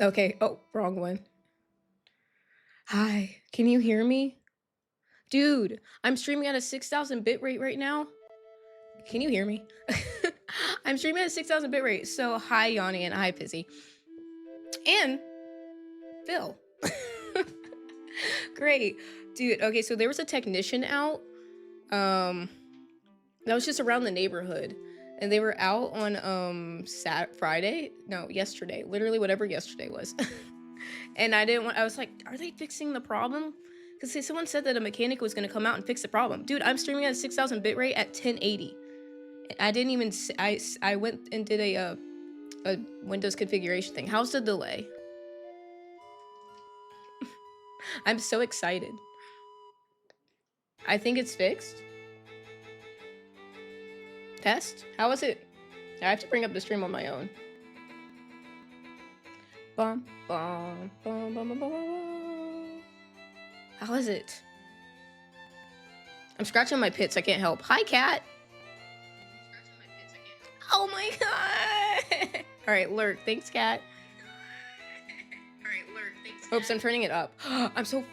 Okay. Oh, wrong one. Hi, can you hear me? Dude, I'm streaming at a 6,000 bit rate right now. Can you hear me? I'm streaming at a 6,000 bit rate. So, hi, Yanni, and hi, Pizzy. And Phil. Great. Dude, okay, so there was a technician out. That was just around the neighborhood. And they were out on Friday? No, yesterday. Literally whatever yesterday was. And I was like, are they fixing the problem? Because someone said that a mechanic was going to come out and fix the problem. Dude, I'm streaming at a 6,000 bitrate at 1080. I didn't even, I went and did a Windows configuration thing. How's the delay? I'm so excited. I think it's fixed. Test? How was it? I have to bring up the stream on my own. Bum, bum, bum, bum, bum, bum. How is it? I'm scratching my pits. I can't help. Hi, cat. Oh my god. All right, lurk. Thanks, cat. Oops, I'm turning it up. I'm so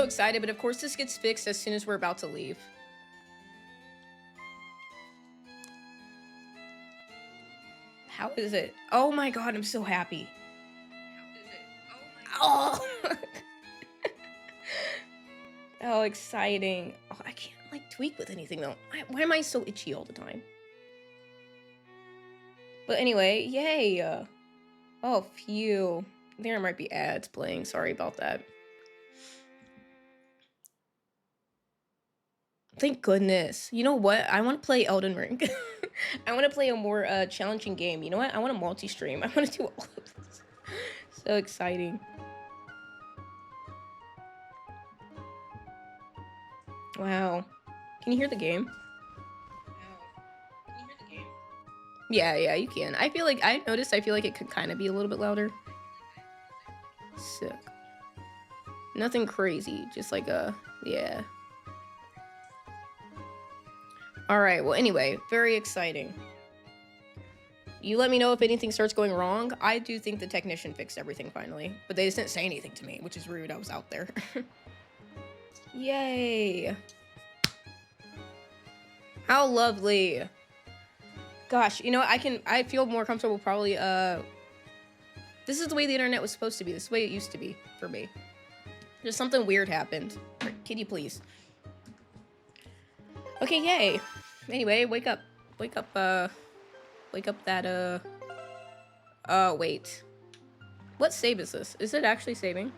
excited, but of course this gets fixed as soon as we're about to leave. How is it? Oh my god, I'm so happy. Oh. Oh, exciting. Oh, I can't like tweak with anything though. Why am I so itchy all the time? But anyway, yay. Oh, phew. There might be ads playing. Sorry about that. Thank goodness. You know what? I want to play Elden Ring. I want to play a more challenging game. You know what? I want to multi-stream. I want to do all of this. So exciting. Wow. Can you hear the game? Yeah, you can. I feel like, I noticed, I feel like it could kind of be a little bit louder. Sick. Nothing crazy, just like yeah. Alright, well anyway, very exciting. You let me know if anything starts going wrong. I do think the technician fixed everything finally, but they just didn't say anything to me, which is rude. I was out there. Yay. How lovely. Gosh, you know, I feel more comfortable probably, this is the way the internet was supposed to be. This is the way it used to be for me. Just something weird happened. Kitty, please. Okay, yay. Anyway, wake up that, wait. What save is this? Is it actually saving?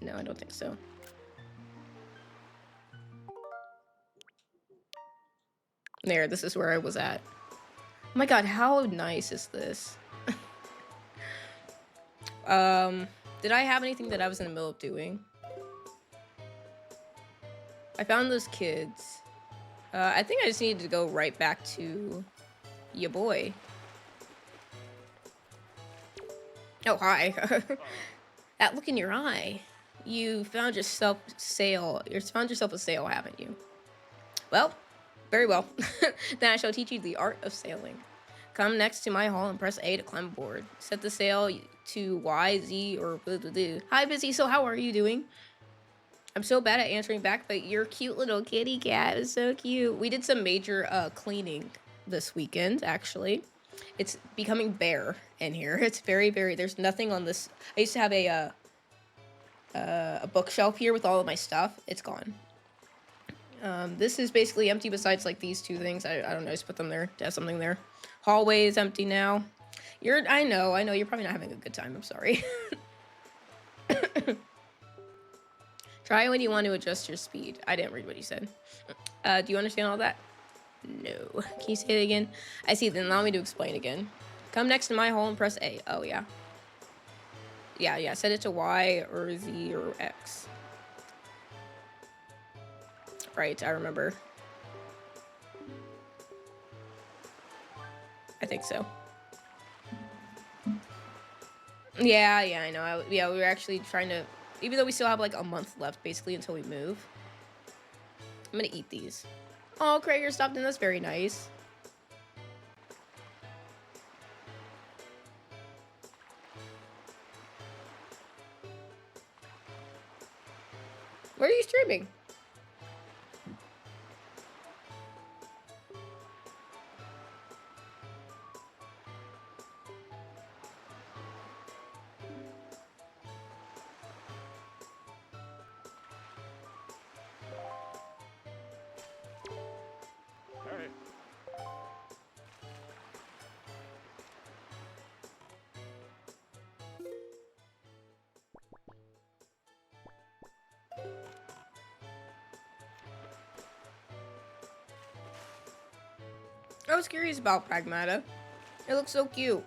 No, I don't think so. There, this is where I was at. Oh my god, how nice is this? Did I have anything that I was in the middle of doing? I found those kids. I think I just needed to go right back to ya boy. Oh, hi. That look in your eye. You found yourself a sail, haven't you? Well, very well. Then I shall teach you the art of sailing. Come next to my hall and press A to climb aboard. Set the sail to Y, Z, or blah, blah, blah. Hi, Busy. So how are you doing? I'm so bad at answering back, but your cute little kitty cat is so cute. We did some major cleaning this weekend, actually. It's becoming bare in here. It's very, very, there's nothing on this. I used to have a bookshelf here with all of my stuff. It's gone. This is basically empty besides like these two things. I don't know, I just put them there to have something there. Hallway is empty now. I know, you're probably not having a good time. I'm sorry. Try when you want to adjust your speed. I didn't read what you said. Do you understand all that? No. Can you say it again? I see, then allow me to explain again. Come next to my hole and press A. Oh, yeah. Yeah, set it to Y or Z or X. Right, I remember. I think so. Yeah, I know. We were actually trying to, even though we still have like a month left basically until we move. I'm gonna eat these. Oh, Krager stopped in. That's very nice. Where are you streaming? I was curious about Pragmata. It looks so cute.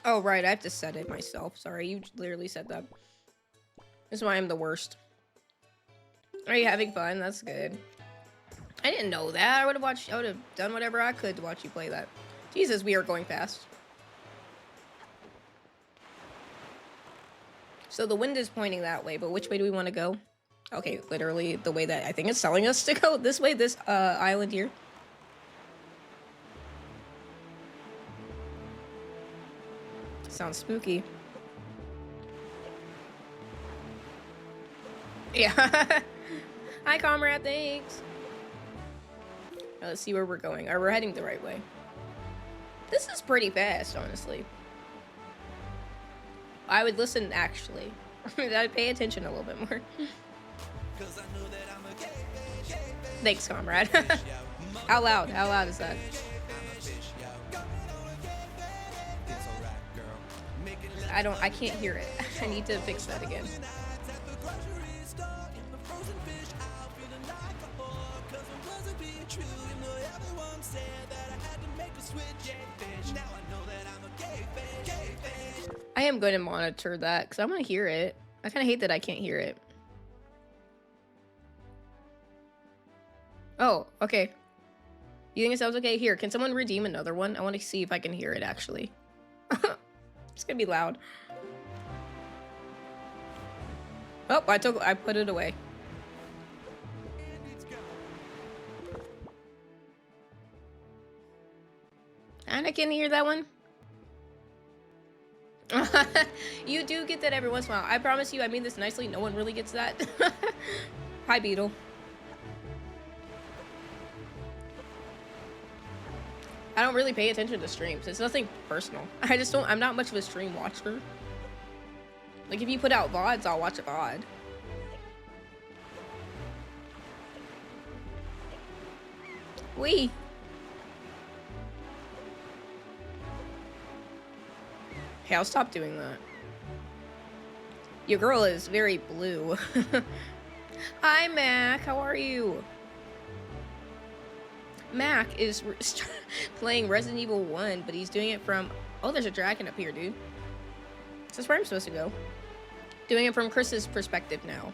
Oh, right, I have to set it myself. Sorry, you literally said that. This is why I'm the worst. Are you having fun? That's good. I didn't know that. I would have done whatever I could to watch you play that. Jesus, we are going fast. So the wind is pointing that way, but which way do we want to go? Okay, literally the way that I think it's telling us to go. This way, this island here. Sounds spooky. Yeah. Hi, comrade, thanks. Now, let's see where we're going. We're heading the right way. This is pretty fast, honestly. I would listen, actually. I'd pay attention a little bit more. Thanks, comrade. How loud? How loud is that? I can't hear it. I need to fix that again. I am going to monitor that because I want to hear it. I kind of hate that I can't hear it. Oh, okay. You think it sounds okay? Here, can someone redeem another one? I want to see if I can hear it, actually. It's gonna be loud. Oh, I put it away. And I can hear that one. You do get that every once in a while. I promise you, I mean this nicely. No one really gets that. Hi, Beetle. I don't really pay attention to streams. It's nothing personal. I'm not much of a stream watcher. Like, if you put out VODs, I'll watch a VOD. Wee. Hey, I'll stop doing that. Your girl is very blue. Hi, Mac. How are you? Mac is playing Resident Evil 1, but he's doing it from... Oh, there's a dragon up here, dude. Is this where I'm supposed to go? Doing it from Chris's perspective now.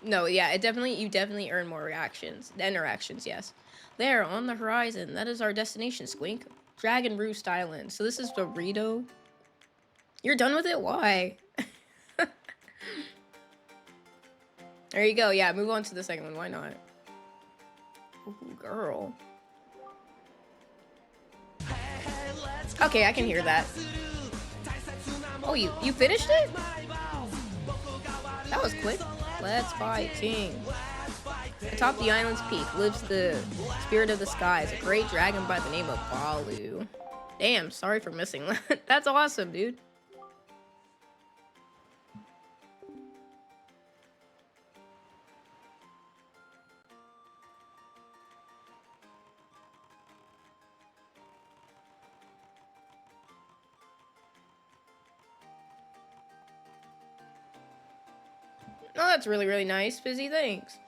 No, yeah, you definitely earn more interactions, yes. There, on the horizon, that is our destination, Squink. Dragon Roost Island. So this is Dorito. You're done with it? Why? There you go. Yeah, move on to the second one. Why not? Ooh, girl. Okay, I can hear that. Oh, you finished it? That was quick. Let's fight, King. Atop the island's peak lives the spirit of the skies, a great dragon by the name of Balu. Damn, sorry for missing that. That's awesome, dude. Oh, that's really, really nice. Fizzy, thanks.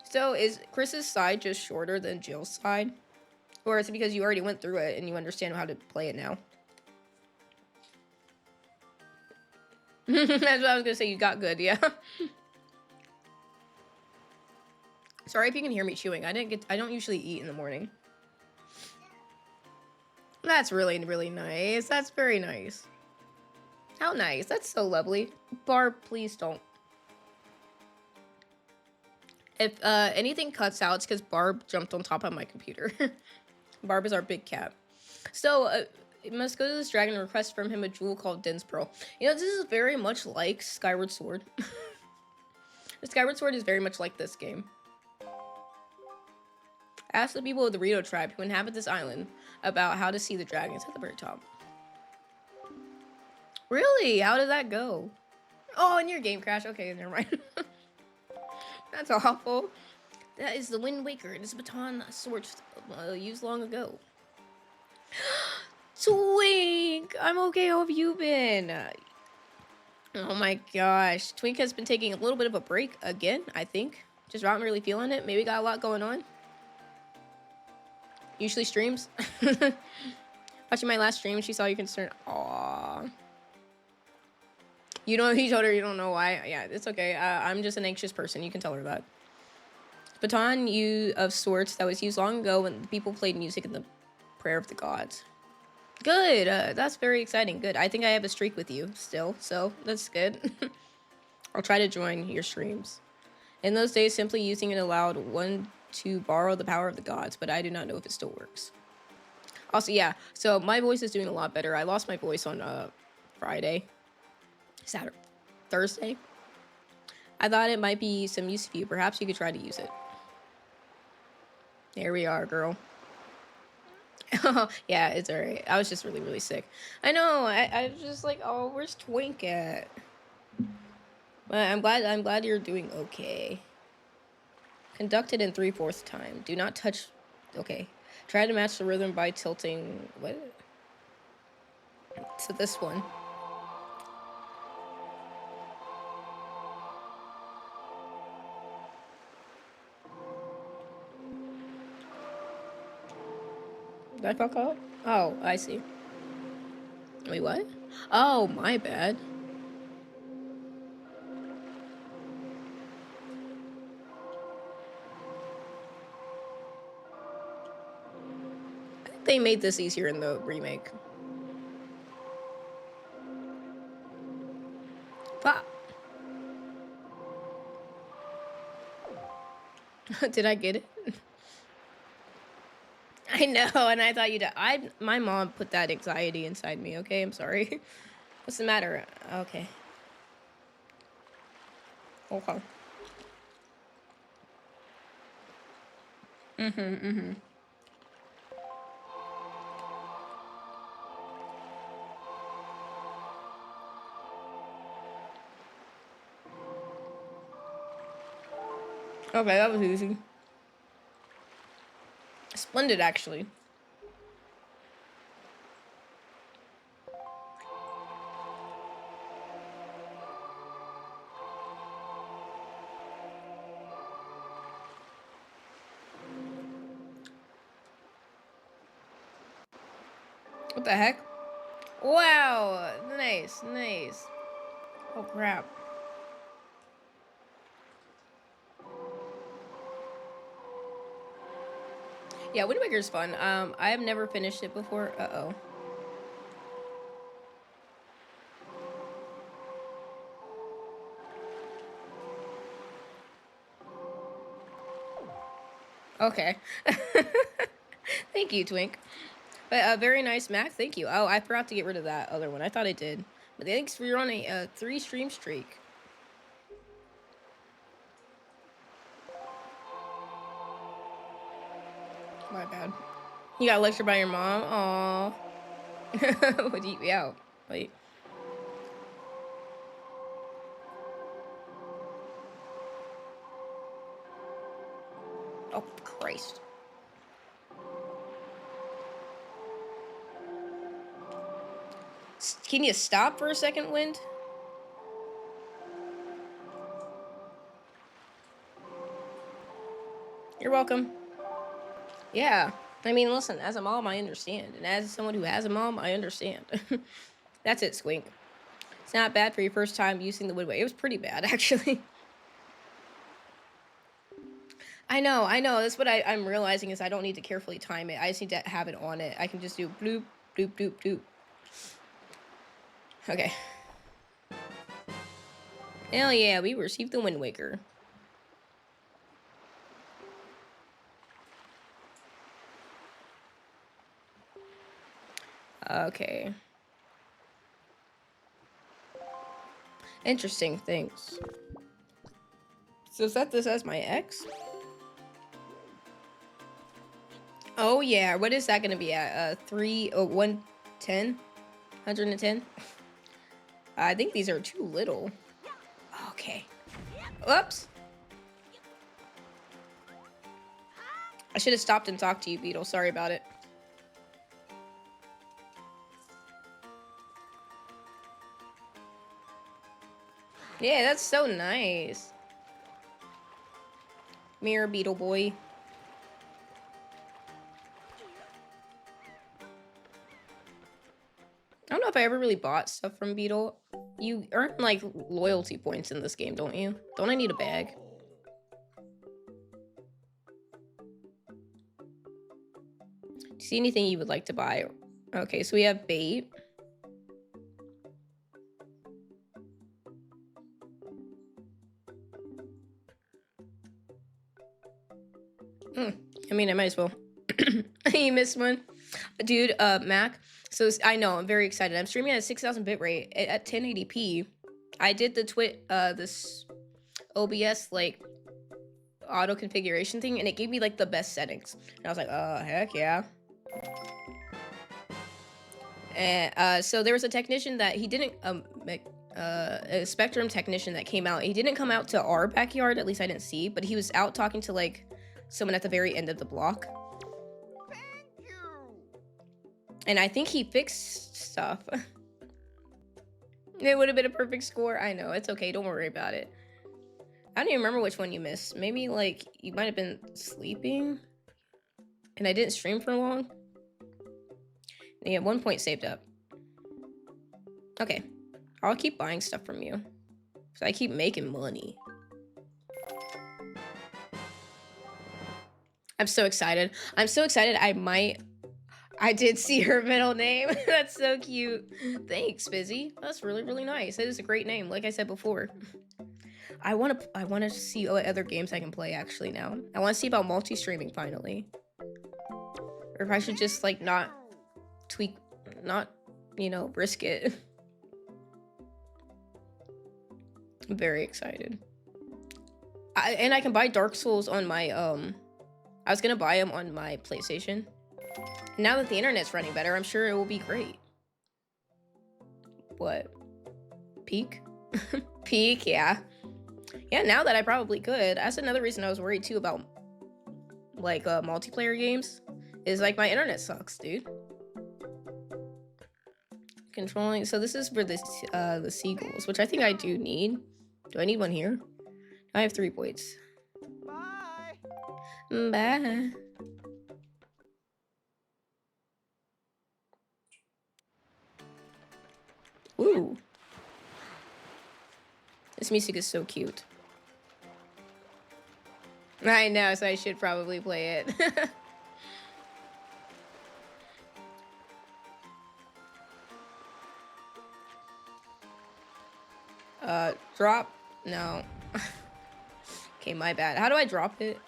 So, is Chris's side just shorter than Jill's side? Or is it because you already went through it and you understand how to play it now? That's what I was gonna say, you got good, yeah. Sorry if you can hear me chewing. I don't usually eat in the morning. That's really, really nice. That's very nice. How nice. That's so lovely. Barb, please don't. If anything cuts out, it's because Barb jumped on top of my computer. Barb is our big cat. So, you must go to this dragon and request from him a jewel called Dense Pearl. You know, this is very much like Skyward Sword. The Skyward Sword is very much like this game. Ask the people of the Rito tribe who inhabit this island about how to see the dragons at the very top. Really? How did that go? Oh, and your game crashed. Okay, never mind. That's awful. That is the Wind Waker. It is a baton sword used long ago. Twink! I'm okay. How have you been? Oh my gosh. Twink has been taking a little bit of a break again, I think. Just not really feeling it. Maybe got a lot going on. Usually streams. Watching my last stream, she saw your concern. Aww. You told her you don't know why. Yeah, it's okay. I'm just an anxious person. You can tell her that. Baton of sorts that was used long ago when people played music in the prayer of the gods. Good. That's very exciting. Good. I think I have a streak with you still, so that's good. I'll try to join your streams. In those days, simply using it allowed one to borrow the power of the gods, but I do not know if it still works. Also, yeah, so my voice is doing a lot better. I lost my voice on Friday. Saturday. Thursday. I thought it might be some use for you. Perhaps you could try to use it. There we are, girl. Yeah, it's alright. I was just really, really sick. I know. I was just like, oh, where's Twink at? But I'm glad you're doing okay. Conducted in 3/4 time. Do not touch. Okay. Try to match the rhythm by tilting. What? To this one. Did I fuck up? Oh, I see. Wait, what? Oh, my bad. I think they made this easier in the remake. Pop. Did I get it? I know, and I thought you'd. My mom put that anxiety inside me. Okay, I'm sorry. What's the matter? Okay. Okay. Okay, that was easy. Splendid, actually. What the heck? Wow! Nice, nice. Oh, crap. Yeah, Wind Waker's fun. I have never finished it before. Uh-oh. Okay. Thank you, Twink. But very nice, Mac. Thank you. Oh, I forgot to get rid of that other one. I thought I did. But thanks for on a 3-stream streak. My bad. You got lectured by your mom? Aww. Would eat me out. Wait. Oh, Christ. Can you stop for a second, Wind? You're welcome. Yeah. I mean, listen, as a mom, I understand. And as someone who has a mom, I understand. That's it, Squink. It's not bad for your first time using the Wind Waker. It was pretty bad, actually. I know. That's what I'm realizing is I don't need to carefully time it. I just need to have it on it. I can just do bloop, bloop, doop, doop. Okay. Hell yeah, we received the Wind Waker. Okay. Interesting things. So set this as my X? Oh yeah, what is that gonna be at? 110? 110? I think these are too little. Okay. Oops. I should have stopped and talked to you, Beetle. Sorry about it. Yeah, that's so nice. Mirror Beetle boy. I don't know if I ever really bought stuff from Beetle. You earn like loyalty points in this game, don't you? Don't I need a bag? Do you see anything you would like to buy? Okay, so we have bait. I mean, I might as well. You missed one. Dude, Mac. So I know, I'm very excited. I'm streaming at a 6,000 bit rate at 1080p. I did the this OBS like auto configuration thing, and it gave me like the best settings. And I was like, heck yeah. And so there was a technician that he didn't a Spectrum technician that came out. He didn't come out to our backyard, at least I didn't see, but he was out talking to like someone at the very end of the block. Thank you. And I think he fixed stuff. It would have been a perfect score. I know, it's okay, don't worry about it. I don't even remember which one you missed. Maybe like you might have been sleeping and I didn't stream for long. You have 1 point saved up. Okay, I'll keep buying stuff from you. So I keep making money. I'm so excited. I'm so excited. I did see her middle name. That's so cute. Thanks, Busy. That's really, really nice. It is a great name, like I said before. I want to see what other games I can play actually now. I want to see about multi-streaming finally. Or if I should just like not tweak, not, you know, risk it. I'm very excited. And I can buy Dark Souls on my, I was gonna buy them on my PlayStation. Now that the internet's running better, I'm sure it will be great. What? Peak? Peak, yeah. Yeah, now that I probably could. That's another reason I was worried too about like multiplayer games. Is like my internet sucks, dude. Controlling. So this is for the seagulls, which I think I do need. Do I need one here? I have 3 points. Bye. Bye. Ooh. This music is so cute. I know, so I should probably play it. Drop? No. Okay, my bad. How do I drop it?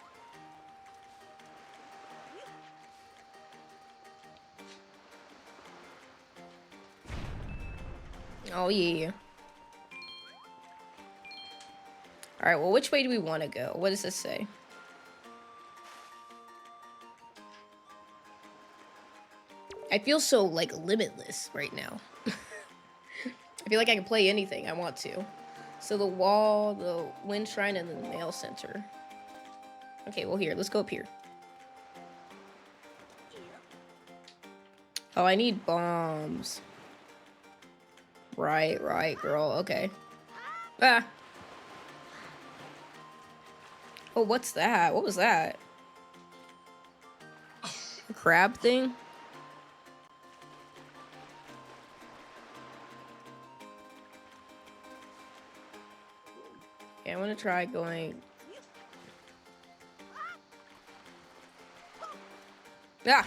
Oh, yeah. All right, well, which way do we want to go? What does this say? I feel so, like, limitless right now. I feel like I can play anything I want to. So the wall, the wind shrine, and the mail center. Okay, well, here, let's go up here. Oh, I need bombs. Right, girl. Okay. Ah. Oh, what's that? What was that? A crab thing? Okay, I want to try going. Ah!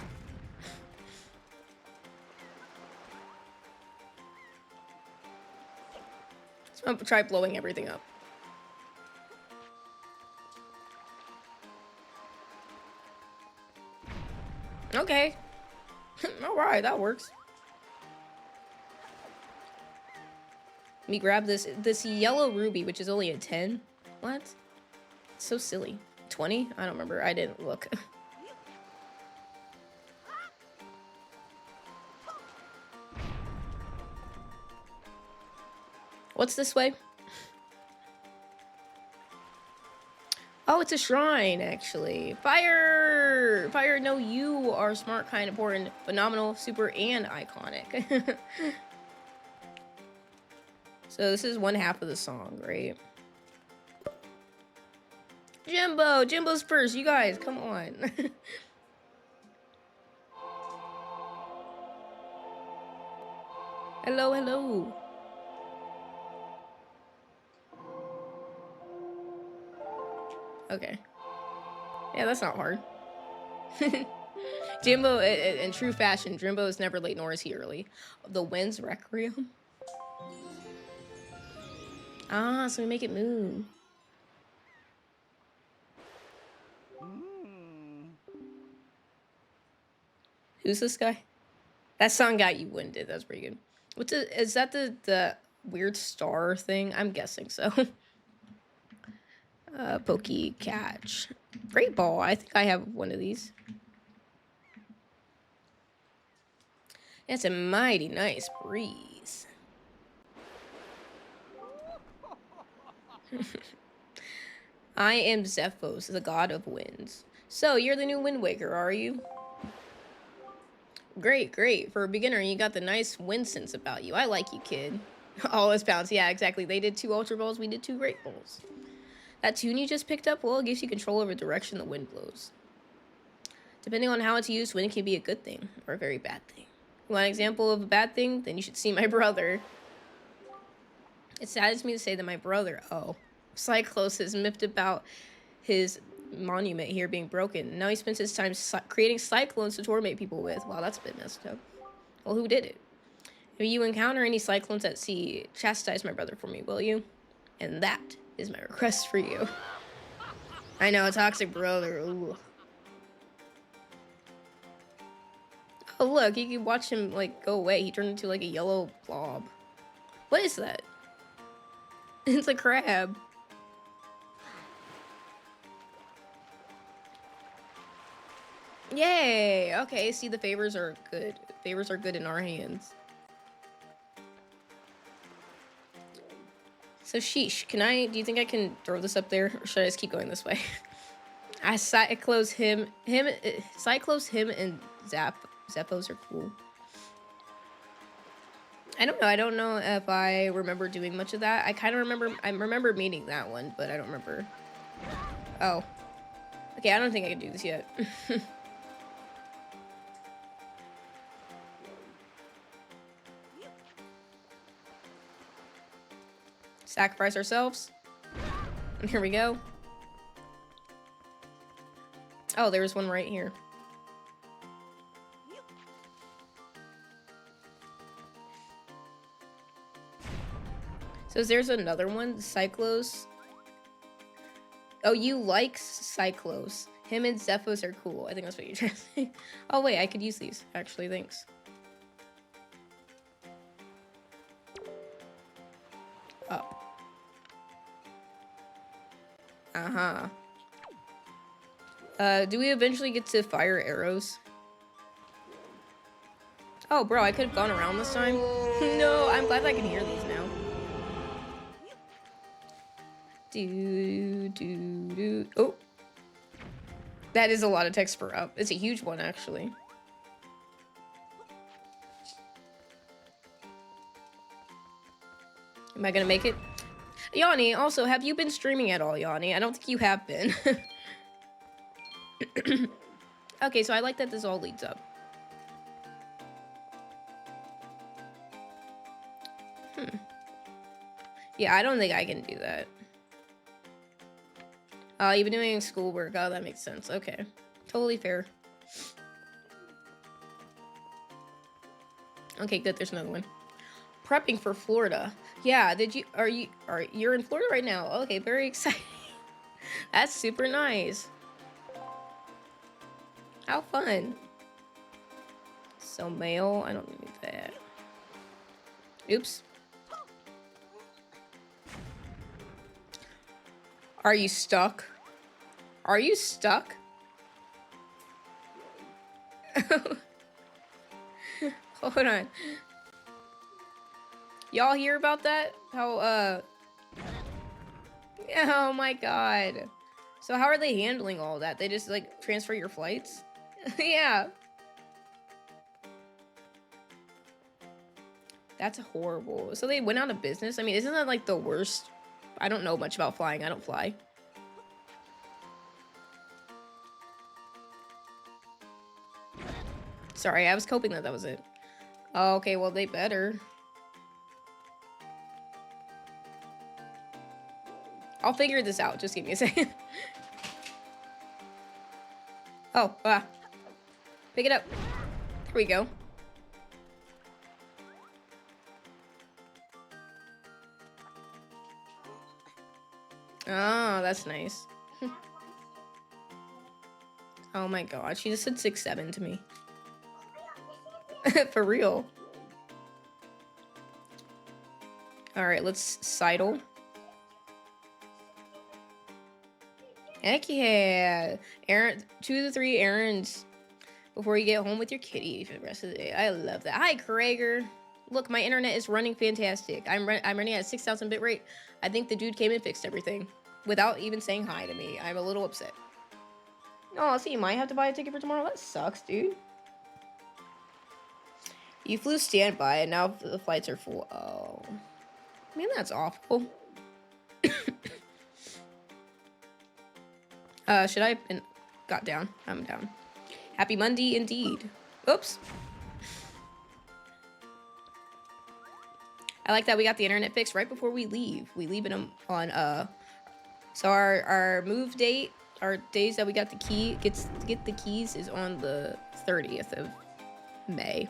I'm gonna try blowing everything up. Okay. Alright, that works. Let me grab this yellow ruby, which is only a 10. What? So silly. 20? I don't remember. I didn't look. What's this way? Oh, it's a shrine, actually. Fire! Fire, no, you are smart, kind, important, phenomenal, super, and iconic. So this is one half of the song, right? Jimbo! Jimbo's first, you guys, come on. Hello, hello. Okay. Yeah, that's not hard. Jimbo, in true fashion, Jimbo is never late nor is he early. The Wind's Requiem. Ah, so we make it moon. Who's this guy? That song got you winded. That's pretty good. Is that the weird star thing? I'm guessing so. Pokey catch. Great ball. I think I have one of these. That's a mighty nice breeze. I am Zephos, the god of winds. So, you're the new Wind Waker, are you? Great, great. For a beginner, you got the nice wind sense about you. I like you, kid. All this bounce. Yeah, exactly. They did 2 Ultra Balls, we did 2 Great Balls. That tune you just picked up, well, it gives you control over the direction the wind blows. Depending on how it's used, wind can be a good thing or a very bad thing. You want an example of a bad thing? Then you should see my brother. It saddens me to say that my brother, Cyclos, has miffed about his monument here being broken. Now he spends his time creating cyclones to torment people with. Wow, that's a bit messed up. Well, who did it? If you encounter any cyclones at sea, chastise my brother for me, will you? And that is my request for you. I know, a toxic brother. Ooh. Oh, look, you can watch him, like, go away. He turned into, like, a yellow blob. What is that? It's a crab. Yay! Okay, see, the favors are good. Favors are good in our hands. So, sheesh, do you think I can throw this up there? Or should I just keep going this way? Cyclos, him, and Zephos are cool. I don't know. I don't know if I remember doing much of that. I remember meeting that one, but I don't remember. Oh. Okay, I don't think I can do this yet. Sacrifice ourselves. Here we go. Oh, there's one right here. So there's another one, Cyclos. Oh, you like Cyclos. Him and Zephos are cool. I think that's what you're trying to say. Oh, wait, I could use these. Actually, thanks. Oh. Uh-huh. Do we eventually get to fire arrows? Oh, bro, I could have gone around this time. No, I'm glad I can hear these now. Oh. That is a lot of text for up. It's a huge one, actually. Am I gonna make it? Yanni, also, have you been streaming at all, Yanni? I don't think you have been. Okay, so I like that this all leads up. Yeah, I don't think I can do that. You've been doing schoolwork. Oh, that makes sense. Okay. Totally fair. Okay, good. There's another one. Prepping for Florida. Yeah, you're in Florida right now? Okay, very exciting. That's super nice. How fun. So mail, I don't need that. Oops. Are you stuck? Are you stuck? Hold on. Y'all hear about that? How, oh my god. So how are they handling all that? They just, like, transfer your flights? Yeah. That's horrible. So they went out of business? I mean, isn't that, like, the worst? I don't know much about flying. I don't fly. Sorry, I was hoping that was it. Oh, okay, well, they better. I'll figure this out. Just give me a second. Oh, pick it up. Here we go. Oh, that's nice. Oh my god, she just said 6'7" to me. For real. Alright, let's sidle. Heck yeah. 2 to 3 errands before you get home with your kitty for the rest of the day. I love that. Hi, Krager. Look, my internet is running fantastic. I'm running at 6,000 bit rate. I think the dude came and fixed everything without even saying hi to me. I'm a little upset. Oh, so you might have to buy a ticket for tomorrow? That sucks, dude. You flew standby and now the flights are full. Oh. Man, that's awful. Should I... Got down. I'm down. Happy Monday indeed. Oops. I like that we got the internet fixed right before we leave. We leave it on, so our move date, our days that we got the key, get the keys is on the 30th of May.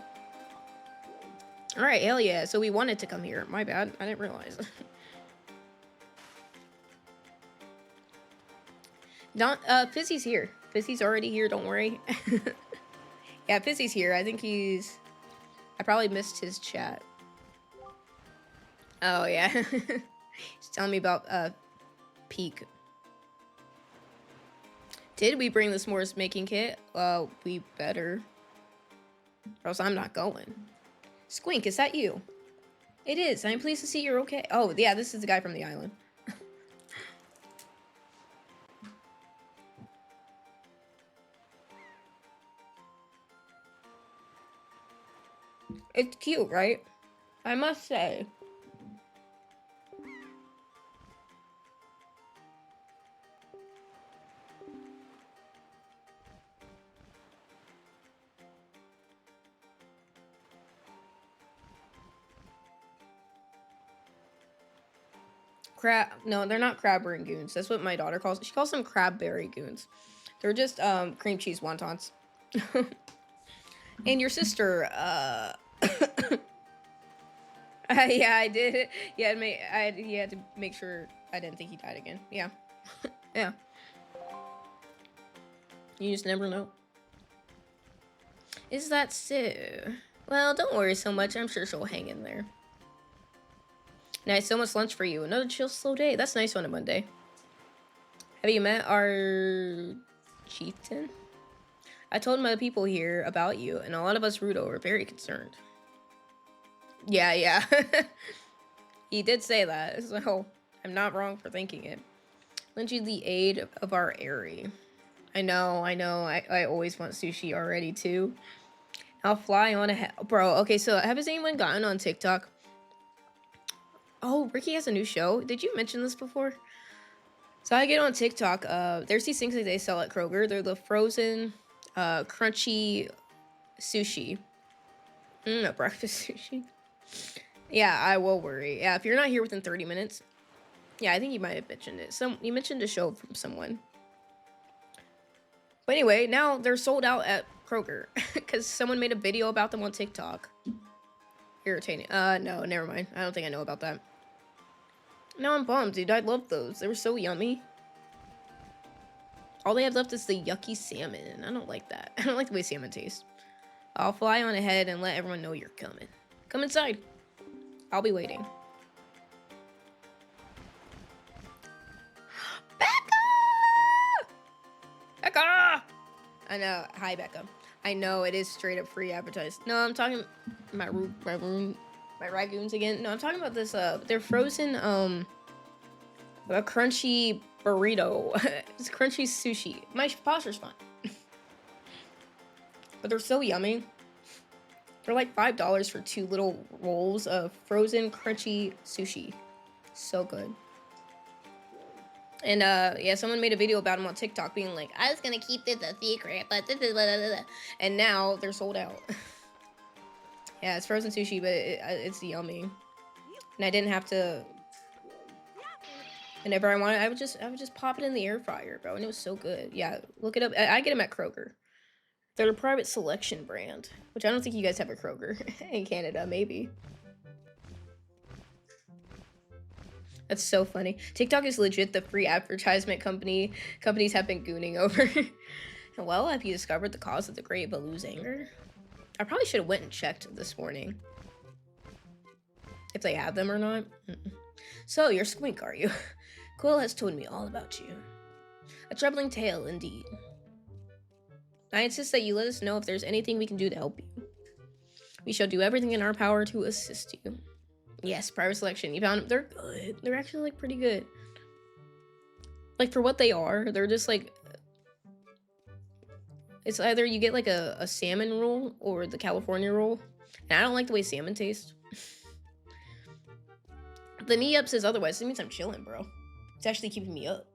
All right, hell yeah. So we wanted to come here. My bad. I didn't realize. Fizzy's here. Fizzy's already here. Don't worry. Yeah, Fizzy's here. I think I probably missed his chat. Oh, yeah. He's telling me about, Peak. Did we bring the s'mores making kit? Well, we better. Or else I'm not going. Squink, is that you? It is. I'm pleased to see you're okay. Oh, yeah, this is the guy from the island. It's cute, right? I must say. No, they're not crabberry goons. That's what my daughter calls. She calls them crabberry goons. They're just cream cheese wontons. And your sister, yeah, I did. Yeah, you had to make sure I didn't think he died again. Yeah, yeah. You just never know. Is that so? Well, don't worry so much. I'm sure she'll hang in there. Nice, so much lunch for you. Another chill, slow day. That's nice on a Monday. Have you met our chieftain? I told my people here about you, and a lot of us Rudo are very concerned. Yeah. He did say that, so I'm not wrong for thinking it. Lend you the aid of our Airy. I know. I always want sushi already, too. I'll fly on ahead. Bro, okay, so has anyone gotten on TikTok? Oh, Ricky has a new show. Did you mention this before? So I get on TikTok. There's these things that they sell at Kroger. They're the frozen, crunchy sushi. Breakfast sushi. Yeah, I will worry. Yeah, if you're not here within 30 minutes. Yeah, I think you might have mentioned it. You mentioned a show from someone. But anyway, now they're sold out at Kroger. Because someone made a video about them on TikTok. Irritating. No, never mind. I don't think I know about that. No, I'm bummed, dude. I love those. They were so yummy. All they have left is the yucky salmon. I don't like that. I don't like the way salmon tastes. I'll fly on ahead and let everyone know you're coming. Come inside. I'll be waiting. I know. Hi, Becca. I know it is straight up free advertised. No, I'm talking my ragoons again. No, I'm talking about this. They're frozen. A crunchy burrito. It's crunchy sushi. My posture's fine, but they're so yummy. They're like $5 for 2 little rolls of frozen crunchy sushi. So good. And yeah, someone made a video about them on TikTok being like, I was gonna keep this a secret, but this is blah, blah, blah. And now they're sold out. Yeah, it's frozen sushi, but it's yummy. And I didn't have to. Whenever I wanted, I would just pop it in the air fryer, bro, and it was so good. Yeah, look it up. I get them at Kroger. They're a private selection brand, which I don't think you guys have a Kroger in Canada, maybe. That's so funny. TikTok is legit the free advertisement company companies have been gooning over. Well, have you discovered the cause of the Great Baloo's anger? I probably should have went and checked this morning. If they have them or not. So, you're Squink, are you? Quill has told me all about you. A troubling tale, indeed. I insist that you let us know if there's anything we can do to help you. We shall do everything in our power to assist you. Yes, private selection. You found them. They're good. They're actually, like, pretty good. Like, for what they are, they're just, like... It's either you get, like, a salmon roll or the California roll. And I don't like the way salmon tastes. The knee up says otherwise. It means I'm chilling, bro. It's actually keeping me up.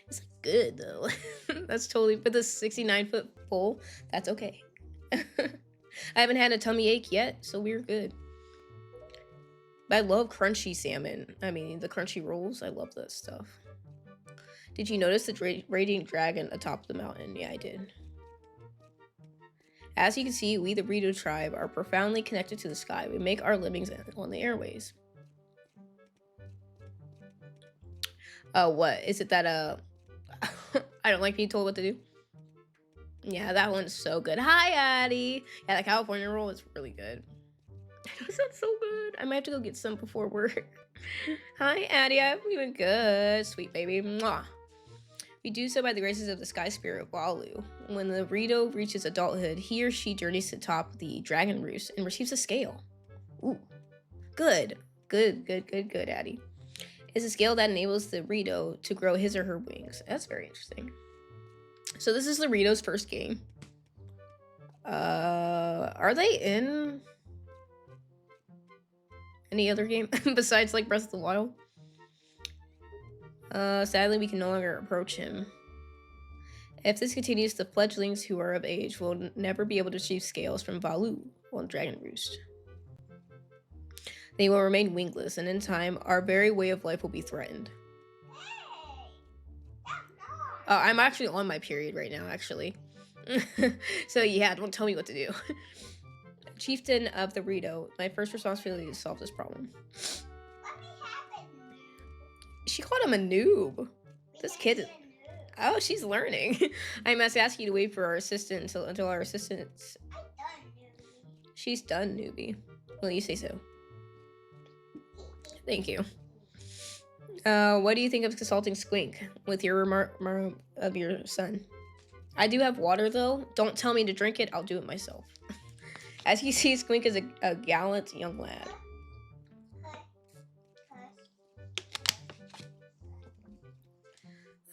It's, like, good, though. That's totally... For the 69-foot pole, that's okay. I haven't had a tummy ache yet, so we're good. I love crunchy salmon. I mean, the crunchy rolls. I love that stuff. Did you notice the radiant dragon atop the mountain? Yeah, I did. As you can see, we, the Rito tribe, are profoundly connected to the sky. We make our livings on the airways. What? Is it that, I don't like being told what to do? Yeah, that one's so good. Hi, Addie! Yeah, the California roll is really good. That sounds so good. I might have to go get some before work. Hi, Addie. I'm doing good. Sweet baby. Mwah. We do so by the graces of the sky spirit, Walu. When the Rito reaches adulthood, he or she journeys to the top of the dragon roost and receives a scale. Ooh. Good. Good, Addie. It's a scale that enables the Rito to grow his or her wings. That's very interesting. So this is the Rito's first game. Are they in... any other game besides like Breath of the Wild? Sadly, we can no longer approach him. If this continues, the fledglings who are of age will never be able to achieve scales from Valu on Dragon Roost. They will remain wingless, and in time, our very way of life will be threatened. I'm actually on my period right now, actually. So yeah, don't tell me what to do. Chieftain of the Rito, my first responsibility is to solve this problem. She called him a noob. This kid is... Oh, she's learning. I must ask you to wait for our assistant until our assistant's... She's done, newbie. Well, you say so. Thank you. What do you think of consulting Squink with your remark of your son? I do have water, though. Don't tell me to drink it. I'll do it myself. As you see, Squink is a gallant young lad.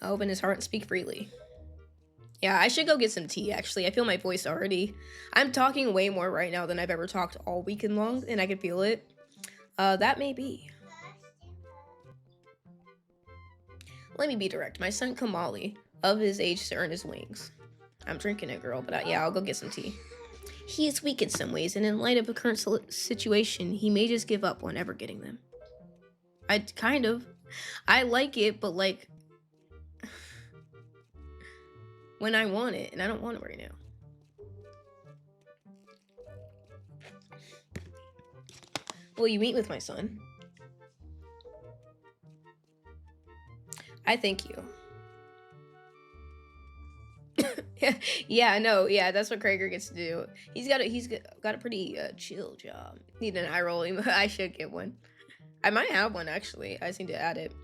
Open his heart and speak freely. Yeah, I should go get some tea, actually. I feel my voice already. I'm talking way more right now than I've ever talked all weekend long, and I can feel it. That may be. Let me be direct. My son Kamali, of his age to earn his wings. I'm drinking it, girl, but yeah, I'll go get some tea. He is weak in some ways, and in light of the current situation, he may just give up on ever getting them. I like it, but like... when I want it, and I don't want it right now. Will you meet with my son? I thank you. Yeah, no, yeah, that's what Krager gets to do. He's got a pretty chill job. Need an eye roll. I should get one. I might have one, actually. I just need to add it.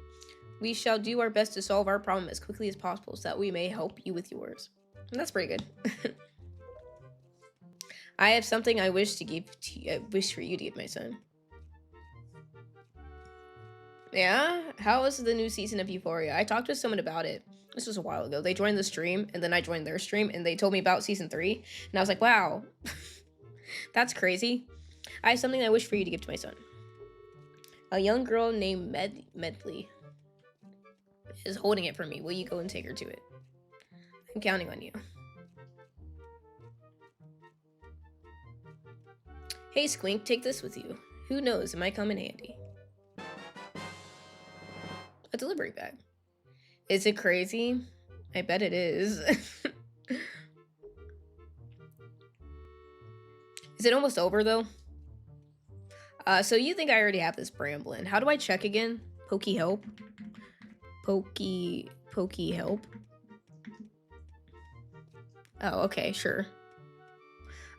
We shall do our best to solve our problem as quickly as possible so that we may help you with yours. That's pretty good. I have something I wish to give to you, I wish for you to give my son. Yeah? How was the new season of Euphoria? I talked to someone about it. This was a while ago. They joined the stream, and then I joined their stream, and they told me about season 3. And I was like, wow. That's crazy. I have something I wish for you to give to my son. A young girl named Medley is holding it for me. Will you go and take her to it? I'm counting on you. Hey, Squink, take this with you. Who knows, it might come in handy. A delivery bag. Is it crazy? I bet it is. Is it almost over, though? So you think I already have this Bramblin. How do I check again? Pokey help? Pokey help? Oh, okay, sure.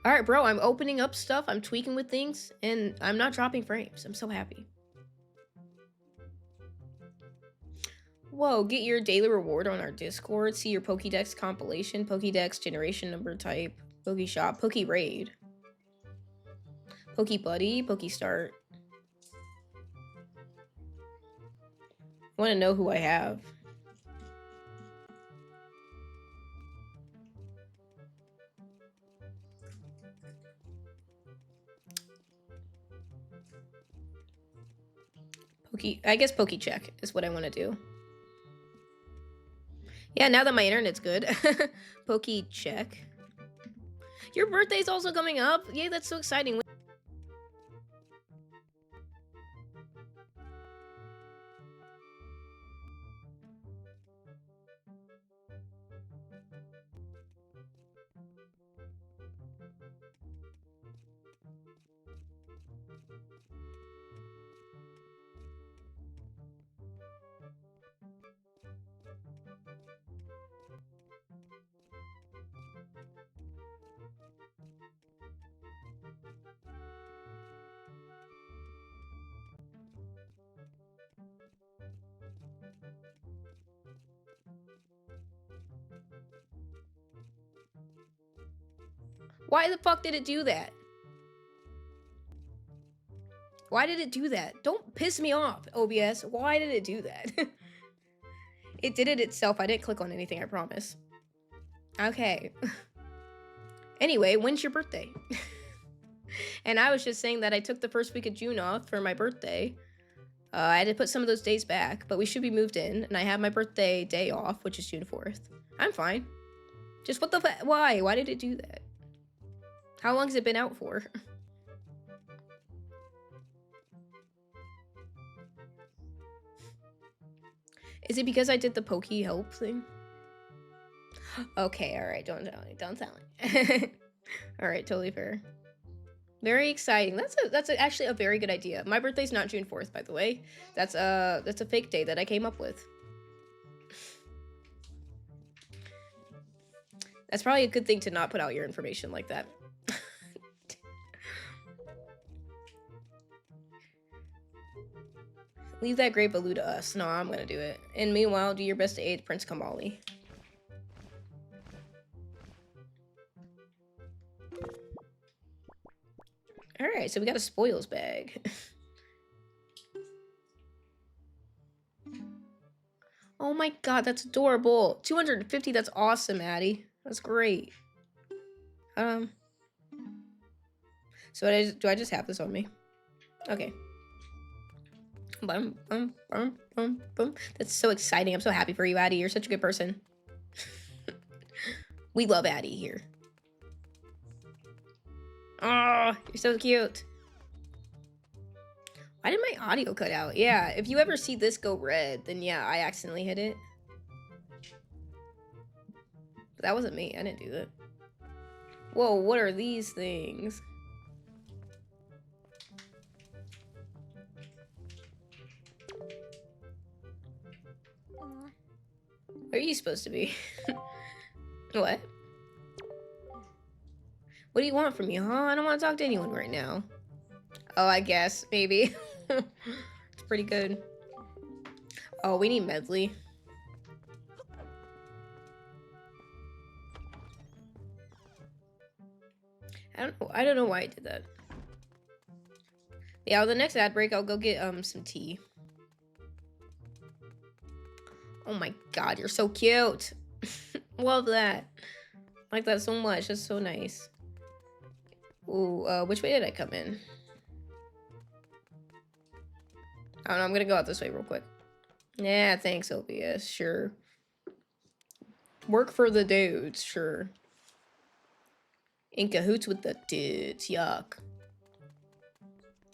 Alright, bro, I'm opening up stuff, I'm tweaking with things, and I'm not dropping frames. I'm so happy. Whoa, get your daily reward on our Discord. See your Pokédex compilation, Pokédex generation number type, Pokeshop, Pokeraid, Pokebuddy, Pokestart. I want to know who I have. I guess Pokecheck is what I want to do. Yeah, now that my internet's good. Pokecheck. Your birthday's also coming up. Yay, that's so exciting. Why the fuck did it do that? Why did it do that? Don't piss me off, OBS. Why did it do that? It did it itself. I didn't click on anything, I promise. Okay. Anyway, when's your birthday? And I was just saying that I took the first week of June off for my birthday. I had to put some of those days back, but we should be moved in, and I have my birthday day off, which is June 4th. I'm fine. Just what the why? Why did it do that? How long has it been out for? Is it because I did the pokey help thing? Okay, alright, don't tell me. Don't tell me. Alright, totally fair. Very exciting. That's actually a very good idea. My birthday's not June 4th, by the way. That's a fake day that I came up with. That's probably a good thing to not put out your information like that. Leave that great Baloo to us. No, I'm gonna do it. And meanwhile, do your best to aid Prince Kamali. Alright, so we got a spoils bag. Oh my god, that's adorable. 250, that's awesome, Addie. That's great. So do I just have this on me? Okay. Bum, bum, bum, bum, bum. That's so exciting. I'm so happy for you, Addie. You're such a good person. We love Addie here. Oh, you're so cute. Why did my audio cut out? Yeah, if you ever see this go red, then yeah, I accidentally hit it. But that wasn't me. I didn't do that. Whoa, what are these things? Where are you supposed to be? What? What do you want from me, huh? I don't want to talk to anyone right now. Oh, I guess. Maybe. It's pretty good. Oh, we need Medley. I don't know why I did that. Yeah, the next ad break, I'll go get some tea. Oh my god, you're so cute. Love that. I like that so much. That's so nice. Ooh, which way did I come in? I don't know. I'm gonna go out this way real quick. Yeah, thanks, OBS. Sure. Work for the dudes. Sure. In cahoots with the dudes. Yuck.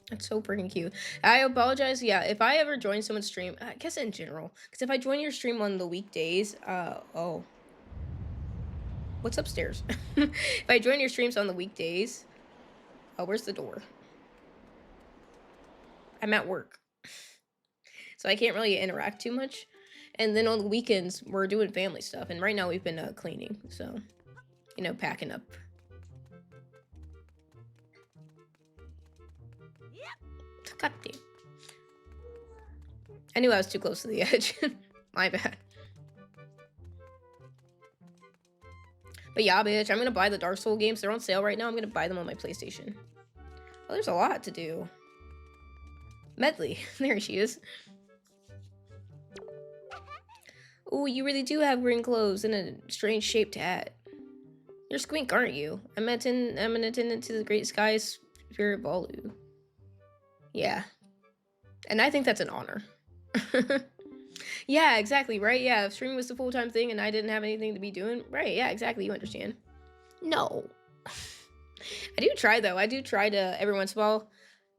That's so freaking cute. I apologize. Yeah, if I ever join someone's stream, I guess in general, because if I join your stream on the weekdays, oh. What's upstairs? If I join your streams on the weekdays, oh, where's the door? I'm at work. So I can't really interact too much. And then on the weekends, we're doing family stuff. And right now we've been cleaning. So, you know, packing up. God damn. I knew I was too close to the edge. My bad. But yeah, bitch, I'm gonna buy the Dark Souls games. They're on sale right now. I'm gonna buy them on my PlayStation. Oh, there's a lot to do. Medley. There she is. Oh, you really do have green clothes and a strange shaped hat. You're Squink, aren't you? I'm an attendant to the Great Skies Spirit Balu. Yeah. And I think that's an honor. Yeah, exactly, right? Yeah, if streaming was the full-time thing and I didn't have anything to be doing, right, yeah, exactly, you understand. No. I do try, though. I do try to, every once in a while,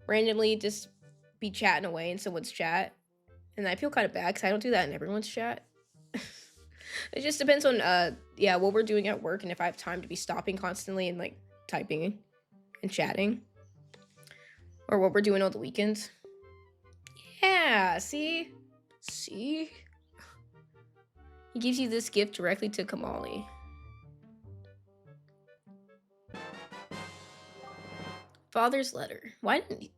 randomly just be chatting away in someone's chat. And I feel kind of bad because I don't do that in everyone's chat. It just depends on, yeah, what we're doing at work and if I have time to be stopping constantly and, like, typing and chatting. Or what we're doing on the weekends. Yeah, see? See? He gives you this gift directly to Kamali. Father's letter. Why didn't he?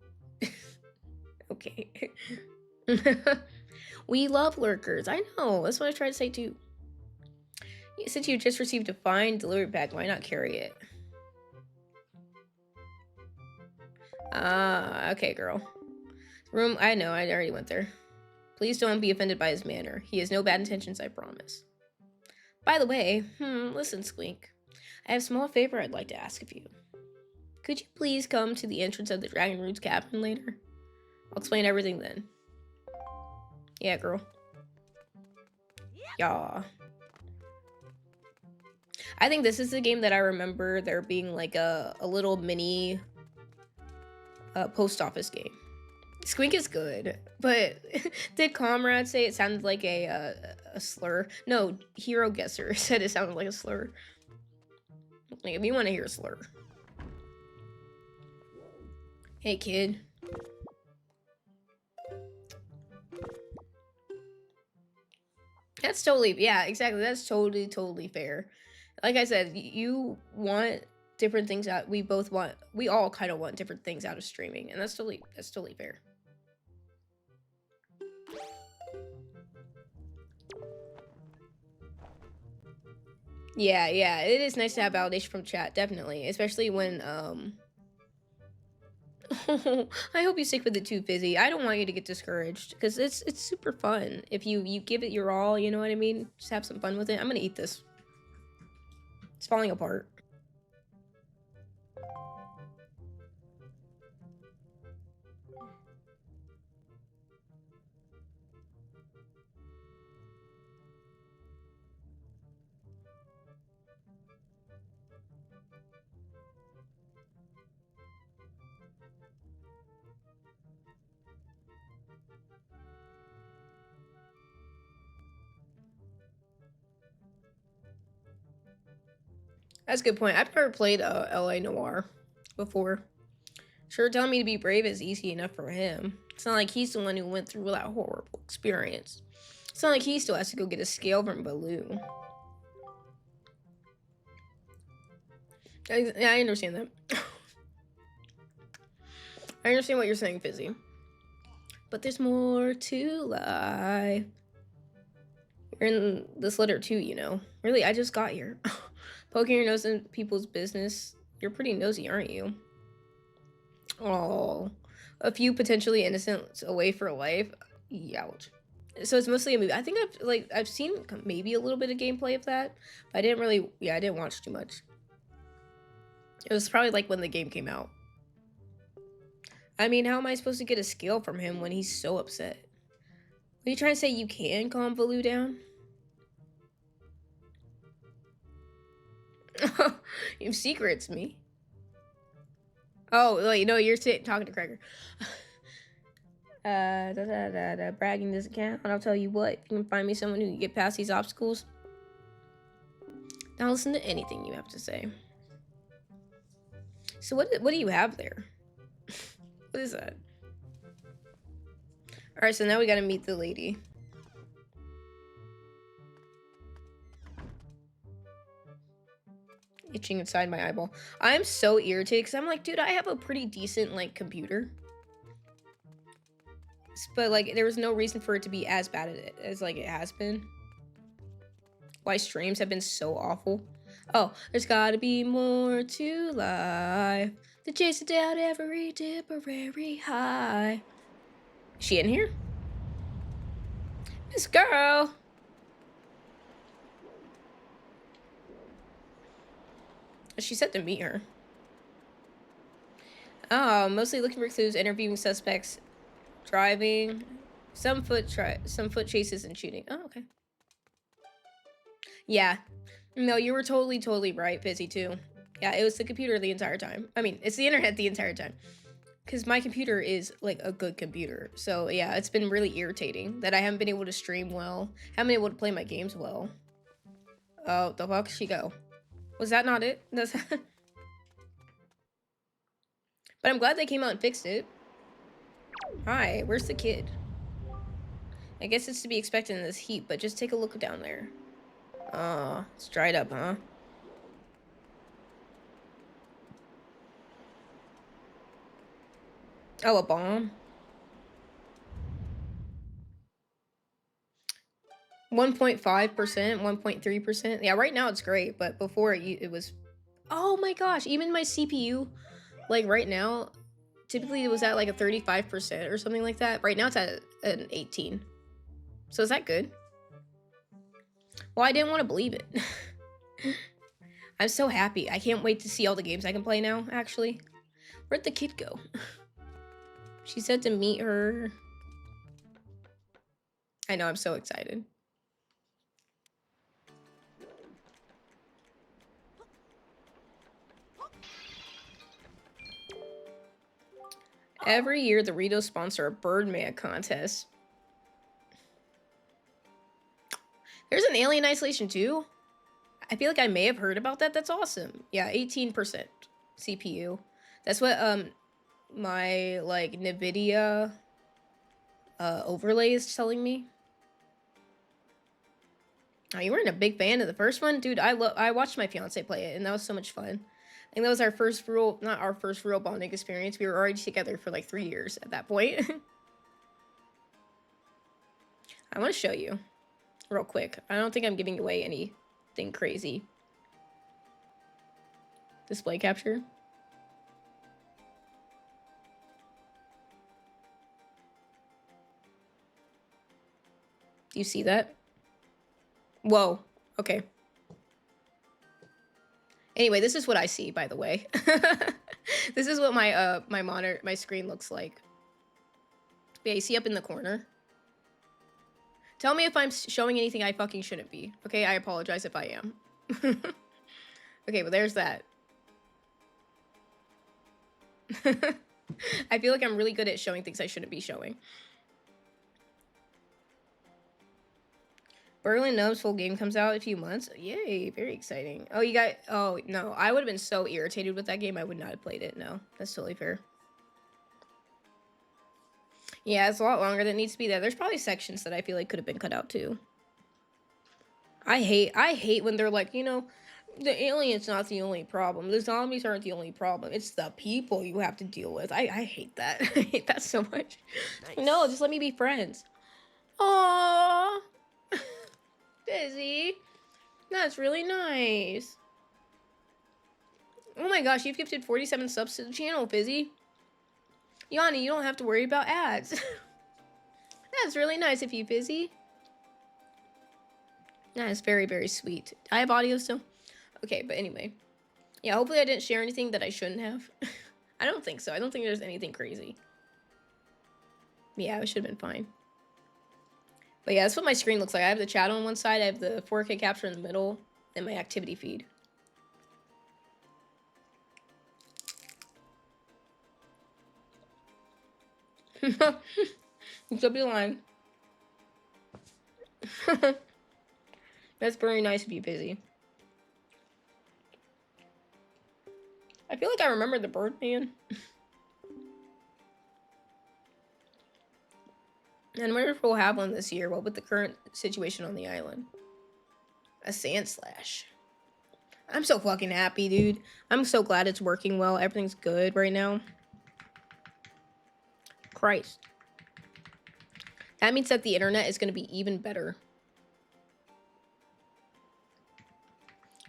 Okay. We love lurkers. I know. That's what I tried to say too. Since you just received a fine delivery bag, why not carry it? Ah, okay, girl. Room, I know. I already went there. Please don't be offended by his manner. He has no bad intentions, I promise. By the way, listen, Squeak. I have a small favor I'd like to ask of you. Could you please come to the entrance of the Dragon Roots cabin later? I'll explain everything then. Yeah, girl. Yeah. I think this is the game that I remember there being like a little mini post office game. Squink is good, but did Comrade say it sounded like a slur? No, Hero Guesser said it sounded like a slur. Like, if you want to hear a slur. Hey, kid. That's totally, yeah, exactly. That's totally fair. Like I said, you want different things out. We all kind of want different things out of streaming, and that's totally fair. Yeah, it is nice to have validation from chat, definitely, especially when I hope you stick with it too, Fizzy. I don't want you to get discouraged because it's super fun if you give it your all. You know what I mean? Just have some fun with it. I'm gonna eat this. It's falling apart. That's a good point. I've never played LA Noir before. Sure, telling me to be brave is easy enough for him. It's not like he's the one who went through that horrible experience. It's not like he still has to go get a scale from Baloo. I understand that. I understand what you're saying, Fizzy. But there's more to life. You're in this letter too, you know. Really, I just got here. Poking your nose in people's business. You're pretty nosy, aren't you? Oh, a few potentially innocents away for life. Youch. So it's mostly a movie. I think I've seen maybe a little bit of gameplay of that. But I didn't really, I didn't watch too much. It was probably like when the game came out. I mean, how am I supposed to get a skill from him when he's so upset? Are you trying to say you can calm Baloo down? You have secrets, me. Oh, wait, no, you're talking to Cracker. Bragging doesn't count. I'll tell you what, if you can find me someone who can get past these obstacles, I'll listen to anything you have to say. So what do you have there? What is that? Alright, so now we gotta meet the lady. Itching inside my eyeball. I'm so irritated because I'm like, dude, I have a pretty decent, like, computer. But, like, there was no reason for it to be as bad as like, it has been. Why streams have been so awful. Oh, there's gotta be more to life. To chase it down every temporary high. Is she in here? This girl. She said to meet her. Oh, mostly looking for clues, interviewing suspects, driving, some foot chases and shooting. Oh, okay. Yeah. No, you were totally right, Busy too. Yeah, it was the computer the entire time. I mean, it's the internet the entire time. Because my computer is, like, a good computer. So, yeah, it's been really irritating that I haven't been able to stream well. Haven't been able to play my games well. Oh, the fuck she go? Was that not it? But I'm glad they came out and fixed it. Hi, where's the kid? I guess it's to be expected in this heat, but just take a look down there. Oh, it's dried up, huh? Oh, a bomb? 1.5%, 1.3%. Yeah, right now it's great, but before it was... Oh my gosh, even my CPU, like right now, typically it was at like a 35% or something like that. Right now it's at an 18. So is that good? Well, I didn't want to believe it. I'm so happy. I can't wait to see all the games I can play now, actually. Where'd the kid go? She said to meet her. I know, I'm so excited. Every year, the Doritos sponsor a Birdman contest. There's an Alien Isolation too? I feel like I may have heard about that. That's awesome. Yeah, 18% CPU. That's what my like NVIDIA overlay is telling me. Oh, you weren't a big fan of the first one? Dude, I watched my fiance play it and that was so much fun. I think that was our first real, not our first real bonding experience. We were already together for like 3 years at that point. I want to show you real quick. I don't think I'm giving away anything crazy. Display capture. Do you see that? Whoa. Okay. Anyway, this is what I see, by the way. This is what my my monitor, my screen looks like. Yeah, you see up in the corner? Tell me if I'm showing anything I fucking shouldn't be. Okay, I apologize if I am. Okay, well, there's that. I feel like I'm really good at showing things I shouldn't be showing. Berlin Gnomes full game comes out in a few months. Yay, very exciting. Oh, you got... Oh, no. I would have been so irritated with that game. I would not have played it. No, that's totally fair. Yeah, it's a lot longer than it needs to be there. There's probably sections that I feel like could have been cut out, too. I hate when they're like, you know, the alien's not the only problem. The zombies aren't the only problem. It's the people you have to deal with. I hate that. I hate that so much. Nice. No, just let me be friends. Aww. Busy. That's really nice. Oh my gosh, you've gifted 47 subs to the channel, Fizzy. Yanni, you don't have to worry about ads. That's really nice of you, Fizzy. That is very, very sweet. I have audio still? Okay, but anyway. Yeah, hopefully I didn't share anything that I shouldn't have. I don't think so. I don't think there's anything crazy. Yeah, it should have been fine. But yeah, that's what my screen looks like. I have the chat on one side, I have the 4K capture in the middle, and my activity feed. You could be lying. That's very nice of you, Busy. I feel like I remember the Birdman. And I wonder if we'll have one this year. What with the current situation on the island? A sand slash. I'm so fucking happy, dude. I'm so glad it's working well. Everything's good right now. Christ. That means that the internet is going to be even better.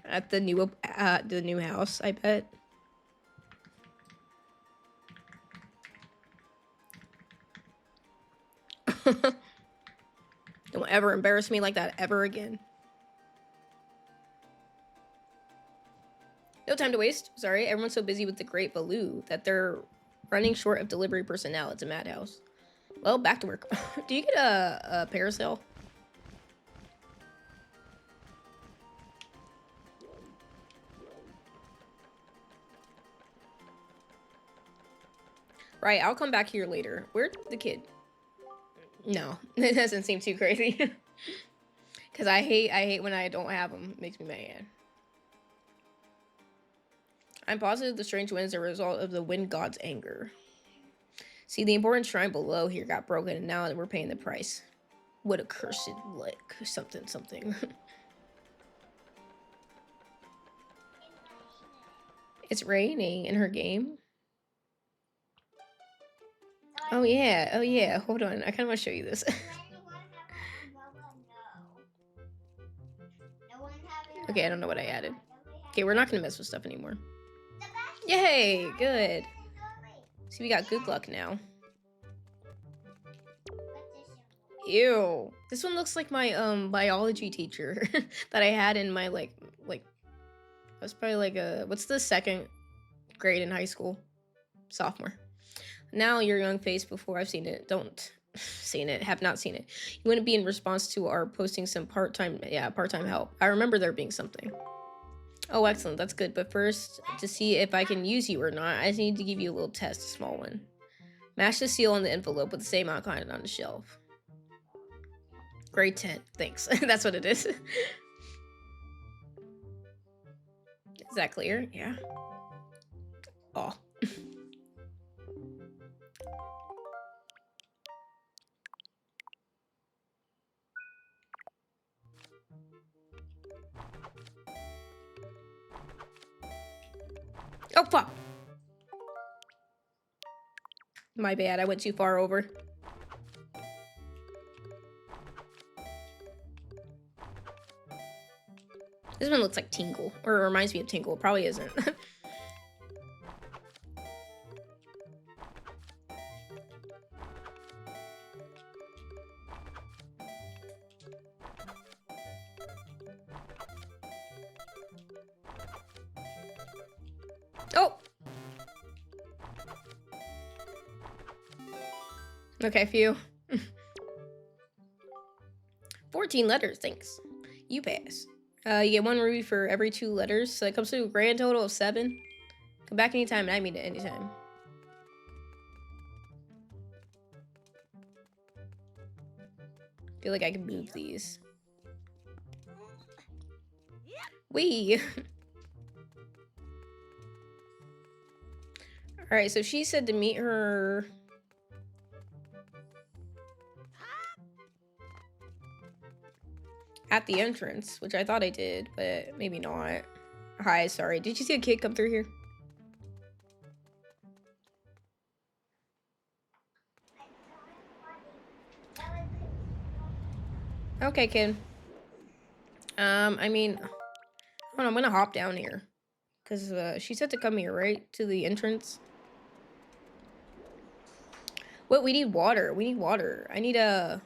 At the new house, I bet. Don't ever embarrass me like that ever again. No time to waste. Sorry, everyone's so busy with the Great Baloo that they're running short of delivery personnel. It's a madhouse. Well, back to work. Do you get a parasail? Right, I'll come back here later. Where's the kid? No, it doesn't seem too crazy. Cause I hate when I don't have them. It makes me mad. I'm positive the strange wind is a result of the wind god's anger. See, the important shrine below here got broken, and now we're paying the price. What a cursed lick. Something, something. It's raining in her game. Oh yeah. Hold on, I kind of want to show you this. Okay, I don't know what I added. Okay, we're not gonna mess with stuff anymore. Yay, good. See, we got good luck now. Ew. This one looks like my biology teacher that I had in my like I was probably like what's the second grade in high school? Sophomore. Now your young face before I've seen it. Don't seen it. Have not seen it. You wouldn't be in response to our posting some part-time help. I remember there being something. Oh, excellent. That's good. But first, to see if I can use you or not, I just need to give you a little test, a small one. Mash the seal on the envelope with the same icon on the shelf. Grade 10. Thanks. That's what it is. Is that clear? Yeah. Oh. Oh, fuck. My bad. I went too far over. This one looks like Tingle. Or it reminds me of Tingle. It probably isn't. Oh! Okay, phew. 14 letters, thanks. You pass. You get 1 ruby for every 2 letters, so that comes to a grand total of 7. Come back anytime, and I mean it anytime. Feel like I can move these. Wee! Alright, so she said to meet her... at the entrance, which I thought I did, but maybe not. Hi, sorry. Did you see a kid come through here? Okay, kid. I mean, hold on, I'm gonna hop down here. Because she said to come here, right? To the entrance. What? We need water. We need water. I need a...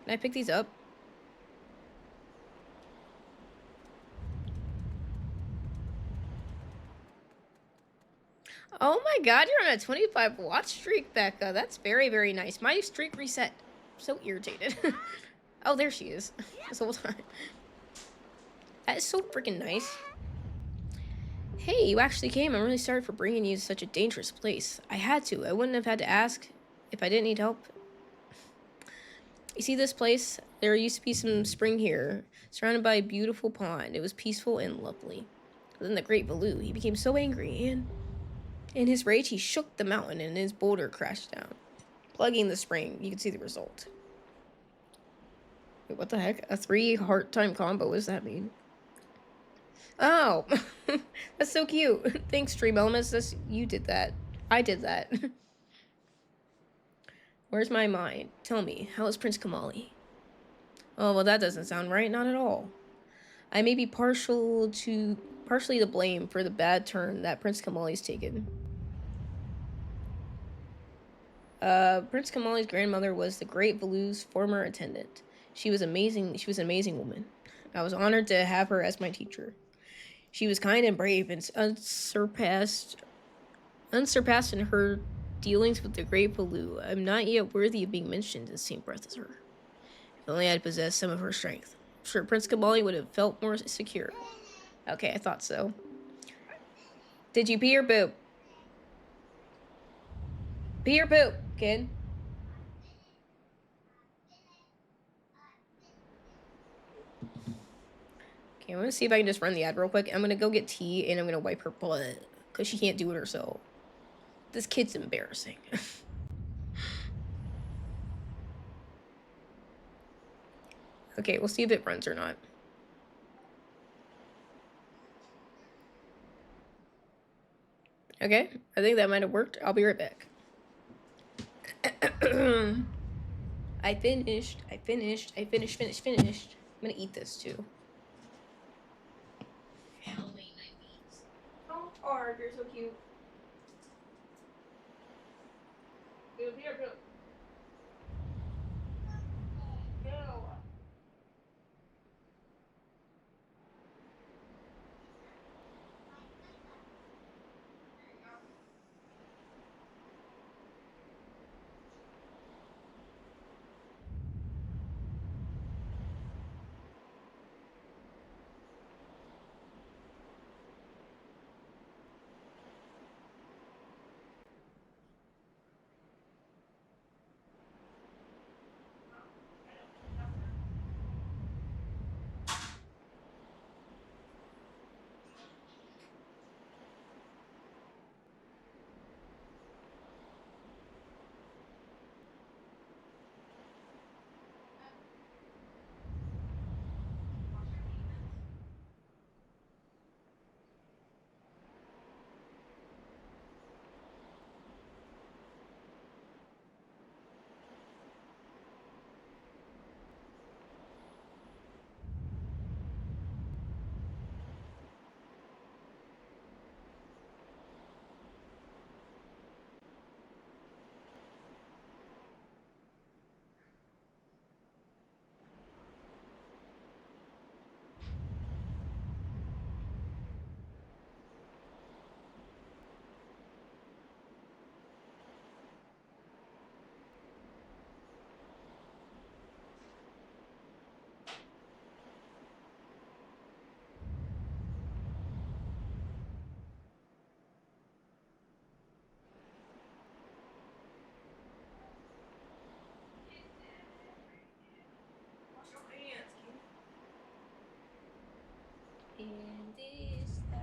Can I pick these up? Oh my god, you're on a 25 watch streak, Becca. That's very, very nice. My streak reset. I'm so irritated. Oh, there she is. This whole time. That is so freaking nice. Hey, you actually came. I'm really sorry for bringing you to such a dangerous place. I had to. I wouldn't have had to ask if I didn't need help. You see this place? There used to be some spring here, surrounded by a beautiful pond. It was peaceful and lovely. But then the Great Valoo, he became so angry, and in his rage, he shook the mountain and his boulder crashed down. Plugging the spring, you can see the result. Wait, what the heck? A 3 heart time combo, what does that mean? Oh, that's so cute. Thanks, Stream Elements. You did that. I did that. Where's my mind? Tell me, how is Prince Kamali? Oh, well, that doesn't sound right. Not at all. I may be partially to blame for the bad turn that Prince Kamali's taken. Prince Kamali's grandmother was the Great Valoo's former attendant. She was amazing. She was an amazing woman. I was honored to have her as my teacher. She was kind and brave and unsurpassed in her dealings with the Great Valoo. I'm not yet worthy of being mentioned in the same breath as her. If only I'd possessed some of her strength. I'm sure Prince Kamali would have felt more secure. Okay, I thought so. Did you pee or poop? Pee or poop, kid? Okay, I'm gonna see if I can just run the ad real quick. I'm gonna go get tea and I'm gonna wipe her butt because she can't do it herself. This kid's embarrassing. Okay, we'll see if it runs or not. Okay, I think that might have worked. I'll be right back. I finished. I'm gonna eat this too. Oh, Arg, you're so cute. Here. In this time.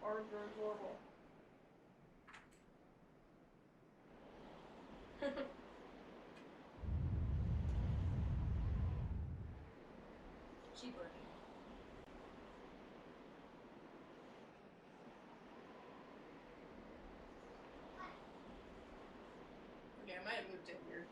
Or you're adorable. Cheaper. Okay, I might have moved it weird.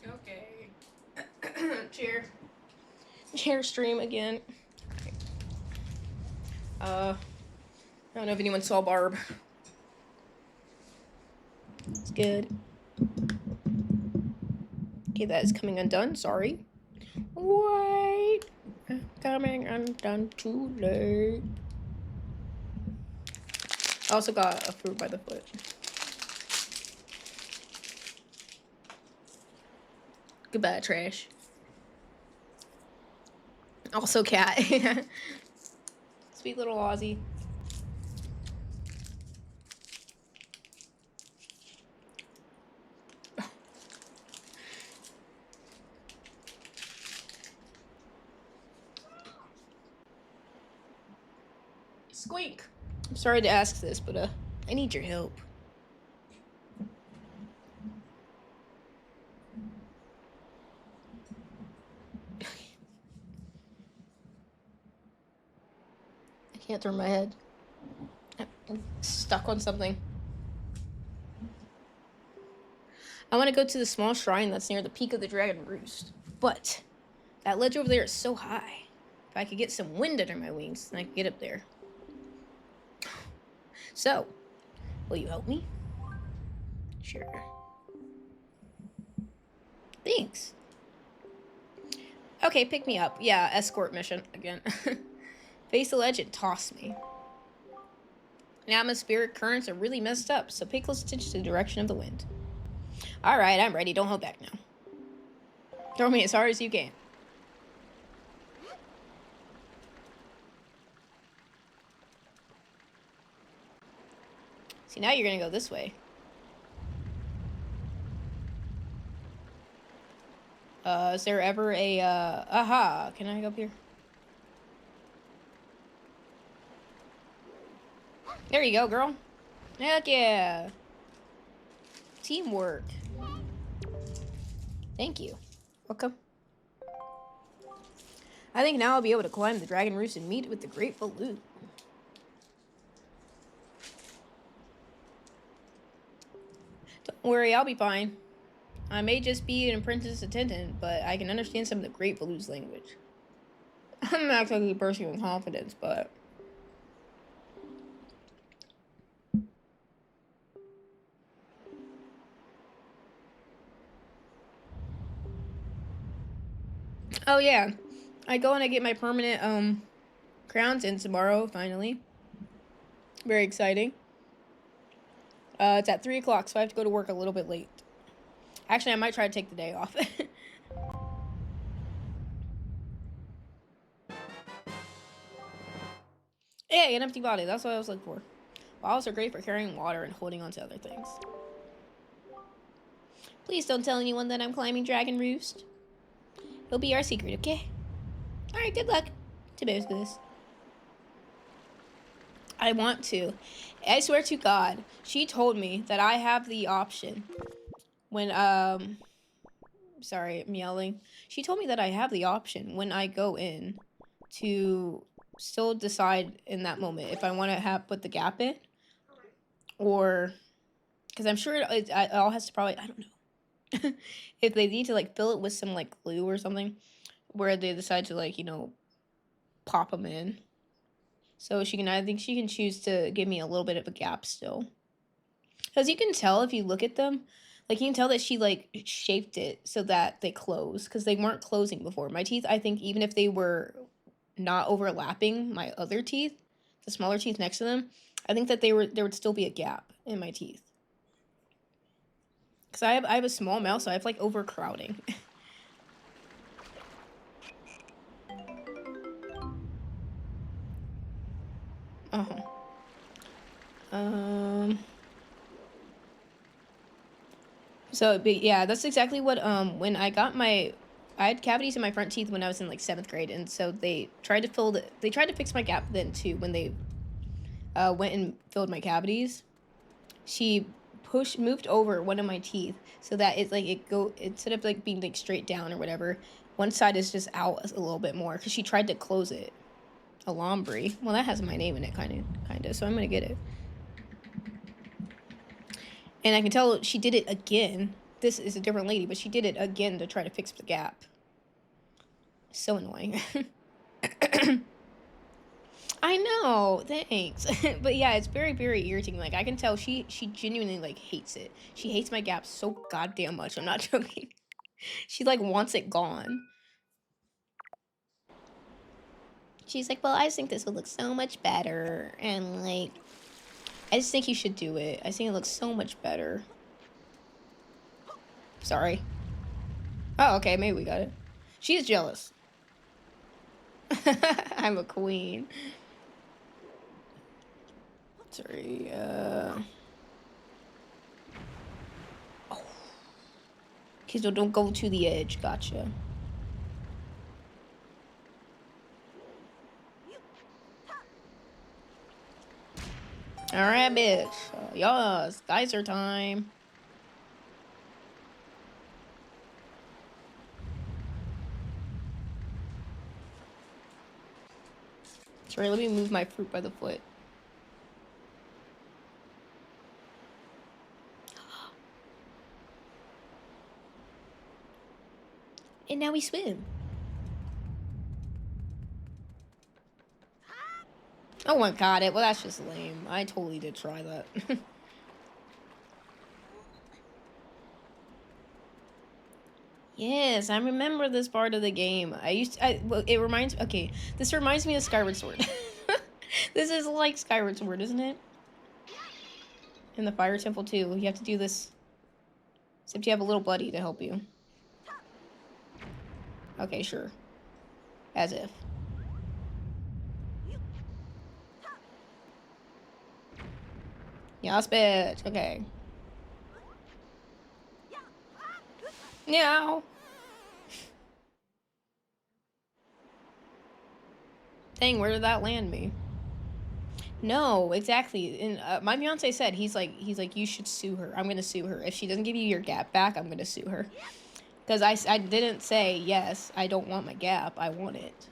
Okay. Chair stream again. I don't know if anyone saw Barb. It's good. Okay, that is coming undone. Sorry. Wait. Coming undone too late. I also got a fruit by the foot. Goodbye, trash. Also, cat. Sweet little Aussie. Squeak. I'm sorry to ask this, but I need your help. I can't turn my head. I'm stuck on something. I want to go to the small shrine that's near the peak of the Dragon Roost, but that ledge over there is so high. If I could get some wind under my wings, then I could get up there. So, will you help me? Sure. Thanks. Okay, pick me up. Yeah, escort mission again. Face the ledge and toss me. The atmospheric currents are really messed up, so pay close attention to the direction of the wind. Alright, I'm ready. Don't hold back now. Throw me as hard as you can. See, now you're gonna go this way. Is there ever a, aha, can I go up here? There you go, girl. Heck yeah. Teamwork. Thank you. Welcome. I think now I'll be able to climb the Dragon Roost and meet with the Grateful Loot. Don't worry, I'll be fine. I may just be an apprentice attendant, but I can understand some of the Grateful Loot's language. I'm not exactly a person with confidence, but... Oh yeah, I go and I get my permanent crowns in tomorrow, finally. Very exciting. It's at 3 o'clock, so I have to go to work a little bit late. Actually, I might try to take the day off. Hey, an empty body, that's what I was looking for. Bottles are great for carrying water and holding on to other things. Please don't tell anyone that I'm climbing Dragon Roost. It'll be our secret, okay? Alright, good luck to both of us. I want to. I swear to God, she told me that I have the option when, sorry, I'm yelling. She told me that I have the option when I go in to still decide in that moment if I want to put the gap in or, because I'm sure it all has to probably, I don't know. If they need to like fill it with some like glue or something where they decide to like, you know, pop them in. So I think she can choose to give me a little bit of a gap still. Because you can tell if you look at them, like you can tell that she like shaped it so that they close because they weren't closing before. My teeth, I think even if they were not overlapping my other teeth, the smaller teeth next to them, I think that there would still be a gap in my teeth. Because I have a small mouth, so I have like overcrowding. So, but yeah, that's exactly what, when I had cavities in my front teeth when I was in like 7th grade, and so they tried to fix my gap then too, when they, went and filled my cavities. She moved over one of my teeth so that it's like instead of like being like straight down or whatever, one side is just out a little bit more, because she tried to close it. Alhambra. Well, that has my name in it, kind of, so I'm gonna get it. And I can tell she did it again this is a different lady, but she did it again to try to fix the gap. So annoying. I know, thanks. But yeah, it's very, very irritating. Like, I can tell she genuinely, like, hates it. She hates my gap so goddamn much. I'm not joking. She, like, wants it gone. She's like, well, I just think this would look so much better. And, like, I just think you should do it. I think it looks so much better. Sorry. Oh, okay, maybe we got it. She is jealous. I'm a queen. Sorry, Oh. Okay, so don't go to the edge. Gotcha. Alright, bitch. Yes, geyser time. Sorry, let me move my fruit by the foot. And now we swim. Oh my god, well that's just lame. I totally did try that. Yes, I remember this part of the game. It reminds, okay, this reminds me of Skyward Sword. This is like Skyward Sword, isn't it? In the Fire Temple too, you have to do this. Except you have a little buddy to help you. Okay, sure. As if. Yes, bitch. Okay. Meow. Dang, where did that land me? No, exactly. And my fiance said he's like you should sue her. I'm gonna sue her if she doesn't give you your gap back. I'm gonna sue her because I didn't say yes. I don't want my gap. I want it.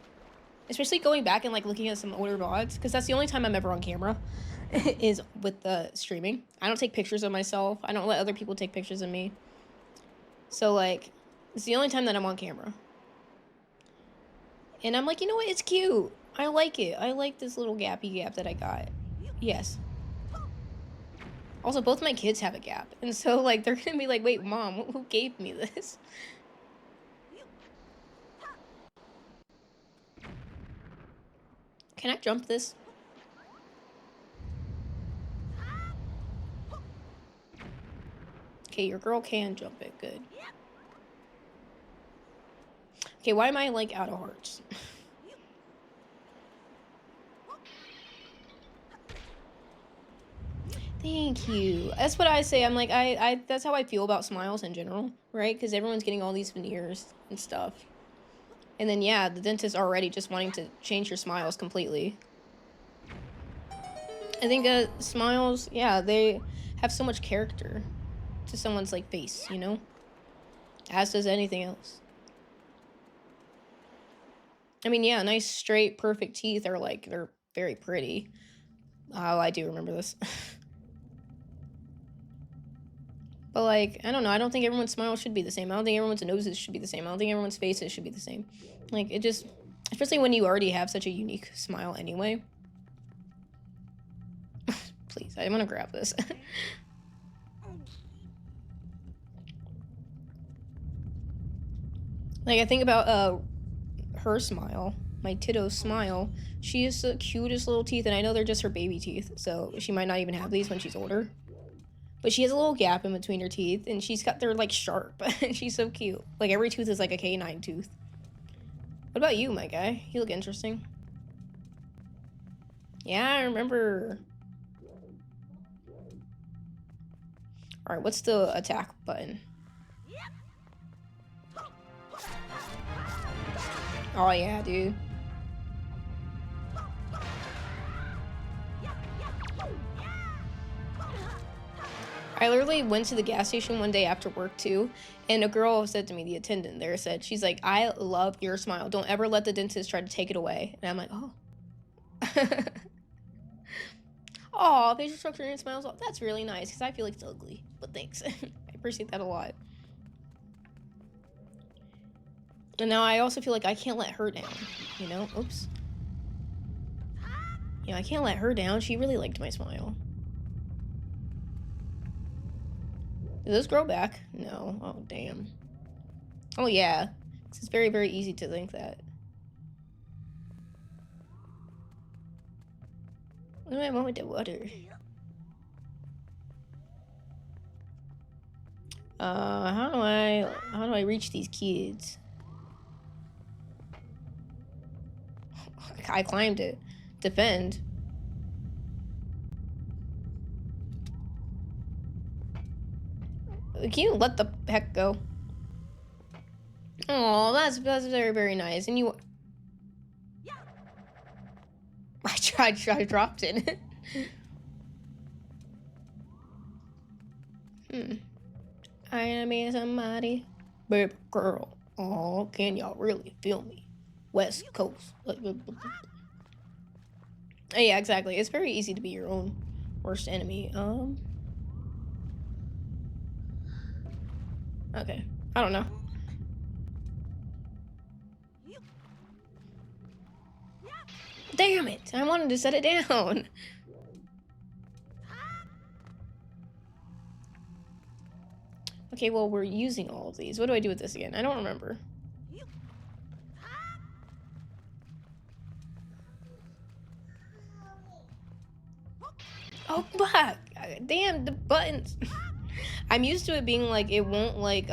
Especially going back and like looking at some older VODs because that's the only time I'm ever on camera is with the streaming. I don't take pictures of myself. I don't let other people take pictures of me. So like, it's the only time that I'm on camera. And I'm like, you know what? It's cute. I like it. I like this little gappy gap that I got. Yes. Also, both my kids have a gap. And so, like, they're gonna be like, wait, Mom, who gave me this? Can I jump this? Okay, your girl can jump it. Good. Okay, why am I, like, out of hearts? Thank you. That's what I say. I'm like, that's how I feel about smiles in general, right? Because everyone's getting all these veneers and stuff. And then, yeah, the dentist already just wanting to change your smiles completely. I think smiles, yeah, they have so much character to someone's, like, face, you know? As does anything else. I mean, yeah, nice, straight, perfect teeth are, like, they're very pretty. Oh, I do remember this. But, like, I don't know. I don't think everyone's smile should be the same. I don't think everyone's noses should be the same. I don't think everyone's faces should be the same. Like, it just... Especially when you already have such a unique smile anyway. Please, I want to grab this. Like, I think about, her smile. My Tito's smile. She has the cutest little teeth, and I know they're just her baby teeth. So, she might not even have these when she's older. But she has a little gap in between her teeth, and they're, like, sharp. And she's so cute. Like, every tooth is, like, a canine tooth. What about you, my guy? You look interesting. Yeah, I remember. Alright, what's the attack button? Oh, yeah, dude. I literally went to the gas station one day after work too, and a girl said to me, the attendant there said, she's like, I love your smile. Don't ever let the dentist try to take it away. And I'm like, oh. Oh, facial structure and smiles. Oh, that's really nice because I feel like it's ugly. But thanks. I appreciate that a lot. And now I also feel like I can't let her down, you know? Oops. You know, I can't let her down. She really liked my smile. Did this grow back? No. Oh, damn. Oh, yeah. It's very, very easy to think that. What do I want with the water? How do I reach these kids? I climbed it. Defend. Can you let the heck go? Oh, that's very, very nice. And you... I dropped it. I am somebody. Baby girl. Oh, can y'all really feel me? West Coast. Yeah, exactly. It's very easy to be your own worst enemy. Okay. I don't know. Damn it! I wanted to set it down. Okay, well, we're using all of these. What do I do with this again? I don't remember. Oh, fuck! Damn, the buttons. I'm used to it being like, it won't, like,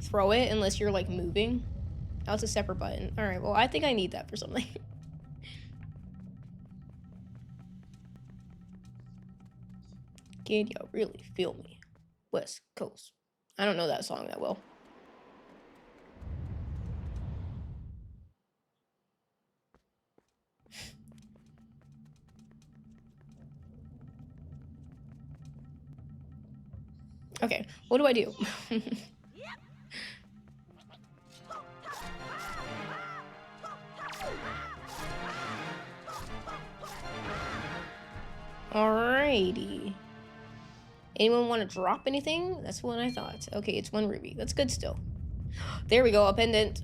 throw it unless you're, like, moving. Now it's a separate button. Alright, well, I think I need that for something. Can y'all really feel me? West Coast. I don't know that song that well. Okay, what do I do? Alrighty. Anyone want to drop anything? That's what I thought. Okay, it's 1 ruby. That's good still. There we go, a pendant.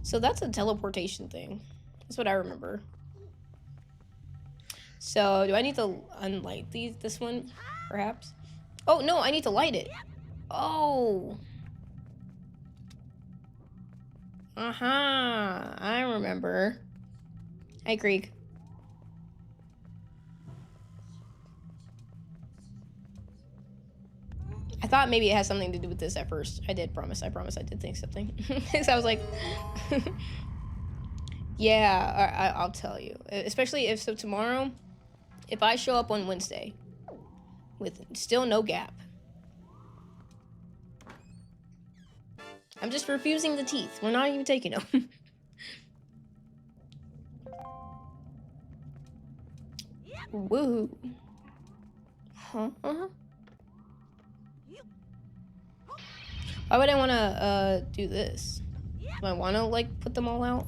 So that's a teleportation thing. That's what I remember. So do I need to unlight this one, perhaps? Oh, no, I need to light it. Oh. Uh-huh. I remember. Hi, Krieg. I thought maybe it has something to do with this at first. I promise I did think something. Because I was like... yeah, I'll tell you. Especially if, so tomorrow, if I show up on Wednesday with still no gap, I'm just refusing the teeth. We're not even taking them. Woo. Huh? Why would I want to do this? Do I want to, like, put them all out?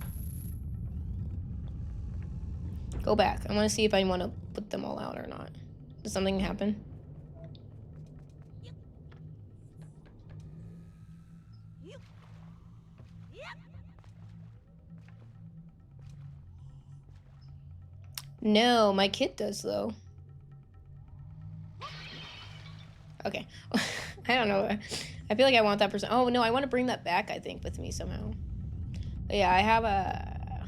Go back. I want to see if I want to put them all out or not. Does something happen? No, my kit does, though. Okay. I don't know. I feel like I want that person. Oh, no, I want to bring that back, I think, with me somehow. But yeah, I have a...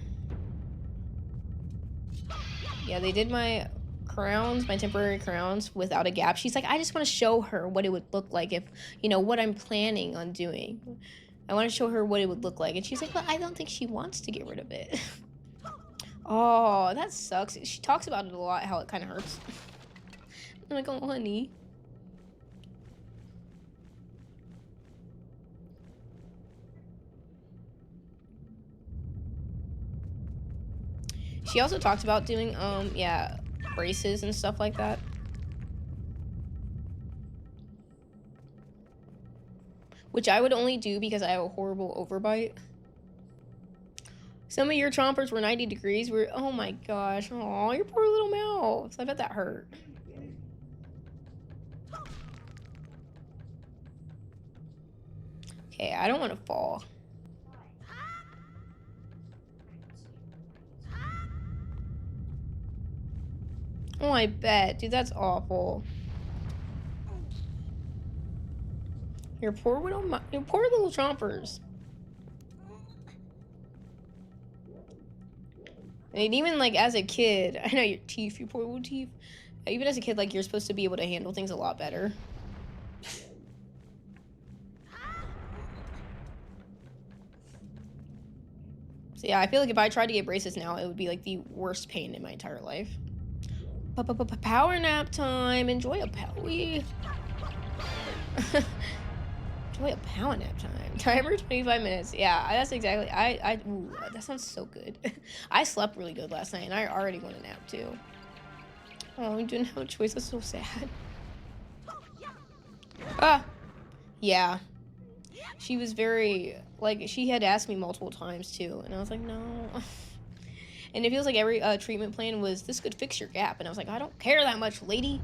Yeah, they did my crowns, my temporary crowns, without a gap. She's like, I just want to show her what it would look like if, you know, what I'm planning on doing. I want to show her what it would look like. And she's like, well, I don't think she wants to get rid of it. Oh, that sucks. She talks about it a lot, how it kind of hurts. I'm like, oh, honey. She also talked about doing, yeah, braces and stuff like that. Which I would only do because I have a horrible overbite. Some of your chompers were 90 degrees. Oh my gosh. Oh, your poor little mouth. I bet that hurt. Okay, I don't want to fall. Oh, I bet. Dude, that's awful. Your poor little chompers. And even, like, as a kid, I know your teeth, your poor little teeth. Even as a kid, like, you're supposed to be able to handle things a lot better. So yeah, I feel like if I tried to get braces now, it would be like the worst pain in my entire life. Power nap time. Enjoy a powie. Enjoy a power nap time. Timer 25 minutes. Yeah, that's exactly. Ooh, that sounds so good. I slept really good last night, and I already want a nap too. Oh, we didn't have a choice. That's so sad. Ah, yeah. She was very, like, she had asked me multiple times too, and I was like, no. And it feels like every treatment plan was, this could fix your gap, and I was like, I don't care that much, lady.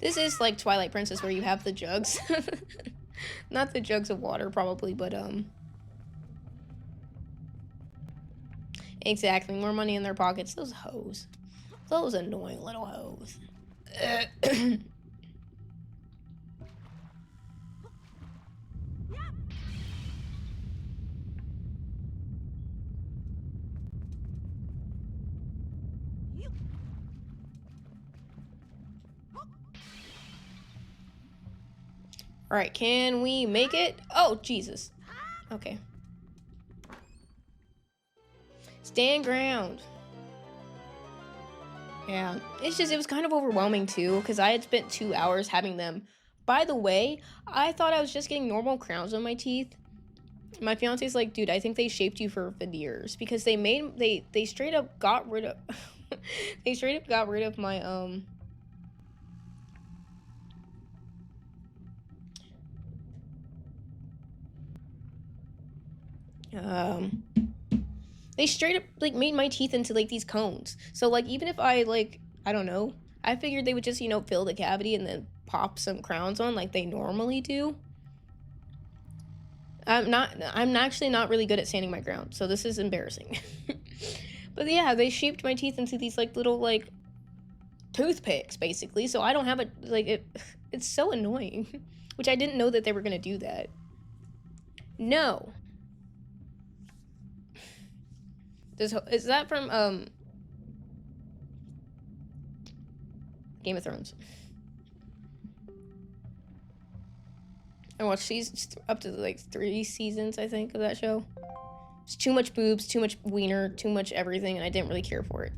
This is like Twilight Princess, where you have the jugs. Not the jugs of water, probably, but exactly, more money in their pockets. Those hoes. Those annoying little hoes. All right, can we make it? Oh, Jesus. Okay. Stand ground. Yeah, it's just, it was kind of overwhelming too, because I had spent 2 hours having them. By the way, I thought I was just getting normal crowns on my teeth. My fiance's like, dude, I think they shaped you for veneers, because they straight up got rid of they straight up got rid of my they straight up like made my teeth into like these cones. So like, even if I like, I don't know, I figured they would just, you know, fill the cavity and then pop some crowns on like they normally do. I'm actually not really good at standing my ground, so this is embarrassing. But yeah, they shaped my teeth into these like little like toothpicks basically, so I don't have a like it's so annoying. Which I didn't know that they were gonna do that. No. Is that from Game of Thrones? I watched up to like 3 seasons, I think, of that show. It's too much boobs, too much wiener, too much everything, and I didn't really care for it.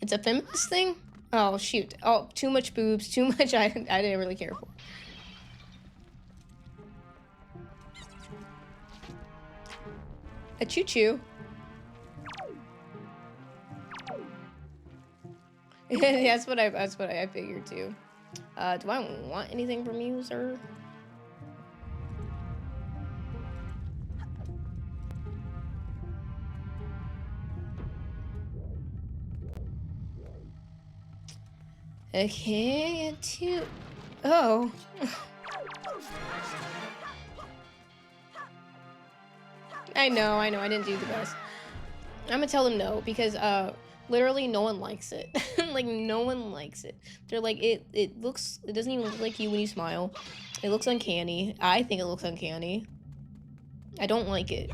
It's a feminist thing? Oh, shoot. Oh, too much boobs, too much I didn't really care for. A choo-choo. That's what I figured too. Do I want anything from you, sir? Okay, oh. I know, I didn't do the best. I'm gonna tell them no, because literally no one likes it. Like, no one likes it. They're like, it doesn't even look like you when you smile. It looks uncanny. I think it looks uncanny. I don't like it.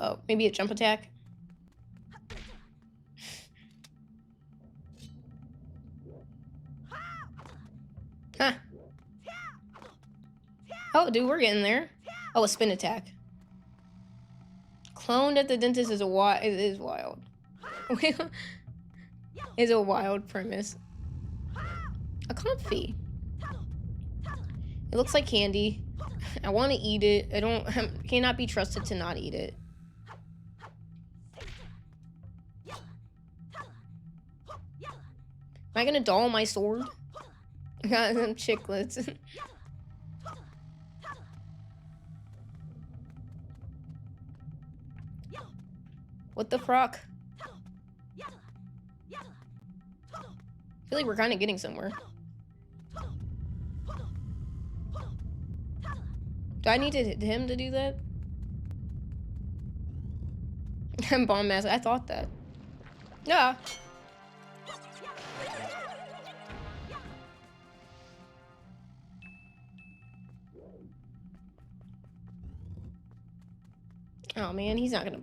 Oh, maybe a jump attack? Huh. Oh, dude, we're getting there. Oh, a spin attack. Cloned at the dentist is wild. Is a wild premise. A comfy. It looks like candy. I want to eat it. I don't. Cannot be trusted to not eat it. Am I gonna dull my sword? I got some chiclets. What the frock? I feel like we're kind of getting somewhere. Do I need to hit him to do that? Bomb mask. I thought that. Yeah. Oh man, he's not gonna.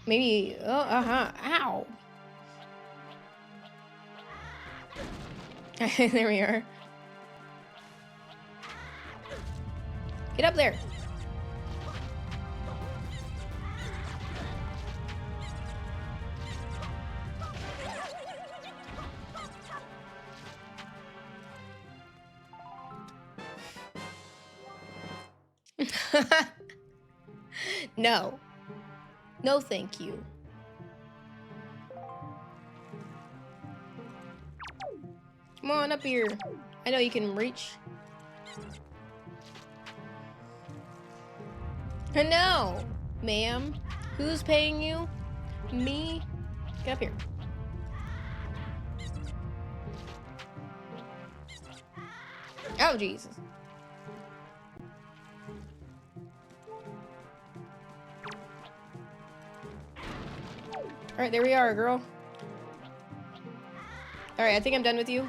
Maybe. Ow. There we are. Get up there. No. No, thank you. Come on up here. I know you can reach. No, ma'am. Who's paying you? Me? Get up here. Oh, Jesus. All right, there we are, girl. All right, I think I'm done with you.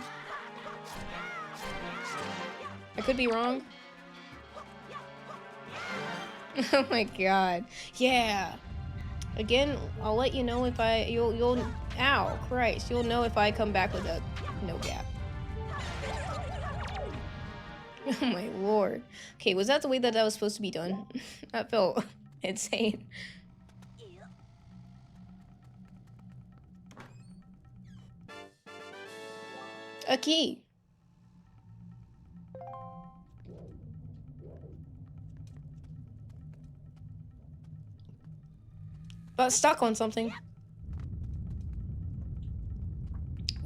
I could be wrong. Oh my god. Yeah. Again, I'll let you know if you'll ow, Christ. You'll know if I come back with a no gap. Oh my lord. Okay, was that the way that was supposed to be done? That felt insane. A key. But stuck on something.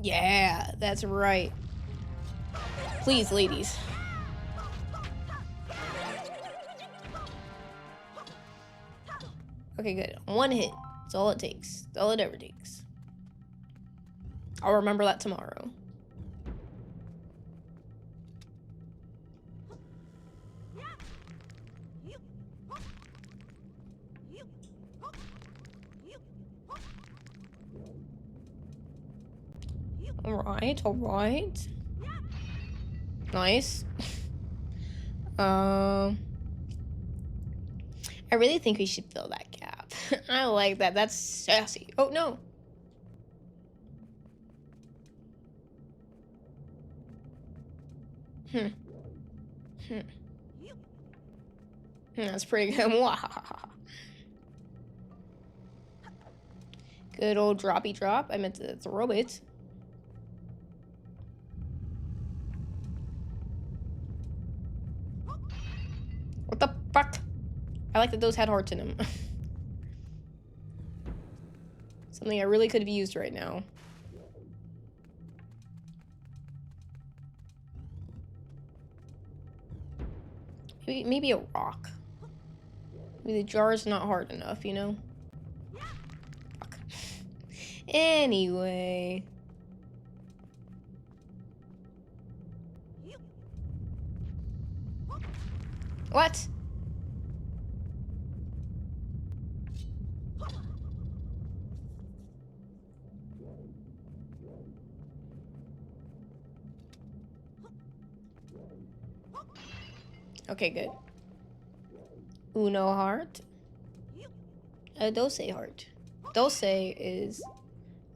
Yeah, that's right. Please, ladies. Okay, good. One hit. That's all it takes. That's all it ever takes. I'll remember that tomorrow. All right. Nice. I really think we should fill that gap. I like that. That's sassy. Oh, no. That's pretty good. Good old droppy drop. I meant to throw it. What the fuck? I like that those had hearts in them. Something I really could have used right now. Maybe a rock. Maybe the jar is not hard enough, you know? Fuck. Anyway. What? Okay, good. Uno heart. Dose heart. Dose is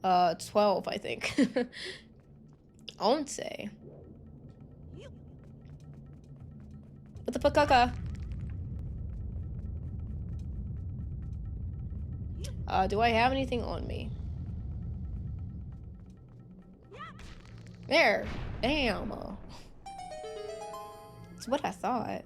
12, I think. Once. What the fuck? Do I have anything on me? There. Damn. That's what I thought.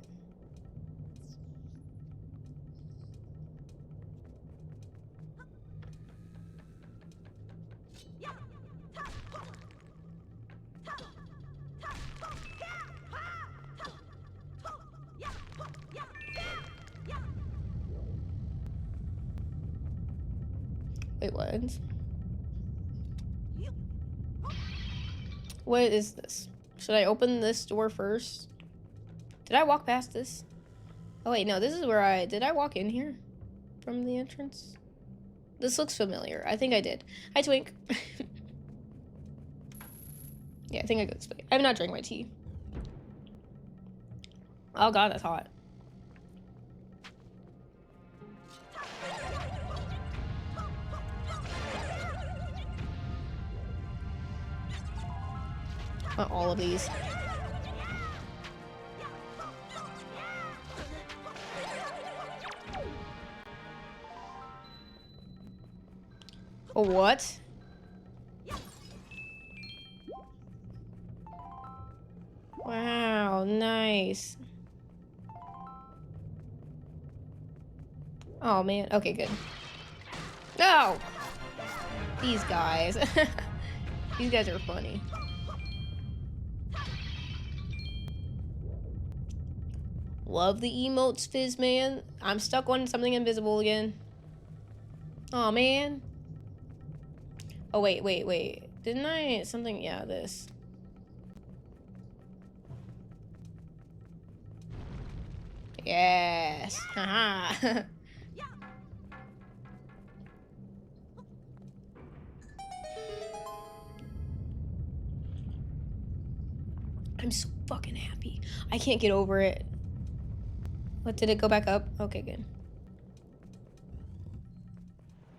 Wait, what? What is this? Should I open this door first? Did I walk past this? Oh wait, no, this is where did I walk in here? From the entrance? This looks familiar. I think I did. Hi, Twink. Yeah, I think I got this way. I have not drank my tea. Oh god, that's hot. Want all of these. Oh, what? Wow, nice. Oh man, okay, good. No! These guys. These guys are funny. Love the emotes, Fizz man. I'm stuck on something invisible again. Oh man. Oh wait. Didn't I something? Yeah, this. Yes. Haha. I'm so fucking happy. I can't get over it. What, did it go back up? Okay, good.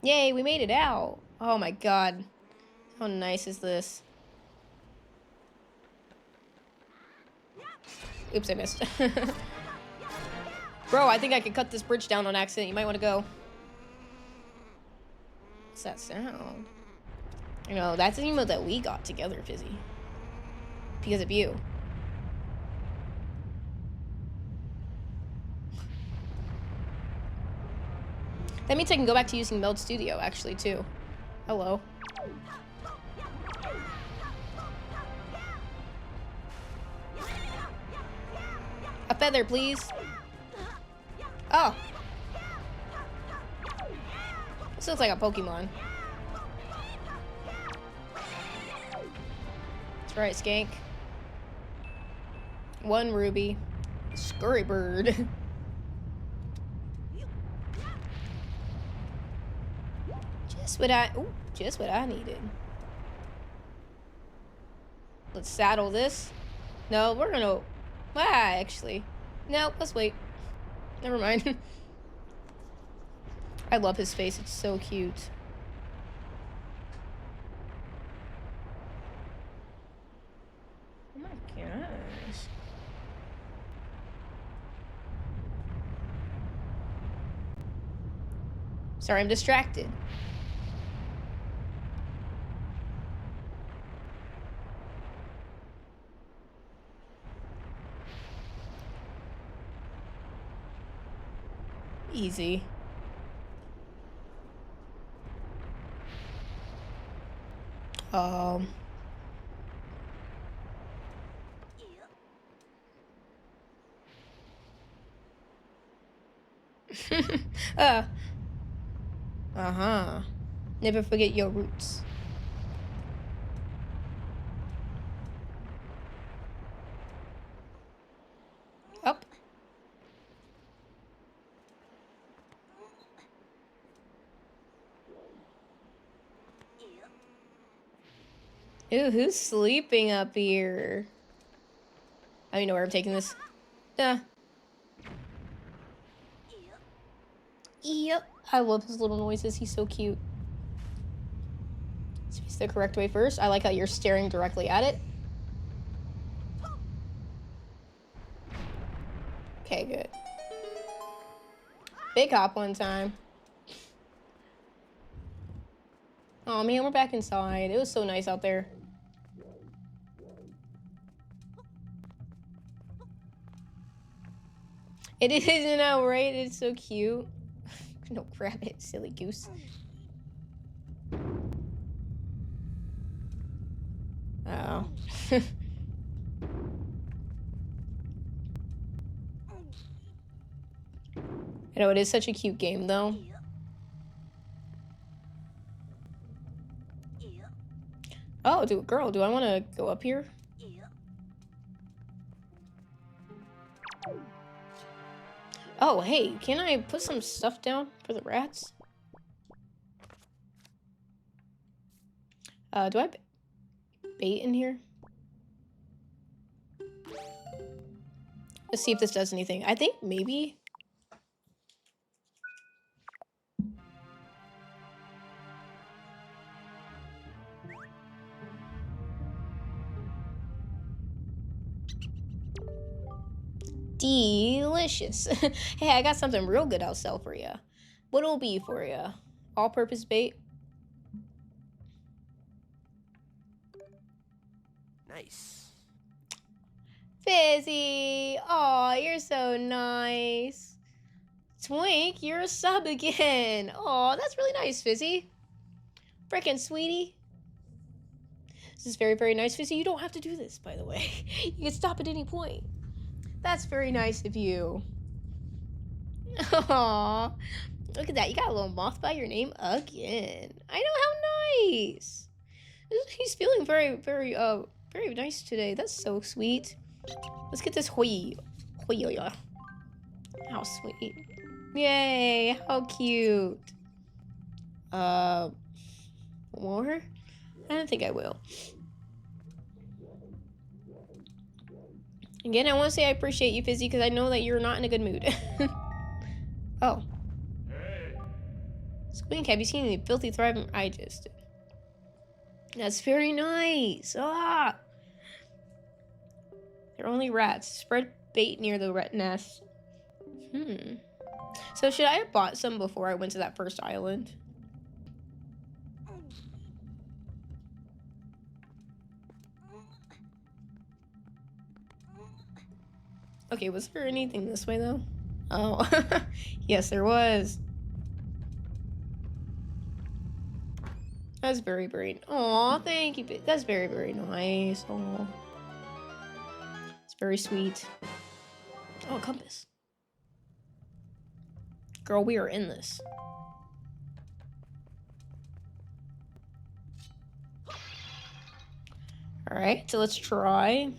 Yay, we made it out. Oh my god. How nice is this? Oops, I missed. Bro, I think I could cut this bridge down on accident. You might want to go. What's that sound? You know, that's an emote that we got together, Fizzy. Because of you. That means I can go back to using Meld Studio, actually, too. Hello. A feather, please. Oh. This looks like a Pokemon. That's right, Skank. 1 ruby. Scurry bird. Just what I needed. Let's saddle this. No, we're gonna... actually. No, let's wait. Never mind. I love his face. It's so cute. Oh my gosh. Sorry, I'm distracted. Easy. Uh-huh. Never forget your roots. Up. Ooh, who's sleeping up here? I don't know where I'm taking this. Yep. I love his little noises. He's so cute. So it's the correct way first. I like how you're staring directly at it. Okay, good. Big hop one time. Oh man, we're back inside. It was so nice out there. It is, you know, right? It's so cute. No, grab it, silly goose. Oh. You know, it is such a cute game, though. Oh, girl, do I want to go up here? Oh, hey, can I put some stuff down for the rats? Do I have bait in here? Let's see if this does anything. I think maybe. Delicious. Hey, I got something real good I'll sell for you. What'll it be for you? All-purpose bait? Nice. Fizzy! Aw, you're so nice. Twink, you're a sub again. Aw, that's really nice, Fizzy. Frickin' sweetie. This is very, very nice, Fizzy. You don't have to do this, by the way. You can stop at any point. That's very nice of you. Aww. Look at that. You got a little moth by your name again. I know, how nice. He's feeling very, very, very nice today. That's so sweet. Let's get this hoy. How sweet. Yay, how cute. More? I don't think I will. Again, I want to say I appreciate you, Fizzy, because I know that you're not in a good mood. Oh. Hey. Squink, have you seen any filthy thriving? I just did. That's very nice. Ah! They're only rats. Spread bait near the rat nest. So should I have bought some before I went to that first island? Okay, was there anything this way, though? Oh, yes, there was. That's very, very... Aw, thank you. That's very, very nice. Aw. It's very sweet. Oh, a compass. Girl, we are in this. Alright, so let's try.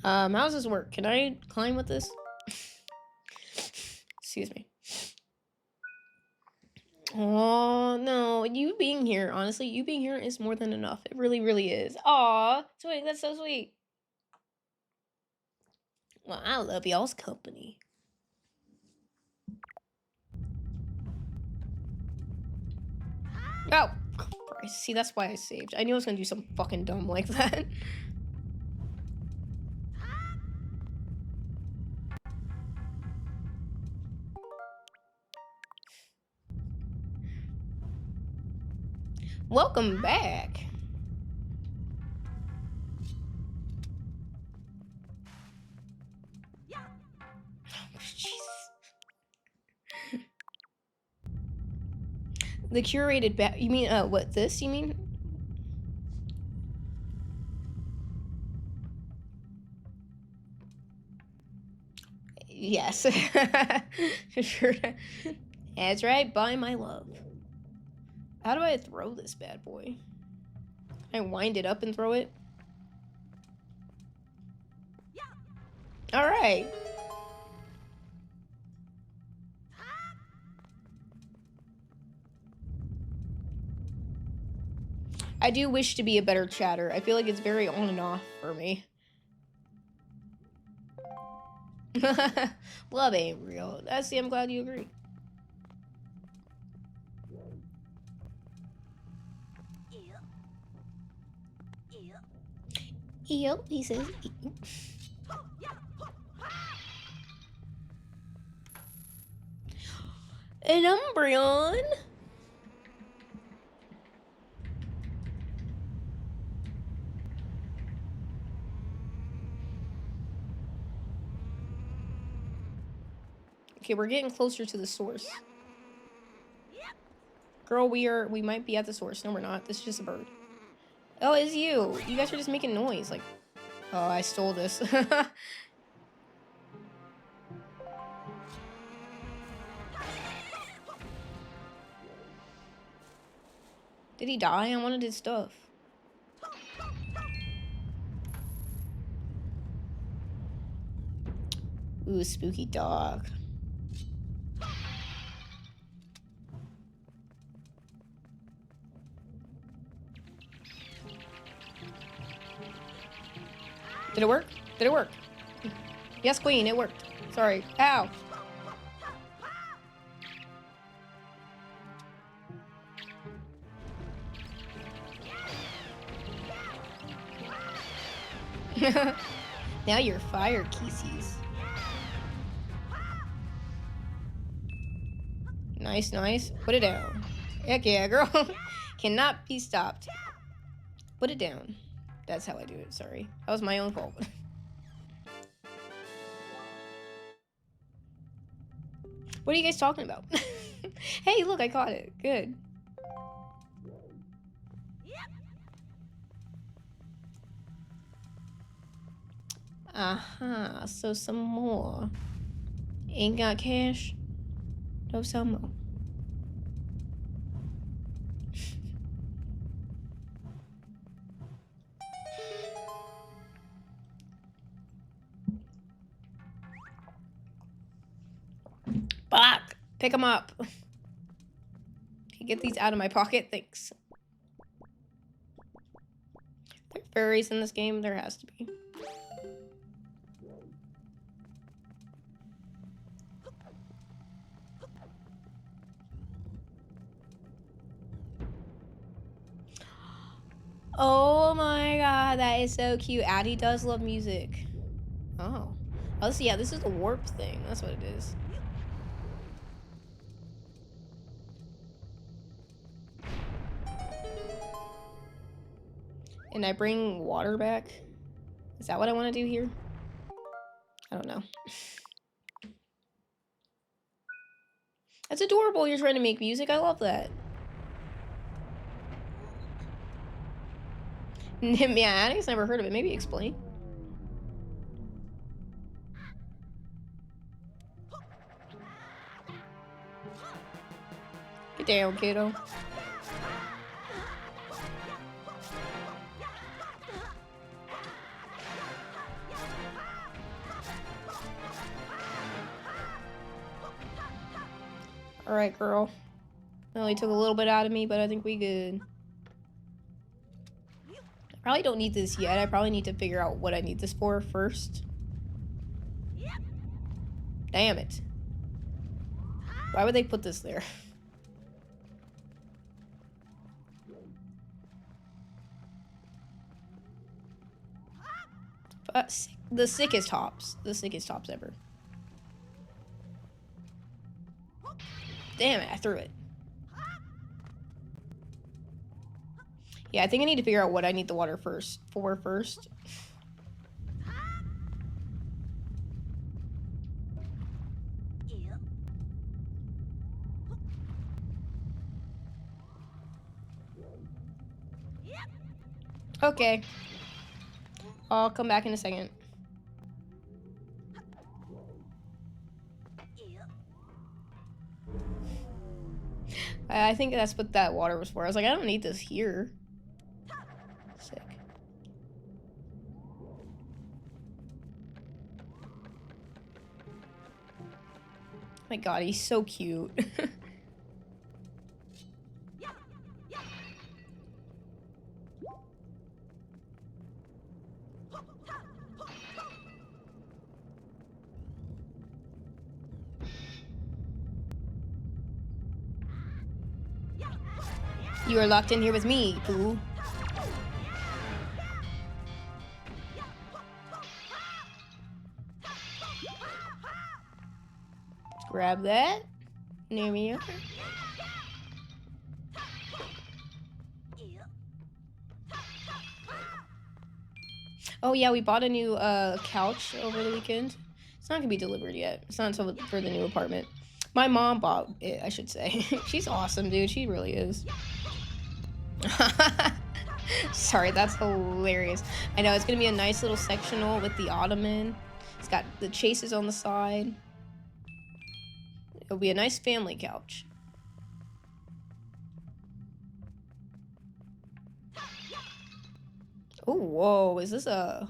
How does this work? Can I climb with this? Excuse me. Oh no, you being here, honestly, you being here is more than enough. It really, really is. Aw, sweet, that's so sweet. Well, I love y'all's company. Oh, Christ. See, that's why I saved. I knew I was gonna do something fucking dumb like that. Welcome back. The curated you mean, what, this, you mean? Yes. Sure. That's right, buy my love. How do I throw this bad boy? Can I wind it up and throw it? Alright. I do wish to be a better chatter. I feel like it's very on and off for me. Love ain't real. See, I'm glad you agree. Ew, he says. Ew. An Umbreon. Okay, we're getting closer to the source. Girl, we might be at the source. No, we're not. This is just a bird. Oh, it's you. You guys are just making noise. Like, oh, I stole this. Did he die? I wanted his stuff. Ooh, spooky dog. Did it work? Did it work? Yes, queen, it worked. Sorry. Ow. Now you're fire, Keesies. Nice, nice. Put it down. Heck yeah, girl. Cannot be stopped. Put it down. That's how I do it. Sorry. That was my own fault. What are you guys talking about? Hey, look, I caught it. Good. Aha, so some more. Ain't got cash? No, some more. Fuck! Pick them up. Can you get these out of my pocket? Thanks. There are fairies in this game? There has to be. Oh my god, that is so cute. Addie does love music. Oh. Oh, so yeah, this is the warp thing. That's what it is. And I bring water back? Is that what I want to do here? I don't know. That's adorable. You're trying to make music. I love that. Yeah, Addie's never heard of it. Maybe explain. Get down, kiddo. Alright, girl. It only took a little bit out of me, but I think we good. I probably don't need this yet. I probably need to figure out what I need this for first. Damn it. Why would they put this there? The sickest hops. The sickest hops ever. Damn it, I threw it. Yeah, I think I need to figure out what I need the water first. Okay. I'll come back in a second. I think that's what that water was for. I was like, I don't need this here. Sick. My god, he's so cute. You are locked in here with me, Pooh. Grab that. Near me. Oh yeah, we bought a new couch over the weekend. It's not gonna be delivered yet. It's not until for the new apartment. My mom bought it, I should say. She's awesome, dude. She really is. Sorry, that's hilarious. I know, it's gonna be a nice little sectional with the ottoman. It's got the chases on the side. It'll be a nice family couch. Oh, whoa. Is this a...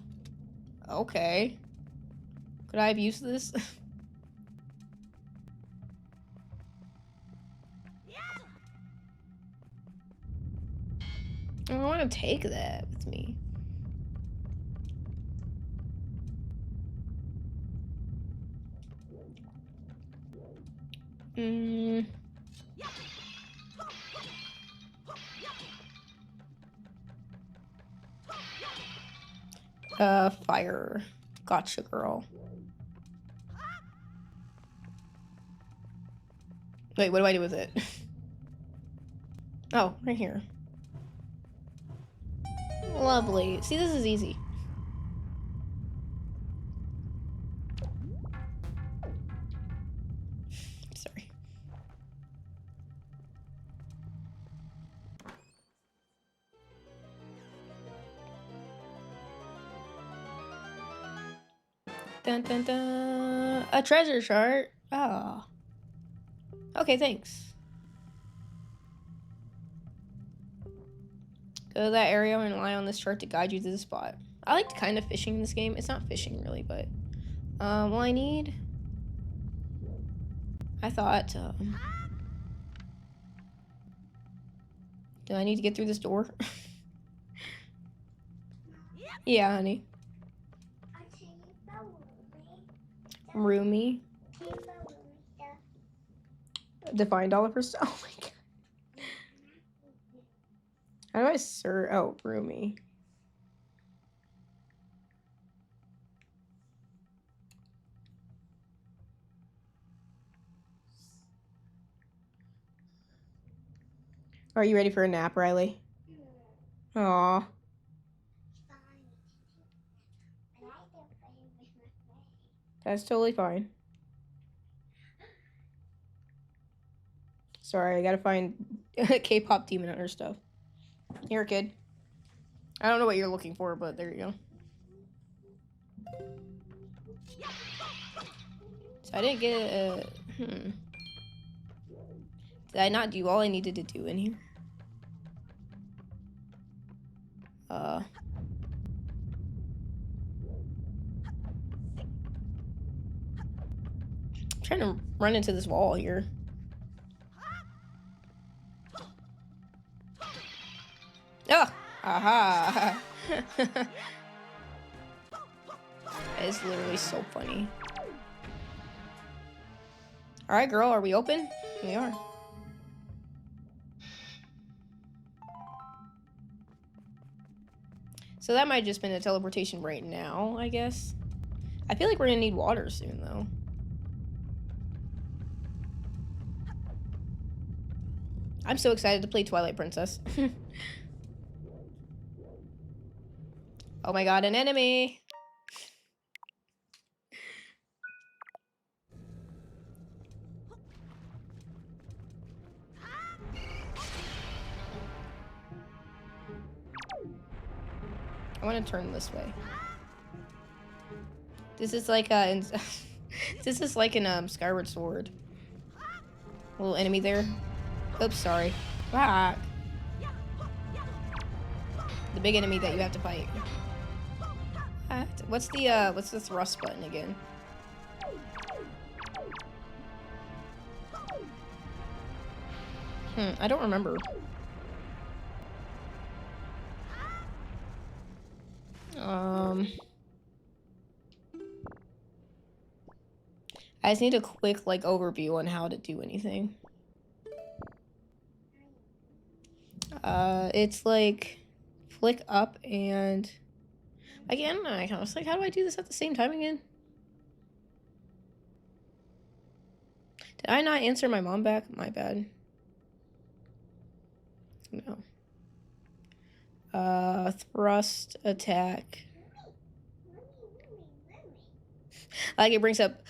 Okay. Could I have used this? I want to take that with me. Fire. Gotcha, girl. Wait, what do I do with it? Oh, right here. Lovely. See, this is easy. Sorry. Dun dun dun. A treasure chart. Oh. Okay, thanks. Go to that area and rely on this chart to guide you to the spot. I liked kind of fishing in this game. It's not fishing really, but well, I need. I thought. Do I need to get through this door? Yeah, honey. Roomy. Define dollar per stone. Oh my god. How do I search? Oh, roomy. Are you ready for a nap, Riley? Aw. That's totally fine. Sorry, I gotta find K-pop Demon Hunter stuff. Here, kid. I don't know what you're looking for, but there you go. So I didn't get a... Did I not do all I needed to do in here? I'm trying to run into this wall here. Oh! Aha! It's literally so funny. Alright, girl, are we open? We are. So that might have just been a teleportation right now, I guess. I feel like we're gonna need water soon, though. I'm so excited to play Twilight Princess. Oh my god, an enemy! I want to turn this way. This is like a... This is like an Skyward Sword. Little enemy there. Oops, sorry. Ah. The big enemy that you have to fight. What's the thrust button again? I don't remember. I just need a quick, like, overview on how to do anything. It's like flick up and again, I was like, how do I do this at the same time again? Did I not answer my mom back? My bad. No. Thrust, attack. Like it brings up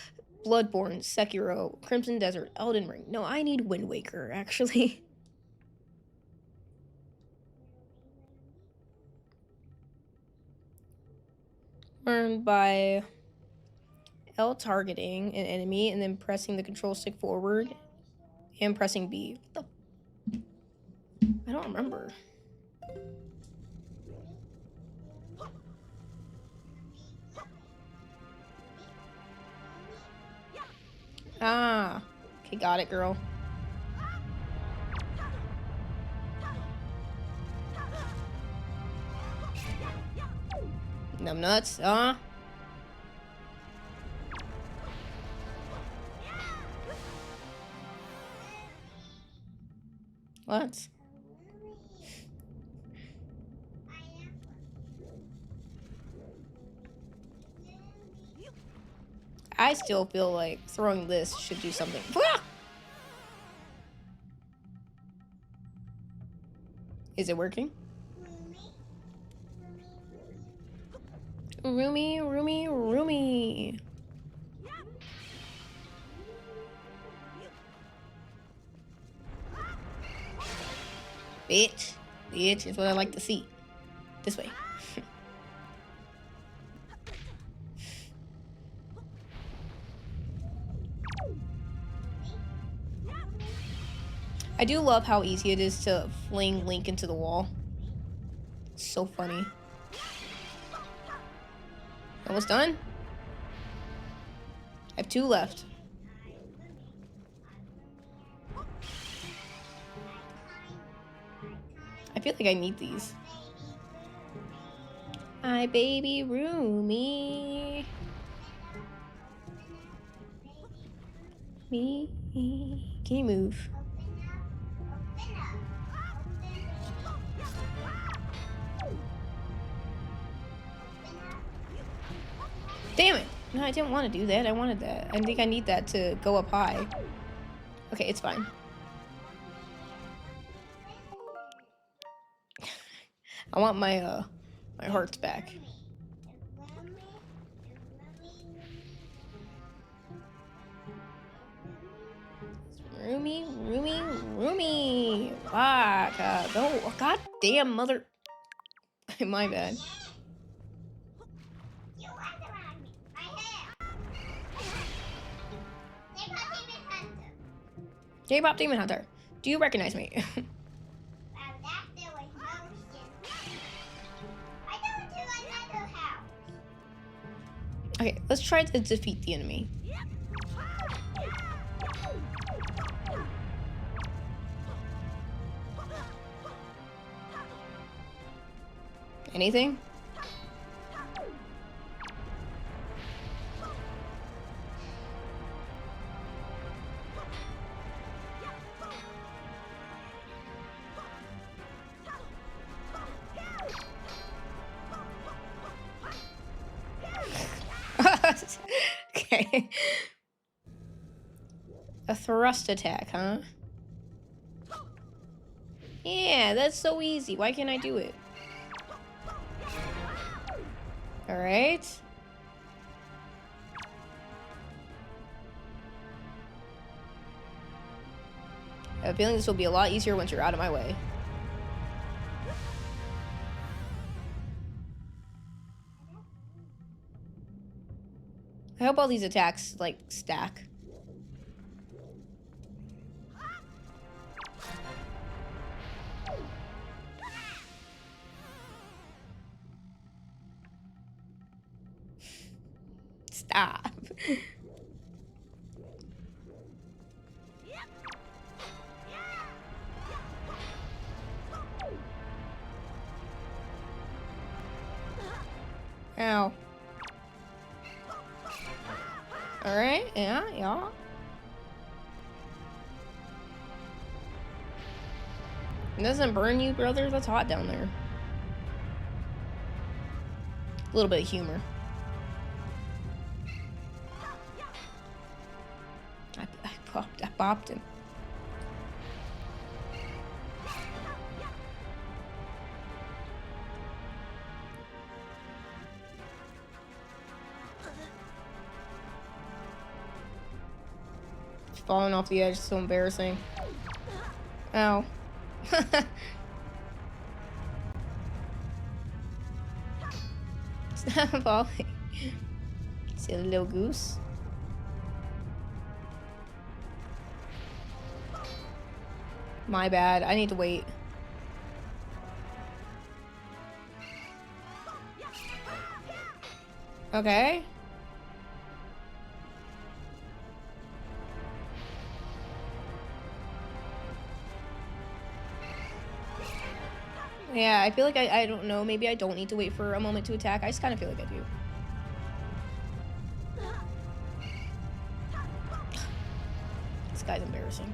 Bloodborne, Sekiro, Crimson Desert, Elden Ring. No, I need Wind Waker, actually. Learn by L targeting an enemy and then pressing the control stick forward and pressing B. What the? I don't remember. Ah. Okay, got it, girl. Numb nuts, What? I still feel like throwing this should do something. Is it working? Roomy, roomy, roomy. Bitch. Bitch is what I like to see. This way. I do love how easy it is to fling Link into the wall. It's so funny. Almost done? I have 2 left. I feel like I need these. Hi, baby Roomy. Me. Can you move? Damn it! No, I didn't want to do that. I wanted that. I think I need that to go up high. Okay, it's fine. I want my my hearts back. Roomy, roomy, roomy. Fuck. No, god damn mother. My bad. J-Pop Demon Hunter. Do you recognize me? Okay, let's try to defeat the enemy. Anything? Okay. A thrust attack, huh? Yeah, that's so easy. Why can't I do it? Alright. I have a feeling this will be a lot easier once you're out of my way. I hope all these attacks, like, stack. Stop. Ow. Alright, yeah. It doesn't burn you, brother? That's hot down there. A little bit of humor. I popped him. Falling off the edge is so embarrassing. Ow. Stop falling. Silly little goose. My bad. I need to wait. Okay. Yeah, I feel like I don't know. Maybe I don't need to wait for a moment to attack. I just kind of feel like I do. This guy's embarrassing.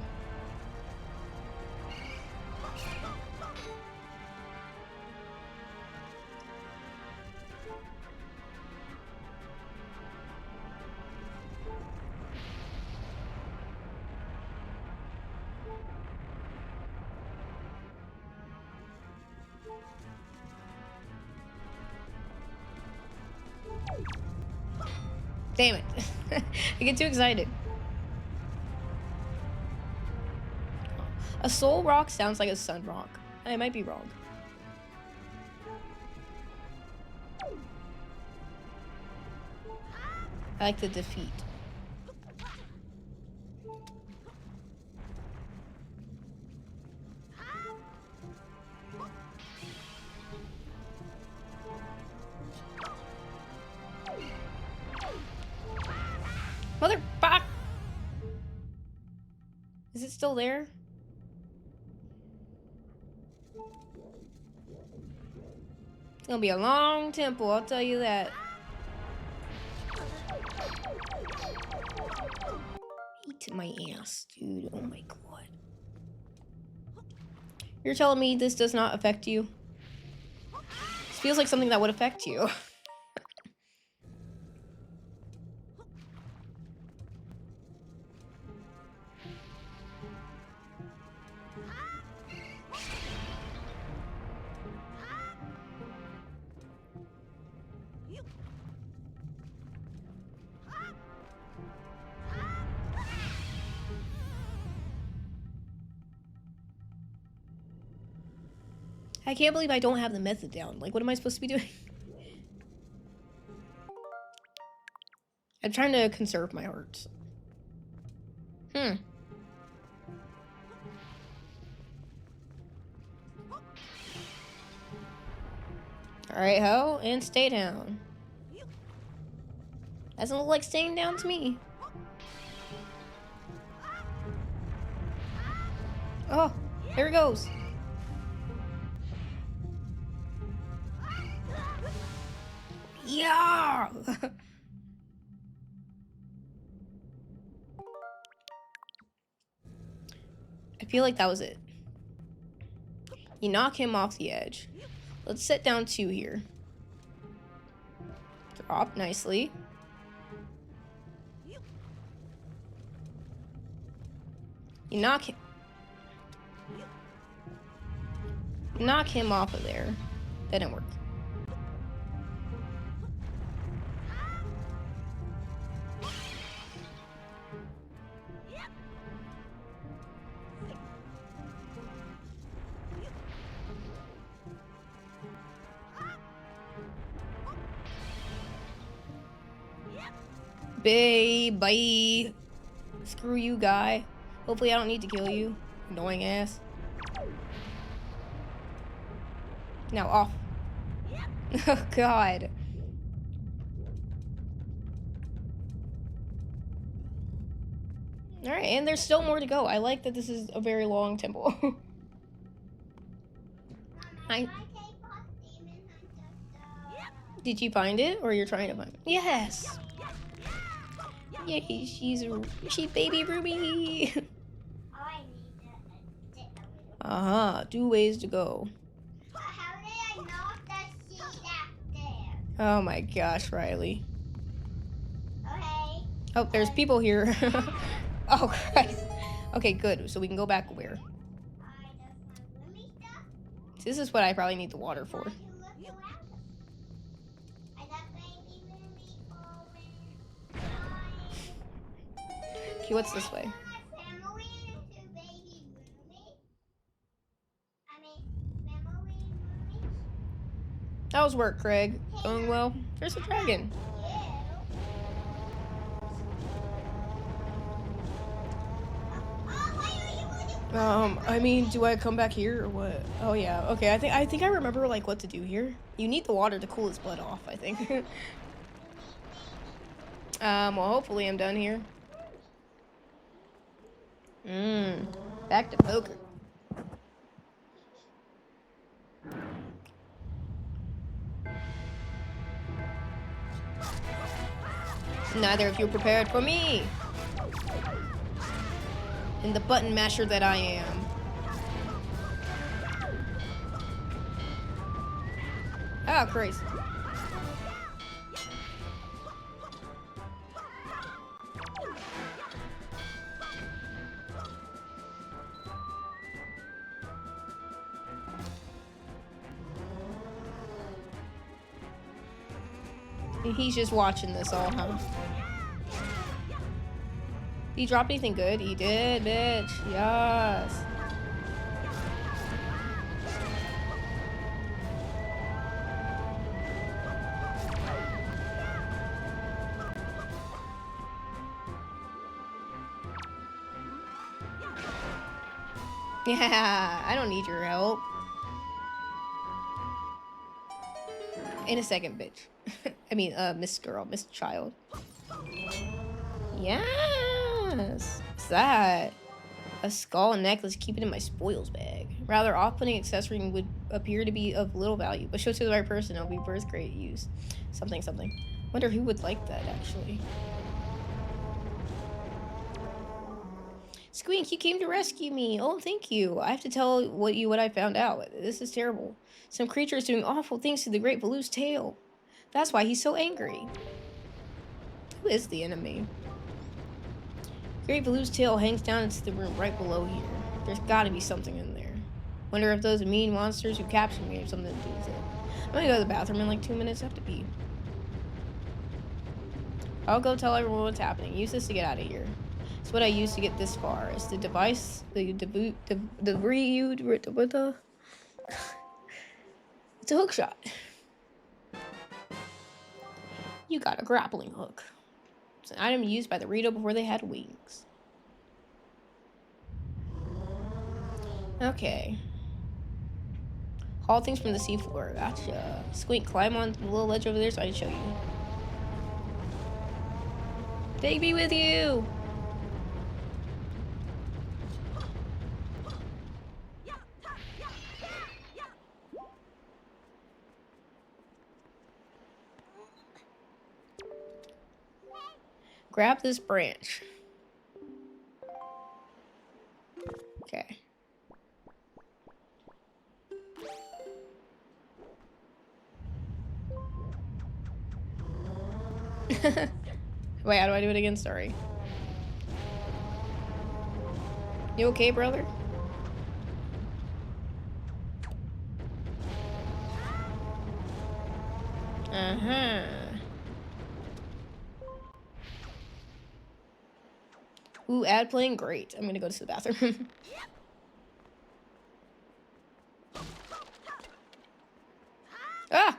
Damn it. I get too excited. A soul rock sounds like a sun rock. I might be wrong. I like the defeat. Motherfuck! Is it still there? It's gonna be a long temple, I'll tell you that. Eat my ass, dude. Oh my god. You're telling me this does not affect you? This feels like something that would affect you. I can't believe I don't have the method down. Like, what am I supposed to be doing? I'm trying to conserve my hearts. Alright, ho, and stay down. Doesn't look like staying down to me. Oh, there it goes. Yeah! I feel like that was it. You knock him off the edge. Let's set down 2 here. Drop nicely. You knock him off of there. That didn't work. Bye. Screw you, guy. Hopefully I don't need to kill you. Annoying ass. Now off. Oh, God. Alright, and there's still more to go. I like that this is a very long temple. Did you find it, or you're trying to find it? Yes! Yay, she's baby Ruby! Uh-huh, 2 ways to go. How did I know that she's up there? Oh my gosh, Riley. Okay. Oh, there's people here. Oh, Christ. Okay, good. So we can go back where? This is what I probably need the water for. Okay, what's this way? That was work, Craig. Going well. There's a dragon. I mean, do I come back here or what? Oh yeah, okay. I think I remember like what to do here. You need the water to cool his blood off, I think. Well, hopefully I'm done here. Back to poker. Neither of you prepared for me. And the button masher that I am. Oh, Christ. He's just watching this all, huh? He dropped anything good? He did, bitch. Yes. Yeah, I don't need your help. In a second, bitch. I mean, Miss Girl, Miss Child. Yes. What's that? A skull and necklace. Keep it in my spoils bag. Rather, off-putting accessory would appear to be of little value, but show it to the right person, it'll be worth great use. Something, something. Wonder who would like that, actually. Squeak, you came to rescue me. Oh, thank you. I have to tell you what I found out. This is terrible. Some creature is doing awful things to the Great Baloo's tail. That's why he's so angry. Who is the enemy? Great Baloo's tail hangs down into the room right below here. There's gotta be something in there. Wonder if those mean monsters who captured me have something to do with it. I'm gonna go to the bathroom in like 2 minutes. I have to pee. I'll go tell everyone what's happening. Use this to get out of here. It's what I used to get this far. It's the device, it's a hook shot. You got a grappling hook. It's an item used by the Rito before they had wings. Okay. Haul things from the seafloor. Gotcha. Squeak, climb on the little ledge over there so I can show you. Take me with you! Grab this branch. Okay. Wait, how do I do it again? Sorry. You okay, brother? Uh-huh. Ooh, ad playing? Great. I'm gonna go to the bathroom. Ah!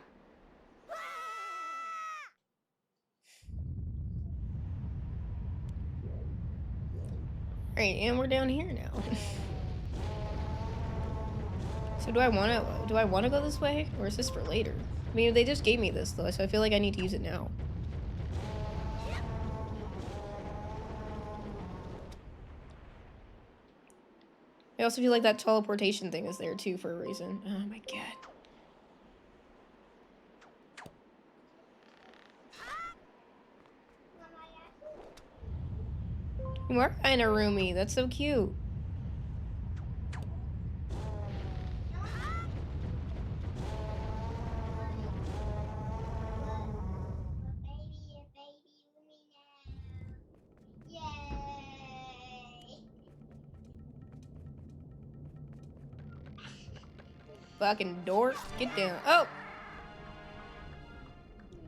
Alright, and we're down here now. So do I wanna go this way? Or is this for later? I mean, they just gave me this though, so I feel like I need to use it now. I also feel like that teleportation thing is there too for a reason. Oh my god. You are kind of roomy. That's so cute. Fucking dork. Get down. Oh!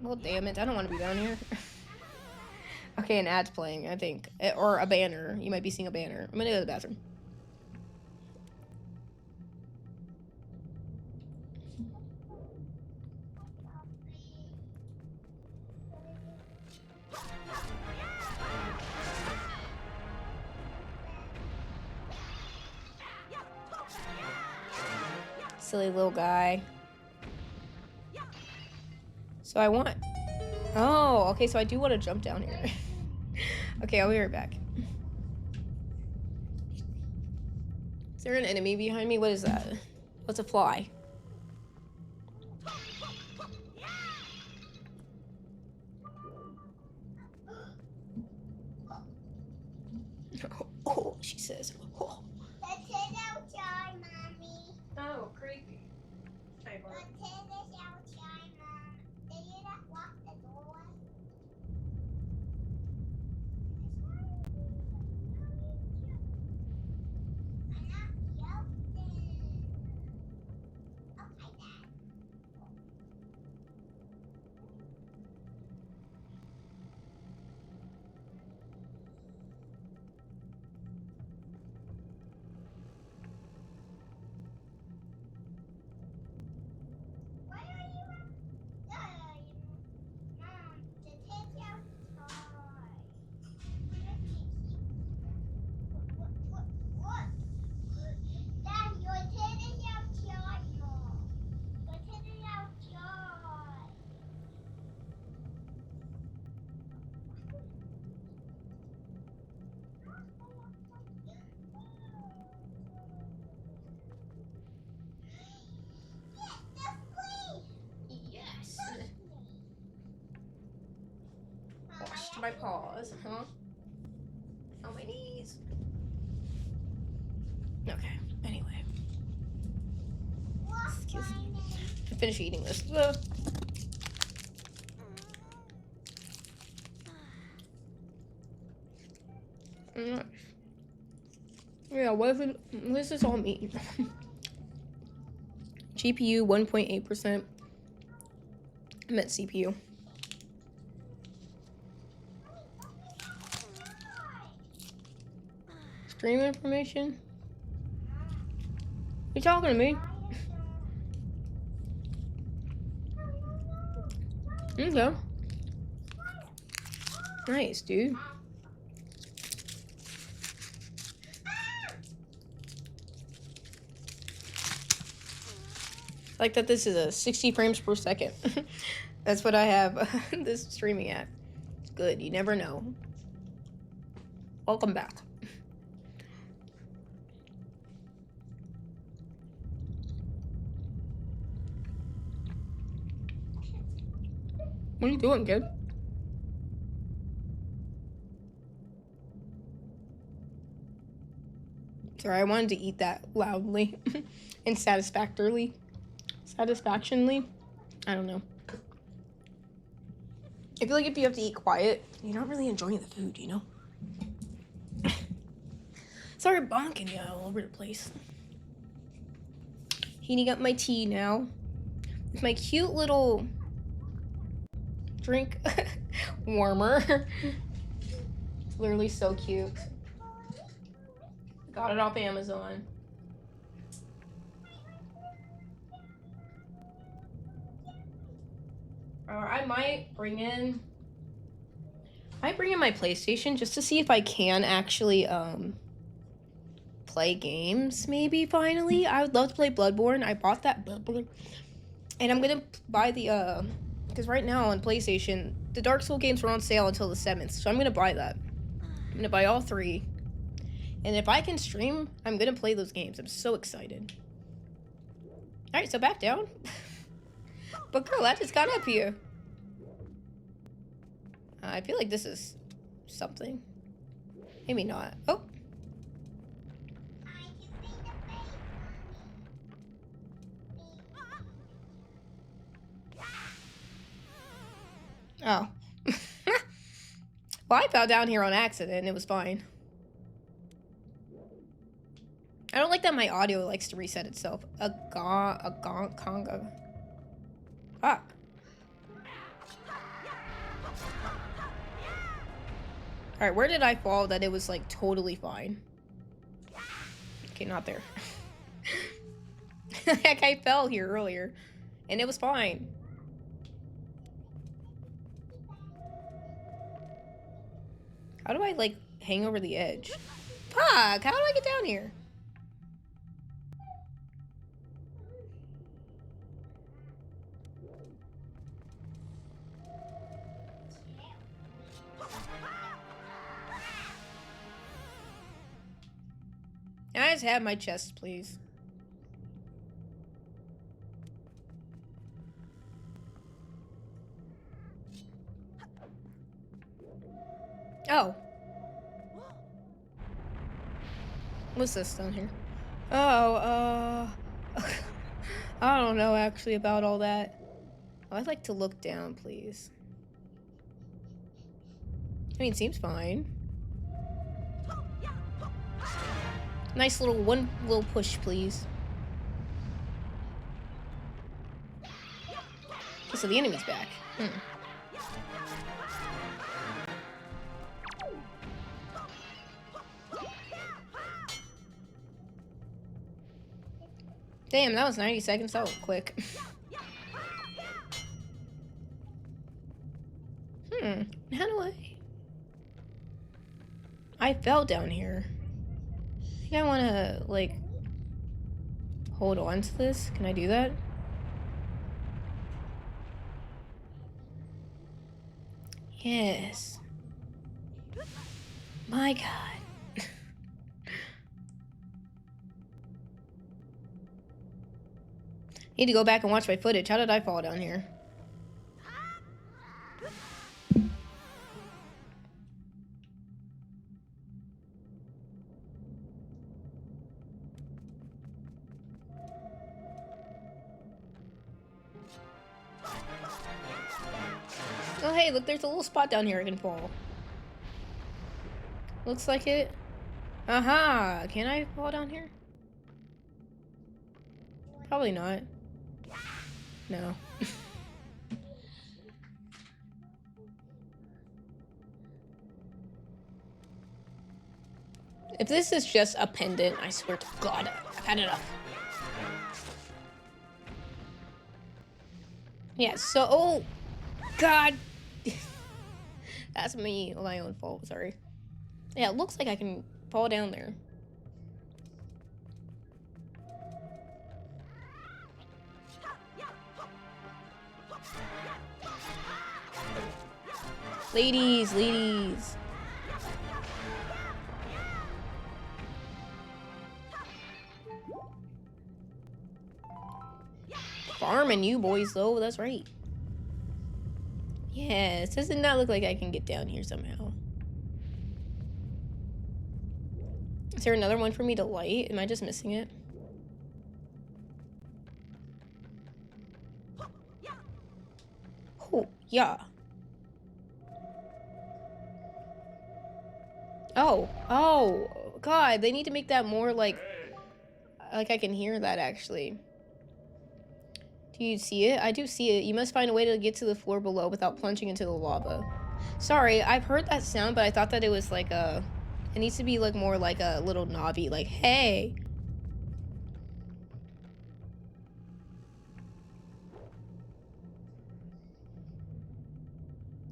Well, damn it. I don't want to be down here. Okay, an ad's playing, I think. Or a banner. You might be seeing a banner. I'm gonna go to the bathroom. Silly little guy. So I want... Oh, okay, so I do want to jump down here. Okay, I'll be right back. Is there an enemy behind me? What is that? What's a fly? says. Oh, outside, Mommy. oh creepy. The kid is outside, Mom. Did you not lock the door? I'm not joking. Okay, Dad. Why are you Mom, the kid's outside. What? Dad, your kid is outside, Mom. Your kid is outside. Yes. Washed my paws, huh? On my knees. Okay. Anyway, excuse me. I finished eating this. Yeah, what does this all mean? GPU 1.8%. I meant CPU. Stream information? You talking to me? Okay. Nice, dude. I like that this is a 60 frames per second. That's what I have this streaming at. It's good. You never know. Welcome back. What are you doing, kid? Sorry, I wanted to eat that loudly and satisfactorily. Satisfactionly? I don't know. I feel like if you have to eat quiet, you're not really enjoying the food, you know? Sorry, bonking you all over the place. Heating up my tea now. With my cute little drink warmer. It's literally so cute. Got it off Amazon. I might bring in my PlayStation just to see if I can actually play games maybe finally. I would love to play Bloodborne. I bought that Bloodborne. And I'm gonna buy the because right now on PlayStation the Dark Souls games are on sale until the 7th, so I'm gonna buy that. I'm gonna buy all 3. And if I can stream, I'm gonna play those games. I'm so excited. Alright, so back down. But girl, I just got up here. I feel like this is something. Maybe not. Oh. Oh. Well, I fell down here on accident and it was fine. I don't like that my audio likes to reset itself. Conga. Fuck. Alright, where did I fall that it was like totally fine? Okay, not there. Heck, I fell here earlier and it was fine. How do I like hang over the edge? Fuck, how do I get down here? Can I just have my chest, please? Oh. What's this down here? Oh, I don't know actually about all that. Oh, I'd like to look down, please. I mean, it seems fine. Nice little one little push, please. Okay, so the enemy's back. Damn, that was 90 seconds. That was quick. How do I fell down here. I think I want to, like, hold on to this. Can I do that? Yes. My God. Need to go back and watch my footage. How did I fall down here? Oh, hey, look, there's a little spot down here I can fall. Looks like it. Aha! Can I fall down here? Probably not. No. If this is just a pendant, I swear to God, I've had enough. Yeah, so... Oh! God! That's me, my own fault, sorry. Yeah, it looks like I can fall down there. Ladies, ladies. Farming you boys, though, that's right. Yes, does it not look like I can get down here somehow? Is there another one for me to light? Am I just missing it? Oh, yeah. Oh, God, they need to make that more like I can hear that actually. Do you see it? I do see it. You must find a way to get to the floor below without plunging into the lava. Sorry, I've heard that sound, but I thought that it was like a... It needs to be like more like a little knobby, like, hey.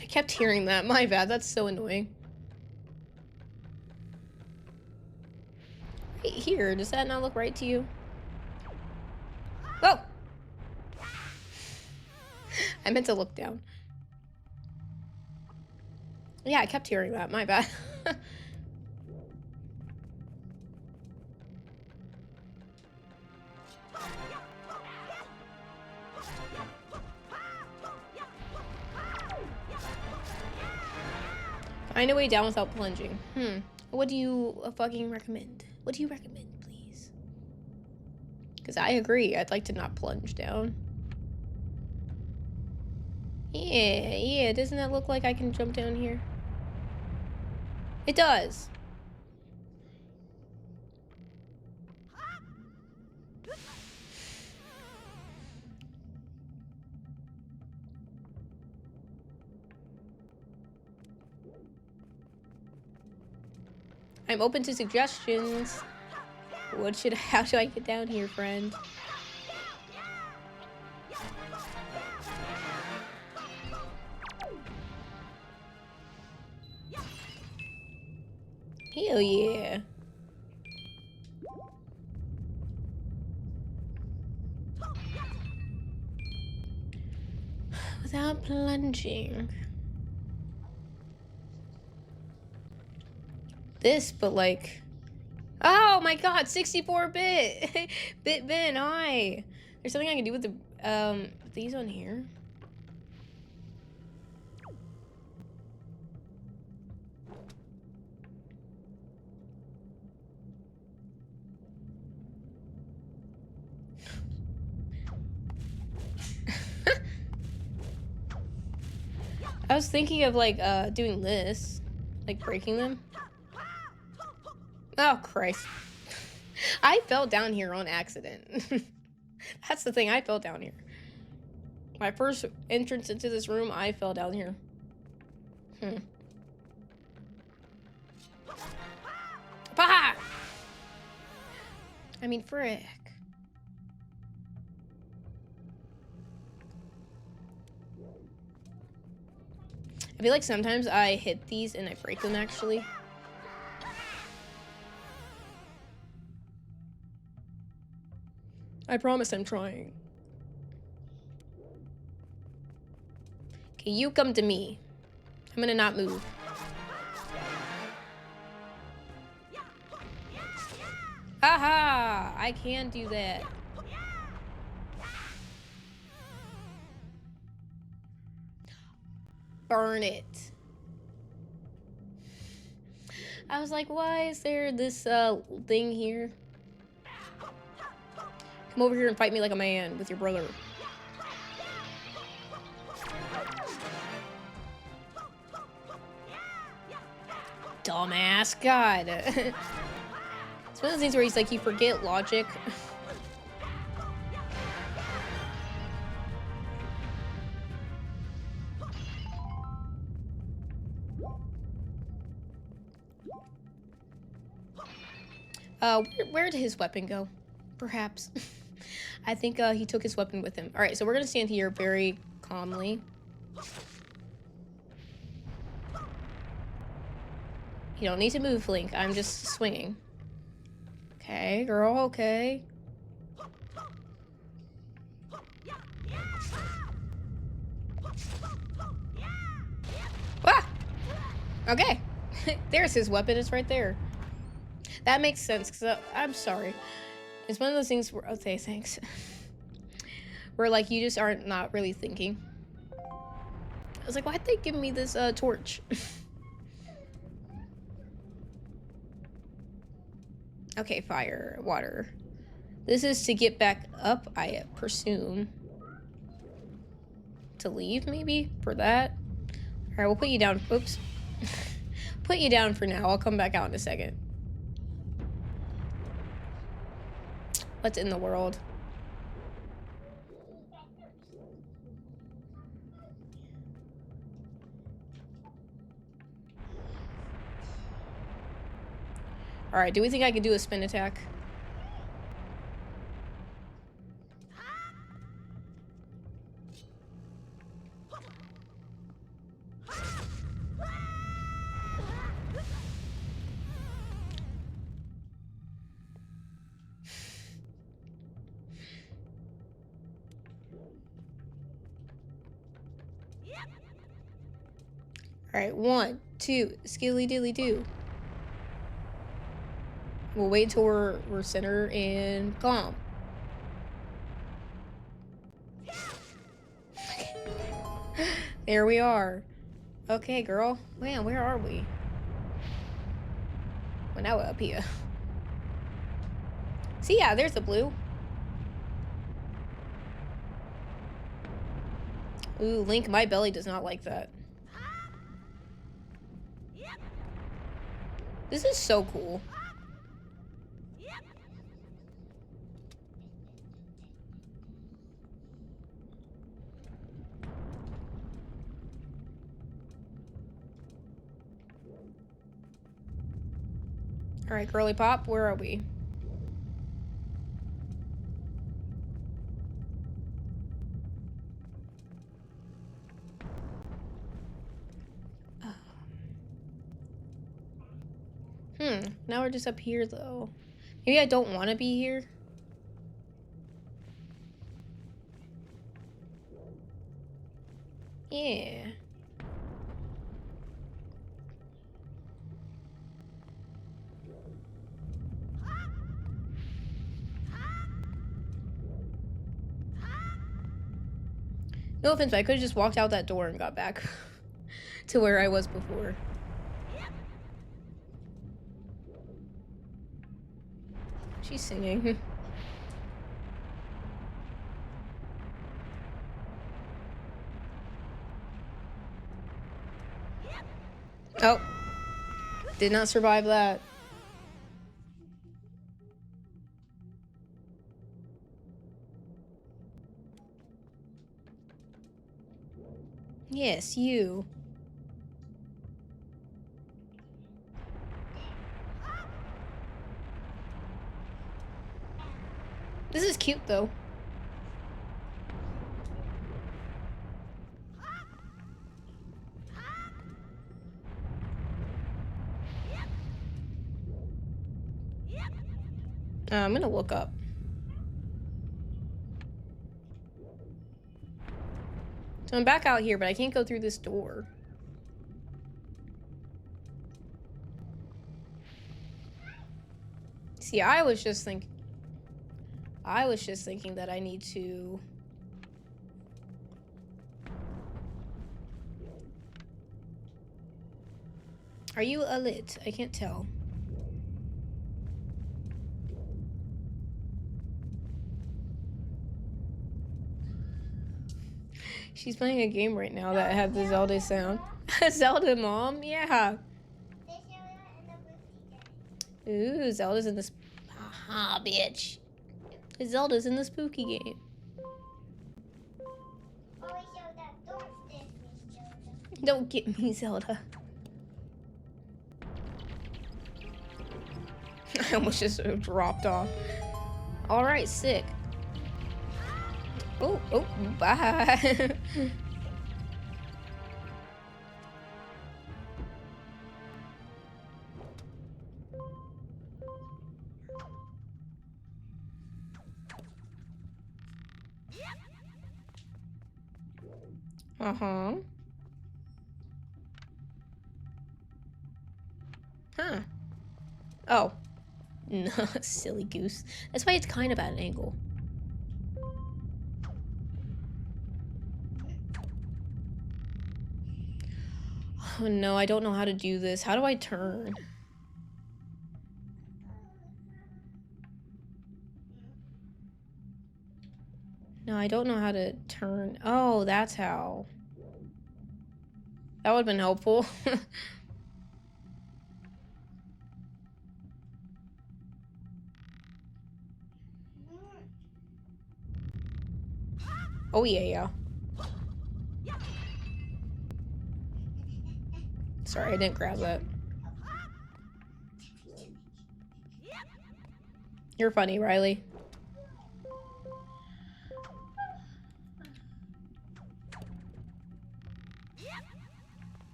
I kept hearing that. My bad. That's so annoying. Right here. Does that not look right to you? Whoa! I meant to look down. Yeah, I kept hearing that. My bad. Find a way down without plunging. What do you fucking recommend? What do you recommend, please? Because I agree. I'd like to not plunge down. Yeah. Doesn't that look like I can jump down here? It does. I'm open to suggestions. How should I get down here, friend? Hell yeah. Without plunging. This, but like... Oh my God, 64-bit! Bit Ben, hi! There's something I can do with the, these on here? I was thinking of like doing this, like breaking them. Oh Christ! I fell down here on accident. That's the thing. I fell down here. My first entrance into this room, I fell down here. Bah! I mean, frick. I feel like sometimes I hit these and I break them, actually. I promise I'm trying. Okay, you come to me. I'm gonna not move. Haha! I can do that. Burn it. I was like, why is there this thing here? Come over here and fight me like a man with your brother. Dumbass. God. It's one of those things where he's like, you forget logic. Where did his weapon go? Perhaps. I think he took his weapon with him. All right, so we're gonna stand here very calmly. You don't need to move, Link. I'm just swinging. Okay, girl, okay. Ah! Okay. There's his weapon. It's right there. That makes sense, because I'm sorry. It's one of those things where, okay, thanks. Where, like, you just aren't not really thinking. I was like, why'd they give me this torch? Okay, fire, water. This is to get back up, I presume. To leave, maybe? For that? Alright, we'll put you down. Oops. Put you down for now. I'll come back out in a second. What's in the world? Alright, do we think I could do a spin attack? Alright, 1, 2, skilly dilly do. We'll wait until we're center and calm. There we are. Okay, girl. Man, where are we? Well, now we're up here. See, yeah, there's the blue. Ooh, Link, my belly does not like that. This is so cool. All right, girly pop, where are we? Now we're just up here, though. Maybe I don't want to be here. Yeah. No offense, but I could have just walked out that door and got back to where I was before. She's singing. Oh. Did not survive that. Yes, you. This is cute, though. I'm gonna look up. So I'm back out here, but I can't go through this door. See, I was just thinking that I need to... Are you a lit? I can't tell. She's playing a game right now that had the Zelda sound. Zelda, Mom? Yeah. Ooh, Zelda's in this... Aha, bitch. Zelda's in the spooky game. Don't get me, Zelda. I almost just dropped off. Alright, sick. Oh, oh, bye. Uh-huh. Huh. Oh. No, silly goose. That's why it's kind of at an angle. Oh no, I don't know how to do this. How do I turn? No, I don't know how to turn. Oh, that's how. That would have been helpful. Oh, yeah. Sorry, I didn't grab that. You're funny, Riley.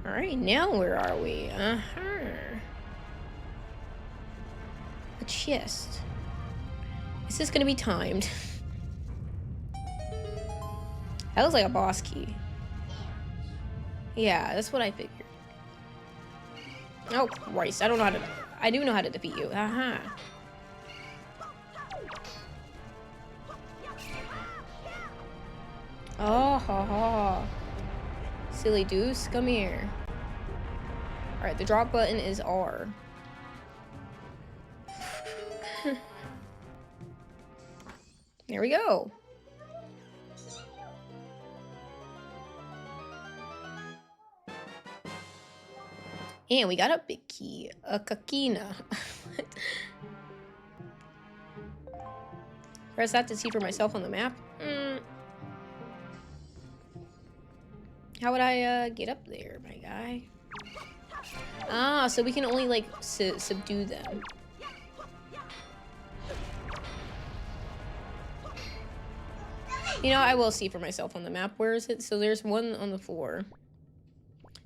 Alright, now where are we? Uh-huh. A chest. Is this gonna be timed? That looks like a boss key. Yeah, that's what I figured. Oh, Christ. I don't know how to... I do know how to defeat you. Uh-huh. Oh, ha, ha. Silly deuce, come here. Alright, the drop button is R. There we go. And we got a big key. A kakina. Press that to see for myself on the map. How would I get up there, my guy? Ah, so we can only, like, subdue them. You know, I will see for myself on the map. Where is it? So there's one on the floor.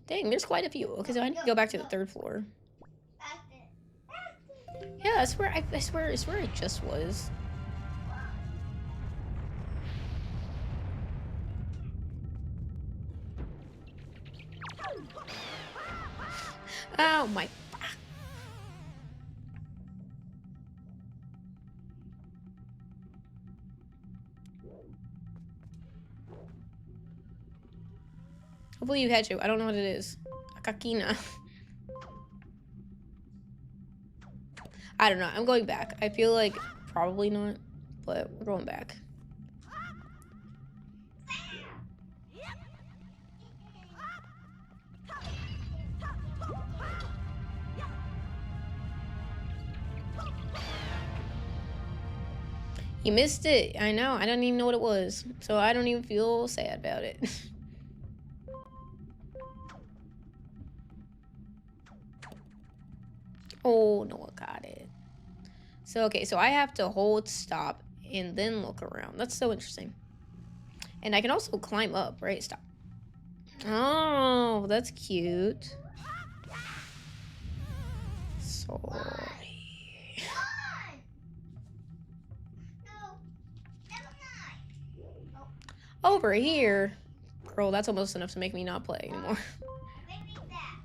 Dang, there's quite a few. Okay, so I need to go back to the third floor. Yeah, that's where I swear I just was. Oh my. Hopefully you catch it. I don't know what it is. A kakina. I don't know. I'm going back. I feel like probably not, but we're going back. You missed it. I know. I don't even know what it was. So I don't even feel sad about it. Oh, no, I got it. So, okay. So I have to hold stop and then look around. That's so interesting. And I can also climb up, right? Stop. Oh, that's cute. Sorry. No, never mind. Over here. Girl, that's almost enough to make me not play anymore. Bring me back.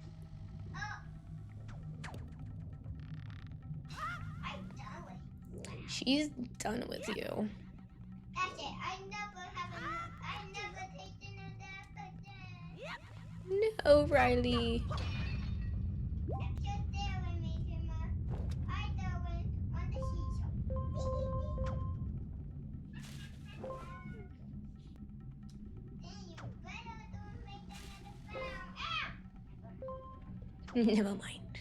I'm done with you. She's done with you. That's it. I never taken a nap again. No, Riley. I'm just there with me, Tima. I don't on the seashore. Then you better don't make another sound. Ah! Never mind.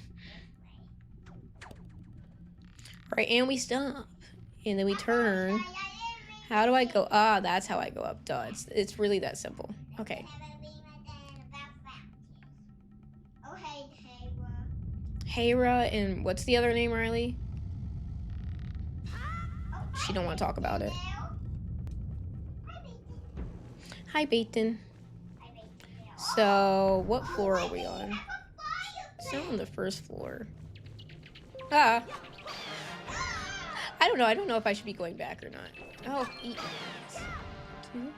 Right, and we stop. And then we turn. How do I go? Ah, that's how I go up. Duh, it's really that simple. Okay. Oh, hey, Hera. Hera, and what's the other name, Riley? Oh, She don't want to talk about it. Hi, Bacon. Hi, Baton. Hi, Bacon. So, what floor are we on? Still on the first floor. Ah. I don't know. I don't know if I should be going back or not. Oh, eat. Two.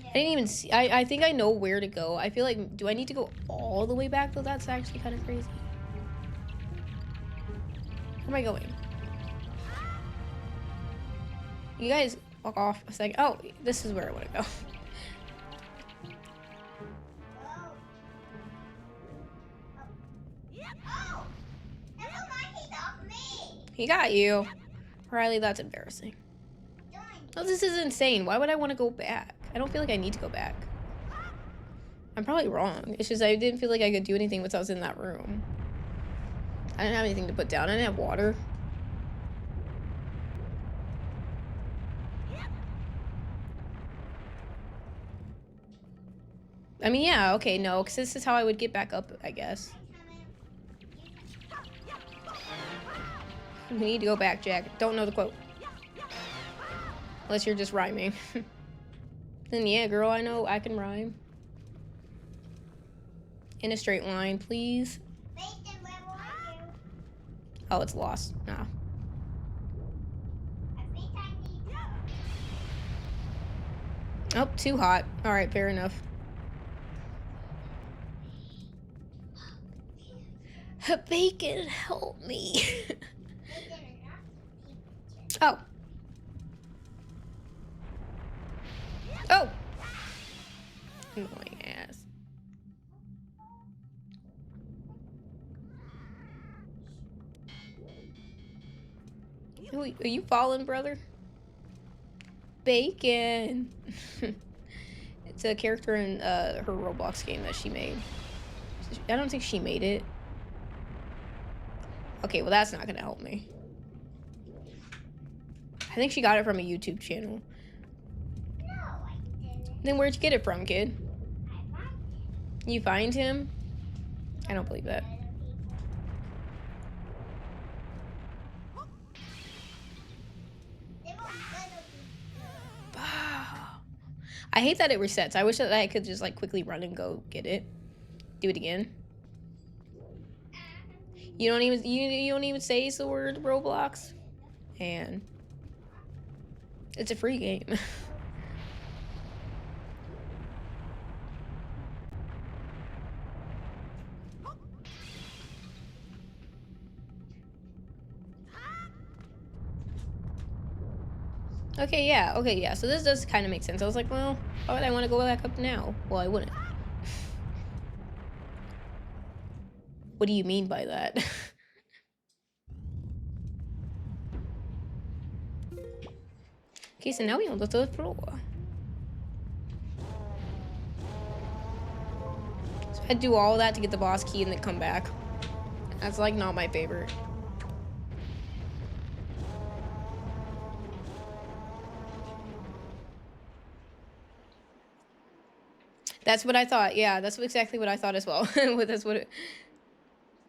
I didn't even see. I think I know where to go. I feel like, do I need to go all the way back though? That's actually kind of crazy. Where am I going? You guys walk off a second. Oh, this is where I want to go. He got you. Riley, that's embarrassing. Oh, this is insane. Why would I want to go back? I don't feel like I need to go back. I'm probably wrong. It's just I didn't feel like I could do anything once I was in that room. I didn't have anything to put down. I didn't have water. I mean, yeah, okay, no, because this is how I would get back up, I guess. We need to go back, Jack. Don't know the quote. Unless you're just rhyming. Then yeah, girl, I know I can rhyme. In a straight line, please. Oh, it's lost. No. Oh, too hot. All right, fair enough. Bacon, help me. Oh. Oh. Annoying ass. Are you falling, brother? Bacon. It's a character in her Roblox game that she made. I don't think she made it. Okay, well that's not gonna help me. I think she got it from a YouTube channel. No, I didn't. Then where'd you get it from, kid? I found it. You find him? I don't believe that. I hate that it resets. I wish that I could just like quickly run and go get it. Do it again. You don't even say the word Roblox. And it's a free game. Okay, yeah. So this does kind of make sense. I was like, well, why would I want to go back up now? Well, I wouldn't. What do you mean by that? Okay, so now we're on the third floor. So I'd do all that to get the boss key and then come back. That's like not my favorite. That's what I thought. Yeah, that's exactly what I thought as well.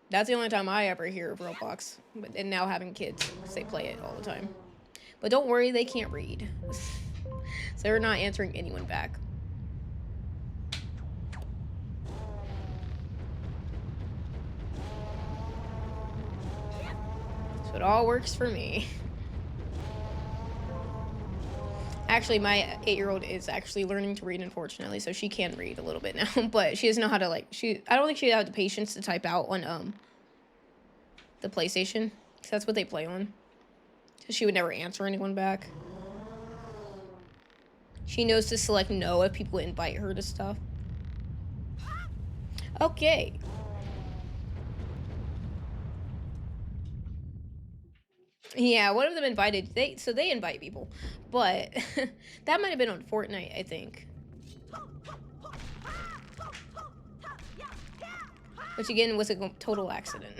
That's the only time I ever hear of Roblox. And now having kids, 'cause they play it all the time. But don't worry, they can't read. So they're not answering anyone back. So it all works for me. Actually, my 8-year-old is actually learning to read, unfortunately, so she can read a little bit now, but she doesn't know how to, like, I don't think she has the patience to type out on, the PlayStation, because that's what they play on. So she would never answer anyone back. She knows to select no if people invite her to stuff. Okay. Yeah, one of them invited, so they invite people, but that might have been on Fortnite, I think. Which again was a total accident.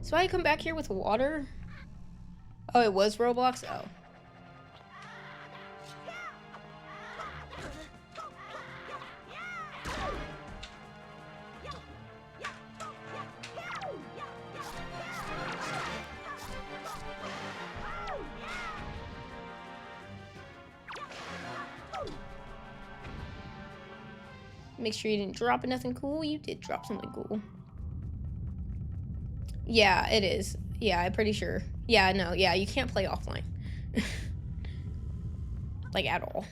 So I come back here with water? Oh, it was Roblox? Oh. Make sure you didn't drop nothing cool. You did drop something cool. Yeah, it is. Yeah, I'm pretty sure. Yeah, no, yeah, you can't play offline. Like, at all.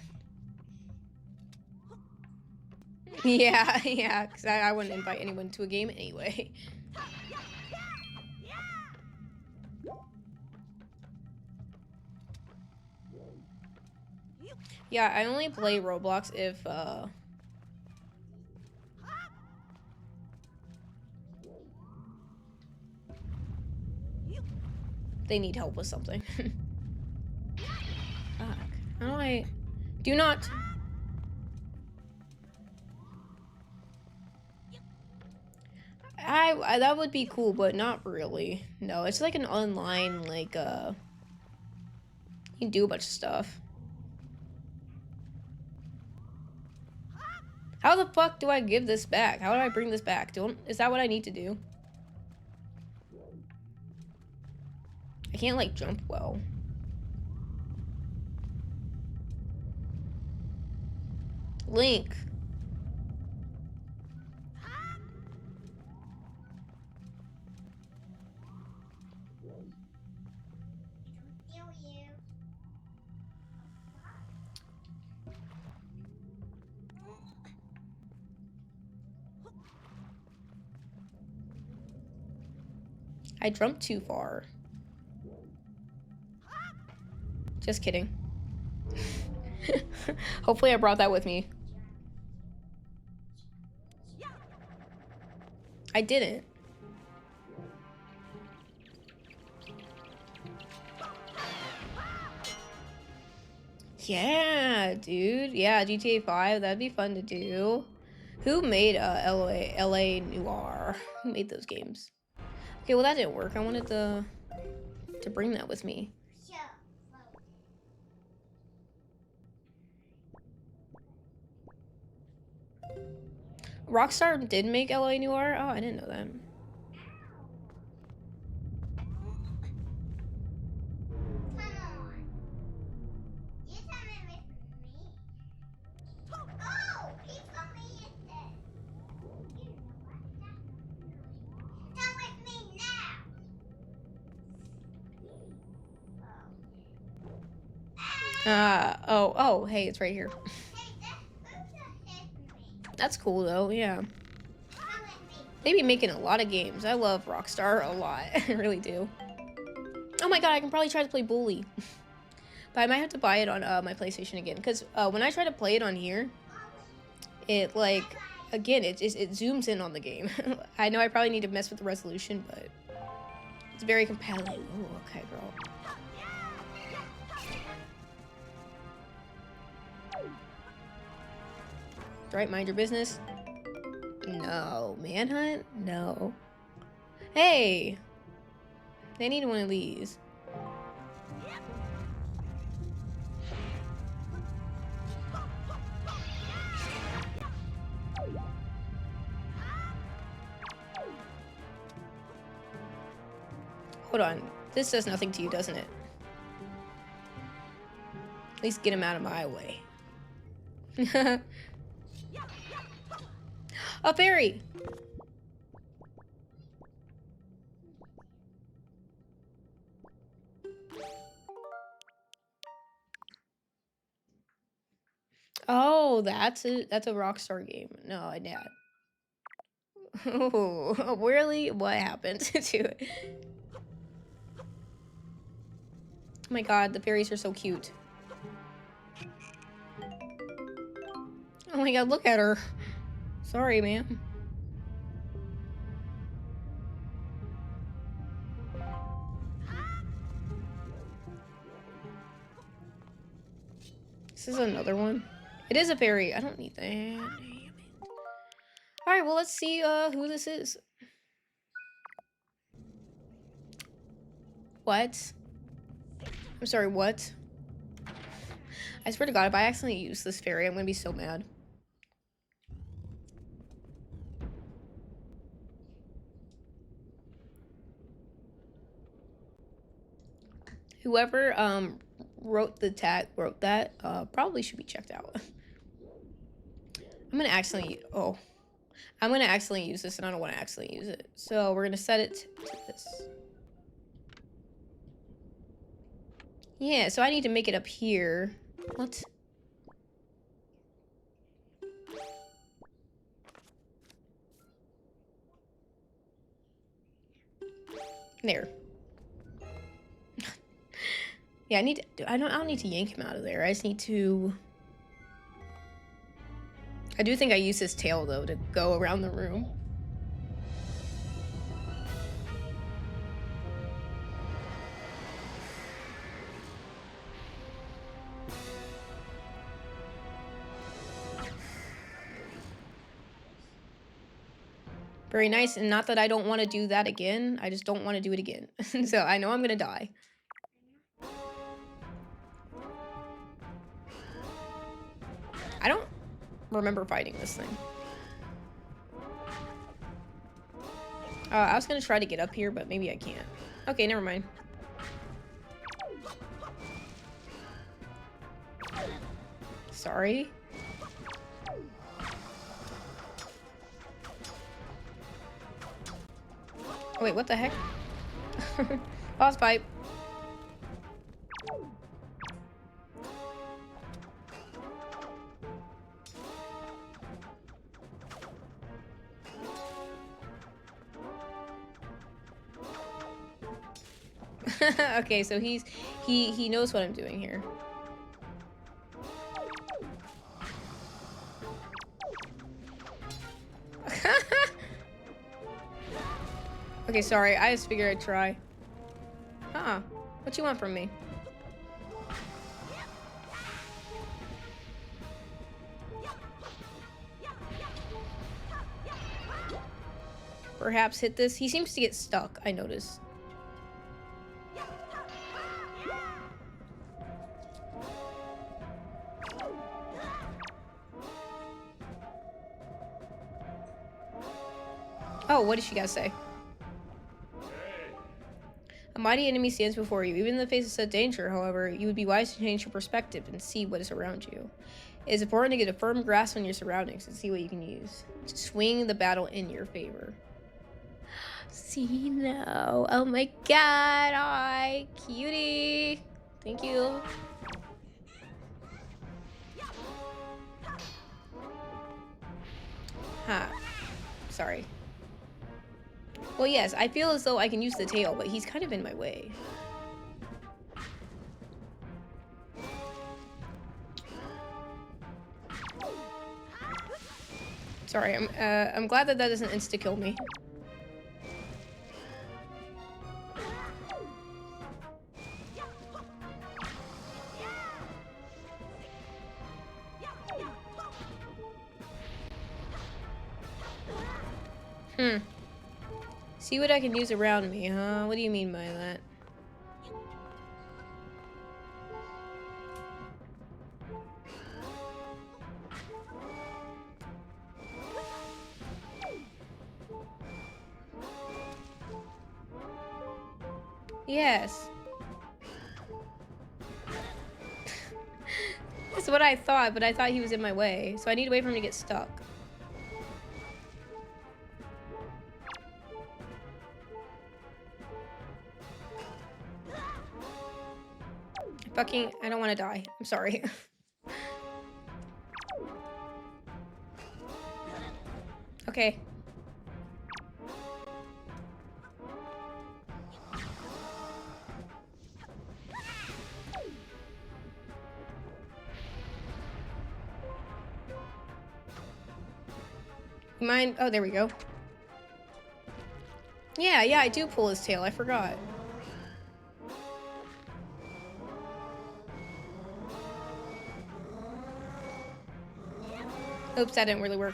Yeah, yeah, because I wouldn't invite anyone to a game anyway. Yeah, I only play Roblox if, they need help with something. Fuck. How do I... Do not... that would be cool, but not really. No, it's like an online, like, you can do a bunch of stuff. How the fuck do I give this back? How do I bring this back? Is that what I need to do? I can't, like, jump well. Link. I jumped too far. Just kidding. Hopefully I brought that with me. I didn't. Yeah, dude. Yeah, GTA 5. That'd be fun to do. Who made LA Noir? Who made those games? Okay, well that didn't work. I wanted to bring that with me. Rockstar did make LA Noir? Oh, I didn't know that. Oh, hey, it's right here. That's cool, though, yeah. They be making a lot of games. I love Rockstar a lot. I really do. Oh my god, I can probably try to play Bully. But I might have to buy it on my PlayStation again. Because when I try to play it on here, it, like, again, it zooms in on the game. I know I probably need to mess with the resolution, but it's very compelling. Oh, okay, girl. Right, mind your business. No. Manhunt? No. Hey! They need one of these. Hold on. This does nothing to you, doesn't it? At least get him out of my way. A fairy! Oh, that's a Rockstar game. No, I doubt. Oh, really? What happened to it? Oh my god, the fairies are so cute. Oh my god, look at her. Sorry, ma'am. This is another one. It is a fairy. I don't need that. Damn it. Alright, well, let's see who this is. What? I'm sorry, what? I swear to god, if I accidentally use this fairy, I'm gonna be so mad. Whoever wrote that probably should be checked out. I'm gonna accidentally use this and I don't want to accidentally use it. So we're gonna set it to this. Yeah, so I need to make it up here. What? There. Yeah, I don't need to yank him out of there. I just need to... I do think I use his tail, though, to go around the room. Very nice, and not that I don't want to do that again. I just don't want to do it again. So I know I'm gonna die. I don't remember fighting this thing. I was gonna try to get up here, but maybe I can't. Okay, never mind. Sorry. Oh, wait, what the heck? Boss pipe. Okay, so he knows what I'm doing here. Okay, sorry. I just figured I'd try. Huh. What you want from me? Perhaps hit this. He seems to get stuck, I notice. Oh, what did she guys say? A mighty enemy stands before you. Even in the face of such danger, however, you would be wise to change your perspective and see what is around you. It is important to get a firm grasp on your surroundings and see what you can use to swing the battle in your favor. See, no. Oh my god. Hi, cutie. Thank you. Huh. Sorry. Well, yes, I feel as though I can use the tail, but he's kind of in my way. Sorry, I'm glad that doesn't insta-kill me. Hmm. See what I can use around me, huh? What do you mean by that? Yes. That's what I thought, but I thought he was in my way. So I need to wait for him to get stuck. Fucking, I don't want to die. I'm sorry. Okay. Mine, oh, there we go. Yeah, I do pull his tail. I forgot. Oops, that didn't really work.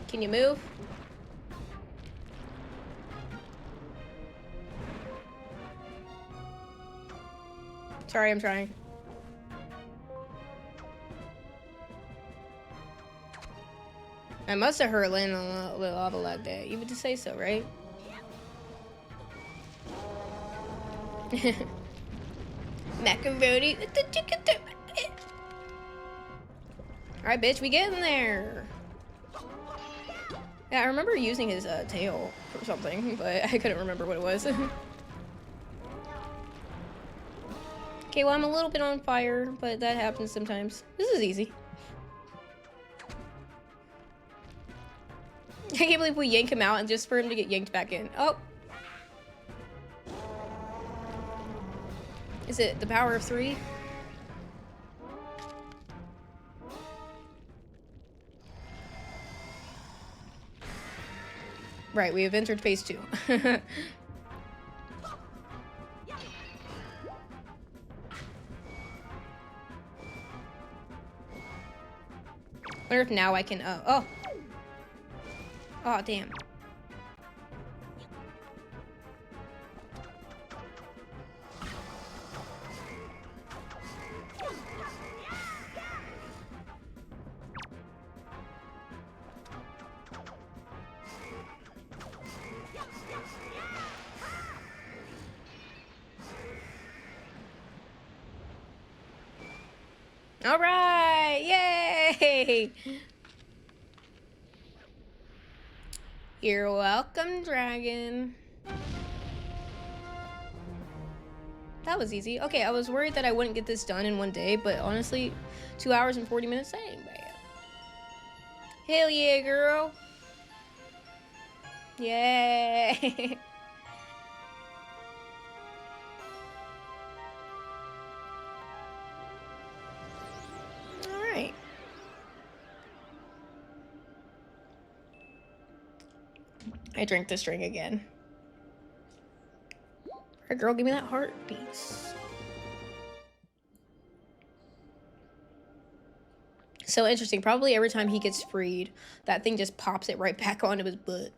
Can you move? Sorry, I'm trying. I must have heard land on a little lava like that. You would just say so, right? Macaroni with the chicken. Alright, bitch, we getting there. Yeah, I remember using his tail for something, but I couldn't remember what it was. Okay, well, I'm a little bit on fire, but that happens sometimes. This is easy. I can't believe we yank him out and just for him to get yanked back in. Oh. Is it the power of 3? Right, we have entered phase 2. Wonder if now I can, oh. Oh, damn. All right, yay! You're welcome, dragon. That was easy. Okay, I was worried that I wouldn't get this done in one day, but honestly, 2 hours and 40 minutes, that ain't bad. Hell yeah, girl. Yay. All right. I drank this drink again. All right, girl, give me that heart piece. So interesting. Probably every time he gets freed, that thing just pops it right back onto his butt.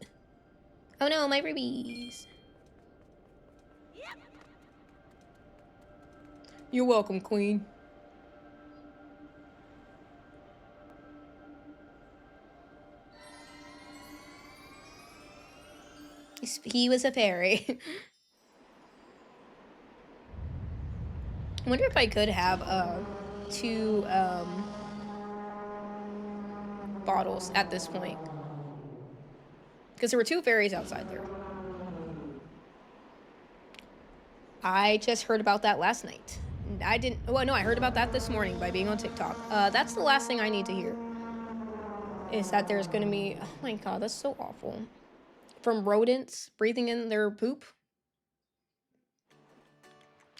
Oh no, my rubies. You're welcome, queen. He was a fairy. I wonder if I could have 2 bottles at this point. Because there were 2 fairies outside there. I just heard about that last night. I didn't, well, no, I heard about that this morning by being on TikTok. That's the last thing I need to hear. Is that there's gonna be, oh my god, that's so awful. From rodents breathing in their poop.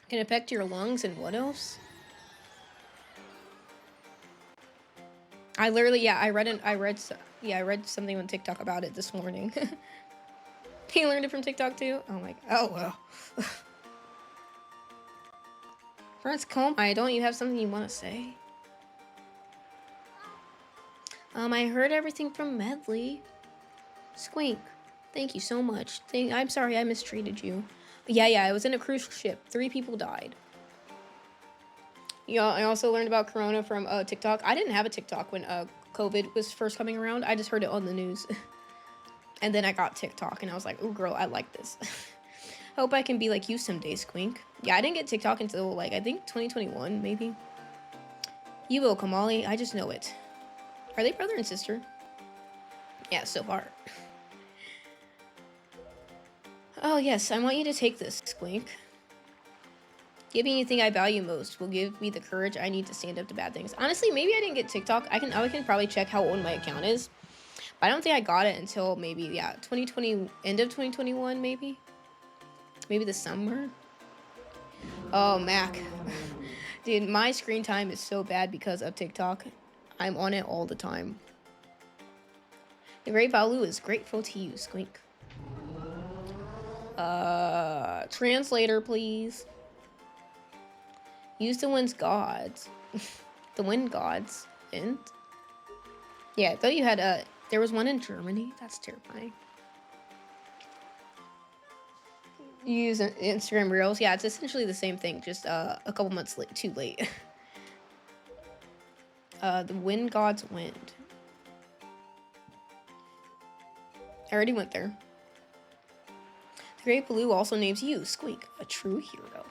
Can affect your lungs and what else? I literally, yeah, I read something on TikTok about it this morning. He learned it from TikTok too. Oh my. Oh well. Prince Komai, don't you have something you want to say? I heard everything from Medley. Squink, thank you so much. I'm sorry I mistreated you. Yeah, I was in a cruise ship. 3 people died. You know, I also learned about Corona from TikTok. I didn't have a TikTok when COVID was first coming around. I just heard it on the news. And then I got TikTok and I was like, oh girl, I like this. Hope I can be like you someday, Squink. Yeah, I didn't get TikTok until like, I think 2021, maybe. You will, Kamali. I just know it. Are they brother and sister? Yeah, so far. Oh, yes, I want you to take this, Squink. Give me anything I value most will give me the courage I need to stand up to bad things. Honestly, maybe I didn't get TikTok. I can probably check how old my account is. But I don't think I got it until maybe, yeah, 2020, end of 2021, maybe. Maybe the summer. Oh, Mac. Dude, my screen time is so bad because of TikTok. I'm on it all the time. The Great Balu is grateful to you, Squink. Translator, please. Use the wind's gods. The wind gods. And? Yeah, I thought you had there was one in Germany. That's terrifying. You use Instagram Reels. Yeah, it's essentially the same thing, just a couple months too late. The wind god's wind. I already went there. The Great Blue also names you, Squeak, a true hero.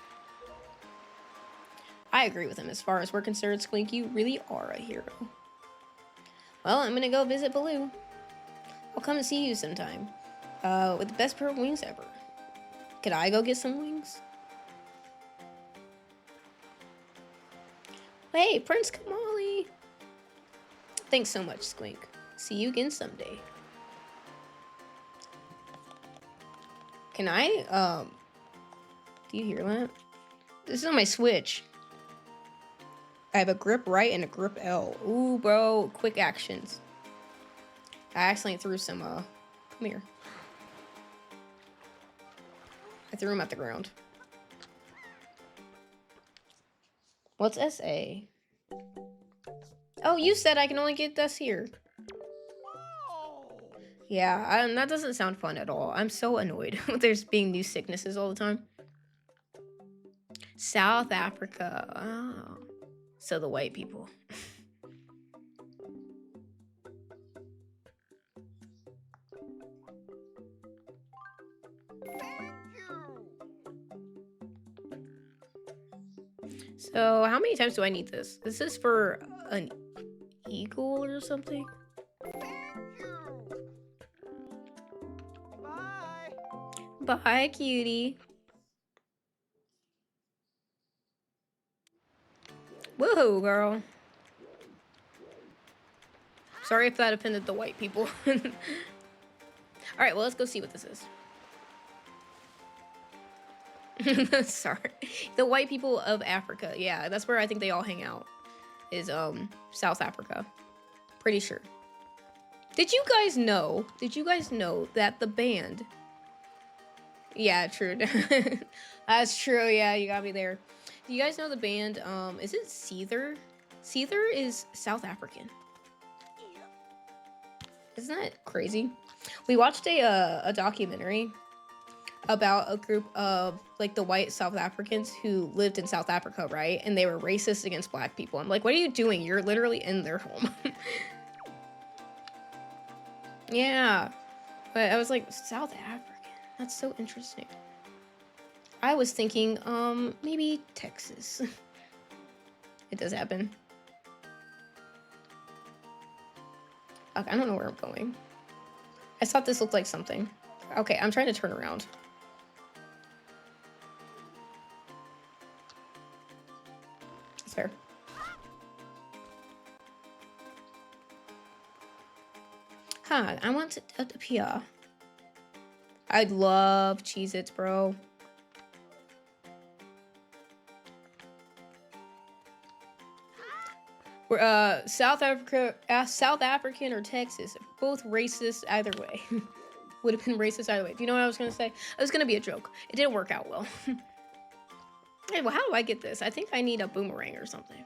I agree with him. As far as we're concerned, Squeak, you really are a hero. Well, I'm gonna go visit Baloo. I'll come and see you sometime. With the best pair of wings ever. Could I go get some wings? Hey, Prince Kamali. Thanks so much, Squink. See you again someday. Can I, do you hear that? This is on my Switch. I have a grip right and a grip L. Ooh, bro, quick actions. I accidentally threw some, come here. I threw him at the ground. What's SA? Oh, you said I can only get this here. Yeah, that doesn't sound fun at all. I'm so annoyed with there's being new sicknesses all the time. South Africa. Oh. So the white people. So how many times do I need this? This is for an eagle or something? Bye, cutie. Woohoo, girl. Sorry if that offended the white people. Alright, well, let's go see what this is. Sorry. The white people of Africa. Yeah, that's where I think they all hang out. Is, South Africa. Pretty sure. Did you guys know that the band... Yeah, true. That's true, yeah, you got me there. Do you guys know the band, is it Seether? Seether is South African. Isn't that crazy? We watched a documentary about a group of, like, the white South Africans who lived in South Africa, right? And they were racist against black people. I'm like, what are you doing? You're literally in their home. Yeah. But I was like, South African? That's so interesting. I was thinking, maybe Texas. It does happen. Okay, I don't know where I'm going. I thought this looked like something. Okay, I'm trying to turn around. That's fair. Huh, I want to appear. I'd love Cheez-Its, bro. We're South African or Texas, both racist either way. Would have been racist either way. Do you know what I was gonna say? It was gonna be a joke. It didn't work out well. Hey, well, how do I get this? I think I need a boomerang or something.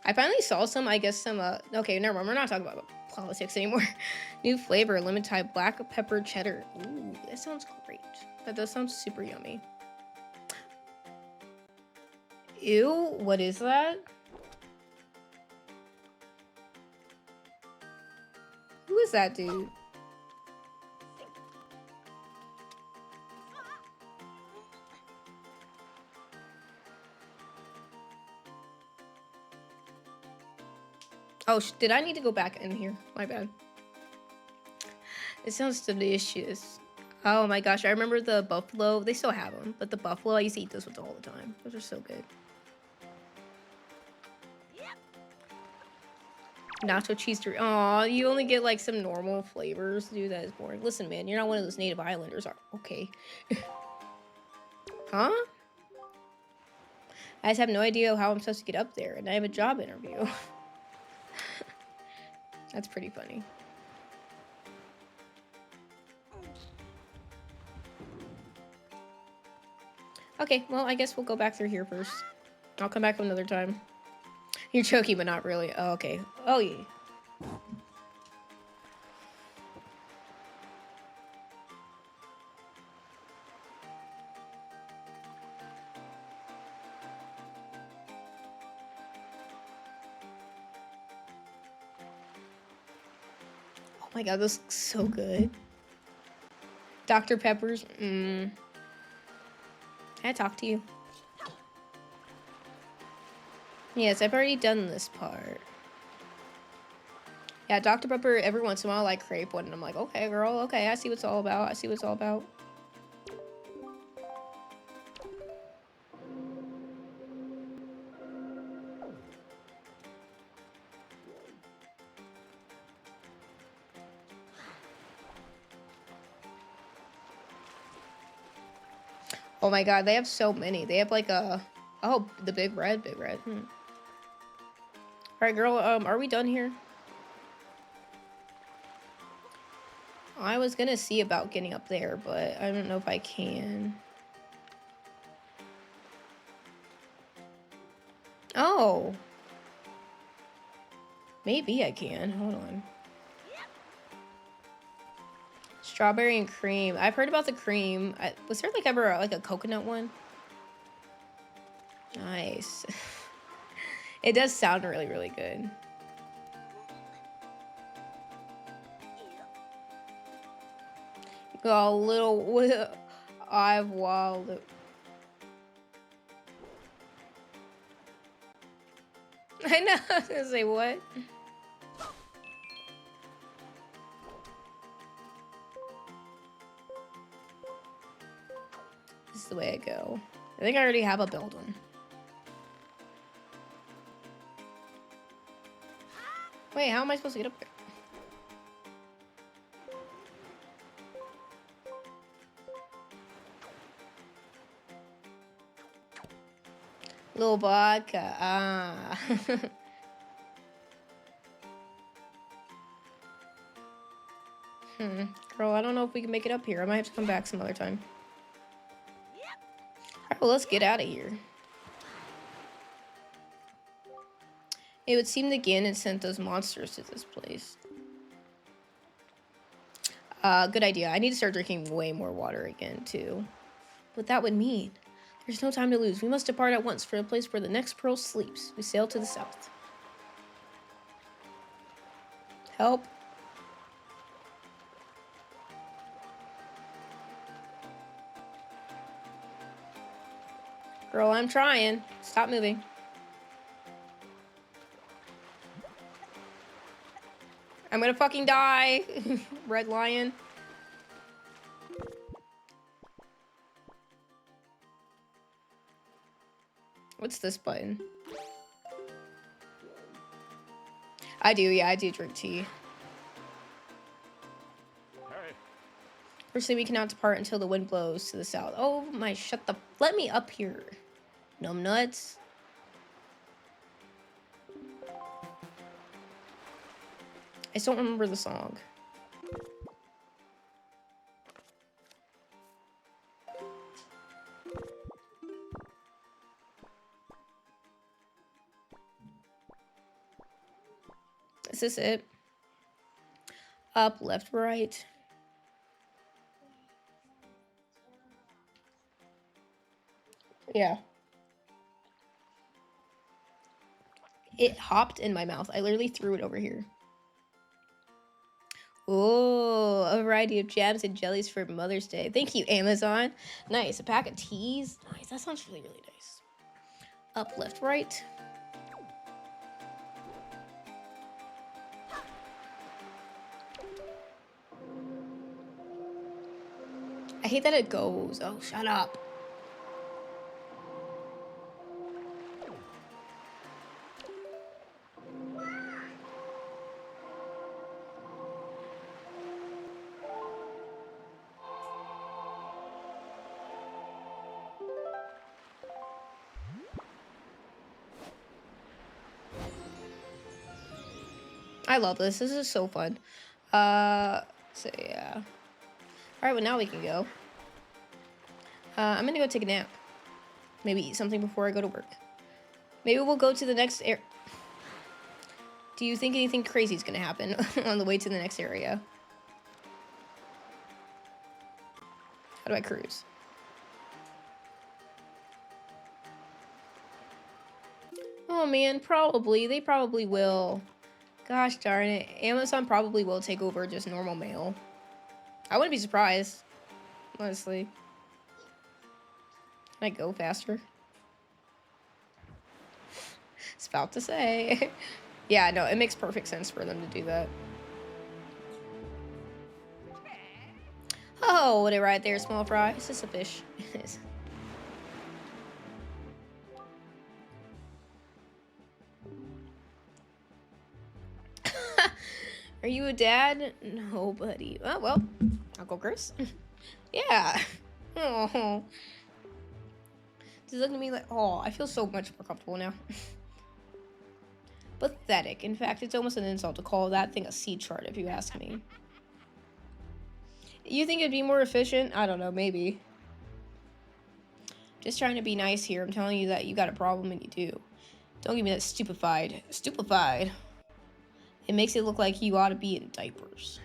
I finally saw some, I guess some, okay, never mind. We're not talking about politics anymore. New flavor, lemon type, black pepper cheddar. Ooh, that sounds great. That does sound super yummy. Ew, what is that? Who is that dude? Oh, did I need to go back in here? My bad. It sounds delicious. Oh my gosh, I remember the buffalo. They still have them, but the buffalo, I used to eat those ones all the time. Those are so good. Nacho cheese. Aw, you only get like some normal flavors. Dude, that is boring. Listen, man, you're not one of those native islanders. Okay. Huh? I just have no idea how I'm supposed to get up there, and I have a job interview. That's pretty funny. Okay, well, I guess we'll go back through here first. I'll come back another time. You're choking, but not really. Oh, okay. Oh, yeah. Oh my god, this looks so good. Dr. Pepper's. Can I talk to you? Yes, I've already done this part. Yeah, Dr. Pepper, every once in a while, I like crepe one, and I'm like, okay, girl, okay, I see what's all about. I see what's all about. Oh my god, they have so many. They have like a... Oh, the big red, big red. Alright, girl, are we done here? I was gonna see about getting up there, but I don't know if I can. Oh. Maybe I can. Hold on. Strawberry and cream. I've heard about the cream. Was there like ever like a coconut one? Nice. It does sound really, really good. Got a little... I've wild... I know. I was gonna say what? This is the way I go. I think I already have a building. Wait, how am I supposed to get up there? Little vodka. Ah. Girl, I don't know if we can make it up here. I might have to come back some other time. Alright, well, let's get out of here. It would seem the Ganon sent those monsters to this place. Good idea. I need to start drinking way more water again, too. What that would mean. There's no time to lose. We must depart at once for the place where the next pearl sleeps. We sail to the south. Help. Girl, I'm trying. Stop moving. I'm gonna fucking die. Red lion. What's this button? I do, yeah, I do drink tea. Hey. Firstly, we cannot depart until the wind blows to the south. Oh my, let me up here. Numb nuts. I just don't remember the song. Is this it? Up, left, right. Yeah. It hopped in my mouth. I literally threw it over here. Oh, a variety of jams and jellies for Mother's Day. Thank you, Amazon. Nice. A pack of teas. Nice. That sounds really, really nice. Up, left, right. I hate that it goes. Oh, shut up. I love this. This is so fun. So yeah. All right, well now we can go. I'm gonna go take a nap. Maybe eat something before I go to work. Maybe we'll go to the next area. Do you think anything crazy is gonna happen on the way to the next area? How do I cruise? Oh man, probably. They probably will. Gosh darn it. Amazon probably will take over just normal mail. I wouldn't be surprised. Honestly. Can I go faster? It's about to say. Yeah, no, it makes perfect sense for them to do that. Oh, what it right there, small fry. It's just a fish. Are you a dad? No, buddy. Oh, well, Uncle Chris. Yeah. Oh. Just looking at me like, oh, I feel so much more comfortable now. Pathetic. In fact, it's almost an insult to call that thing a seed chart, if you ask me. You think it'd be more efficient? I don't know, maybe. Just trying to be nice here. I'm telling you that you got a problem and you do. Don't give me that stupefied. Stupefied. It makes it look like you ought to be in diapers.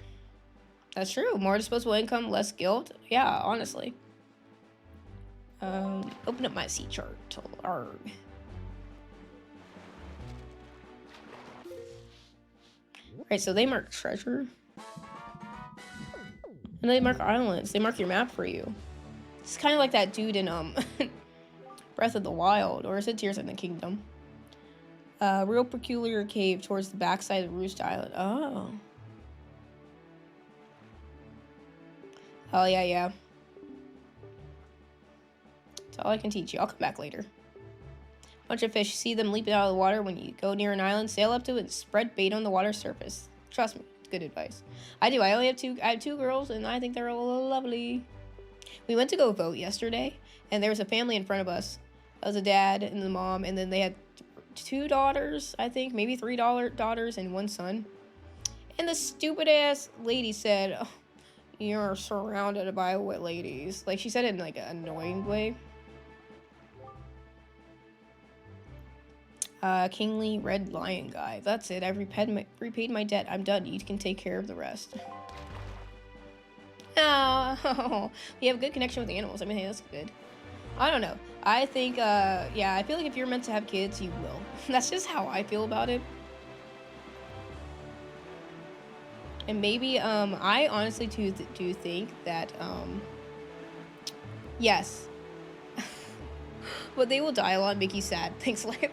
That's true. More disposable income, less guilt. Yeah, honestly. Open up my sea chart. Arg. Right, so they mark treasure. And they mark islands. They mark your map for you. It's kind of like that dude in Breath of the Wild, or is it Tears in the Kingdom? Real peculiar cave towards the backside of Roost Island. Oh. Oh, yeah, yeah. That's all I can teach you. I'll come back later. Bunch of fish. See them leaping out of the water when you go near an island. Sail up to it and spread bait on the water surface. Trust me. It's good advice. I do. I have two girls, and I think they're all lovely. We went to go vote yesterday, and there was a family in front of us. That was a dad and the mom, and then they had 2 daughters, I think, maybe 3 daughters and 1 son. And the stupid ass lady said, oh, "You're surrounded by wet ladies." Like, she said it in like an annoying way. Kingly Red Lion guy. That's it. I've repaid my debt. I'm done. You can take care of the rest. Oh, you have a good connection with the animals. I mean, hey, that's good. I don't know. I think, yeah, I feel like if you're meant to have kids, you will. That's just how I feel about it. And maybe, I honestly do think that, yes. But they will die a lot and make you sad. Thanks, life.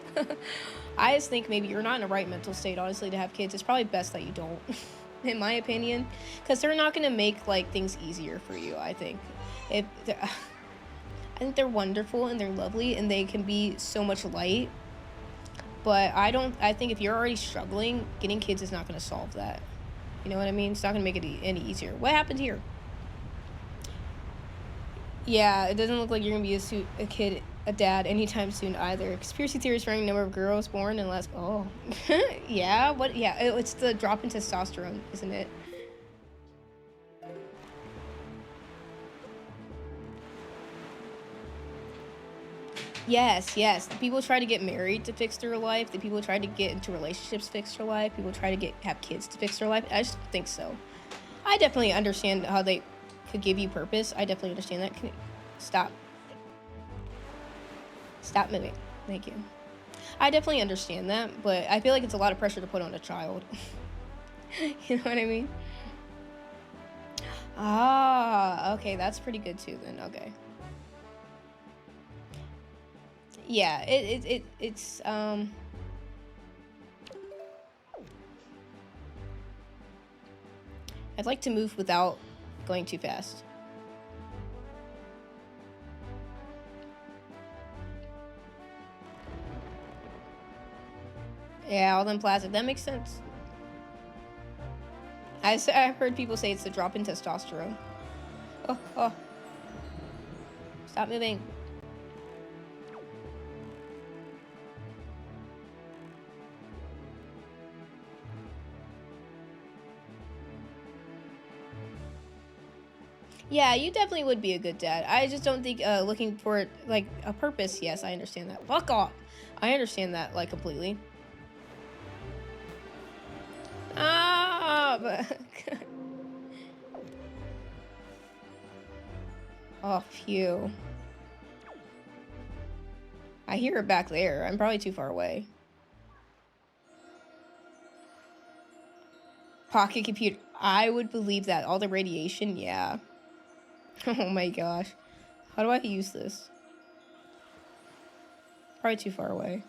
I just think maybe you're not in the right mental state, honestly, to have kids. It's probably best that you don't, in my opinion. Because they're not going to make, like, things easier for you, I think. I think they're wonderful and they're lovely and they can be so much light. But I think if you're already struggling, getting kids is not going to solve that. You know what I mean? It's not going to make it any easier. What happened here? Yeah, it doesn't look like you're going to be a dad anytime soon either. Conspiracy theories surrounding the number of girls born in last... Oh. Yeah? What? Yeah, it's the drop in testosterone, isn't it? Yes, yes. The people try to get married to fix their life. The people try to get into relationships to fix their life. People try to have kids to fix their life. I just think so. I definitely understand how they could give you purpose. I definitely understand that. Stop. Stop moving. Thank you. I definitely understand that, but I feel like it's a lot of pressure to put on a child. You know what I mean? Ah, okay. That's pretty good too then. Okay. Yeah, it's I'd like to move without going too fast. Yeah, all them plastic. That makes sense. I've heard people say it's a drop in testosterone. Oh, oh. Stop moving. Yeah, you definitely would be a good dad. I just don't think looking for like a purpose. Yes, I understand that. Fuck off. I understand that like completely. Ah, but oh, phew. I hear it back there. I'm probably too far away. Pocket computer. I would believe that. All the radiation, yeah. Oh my gosh. How do I use this? Probably too far away.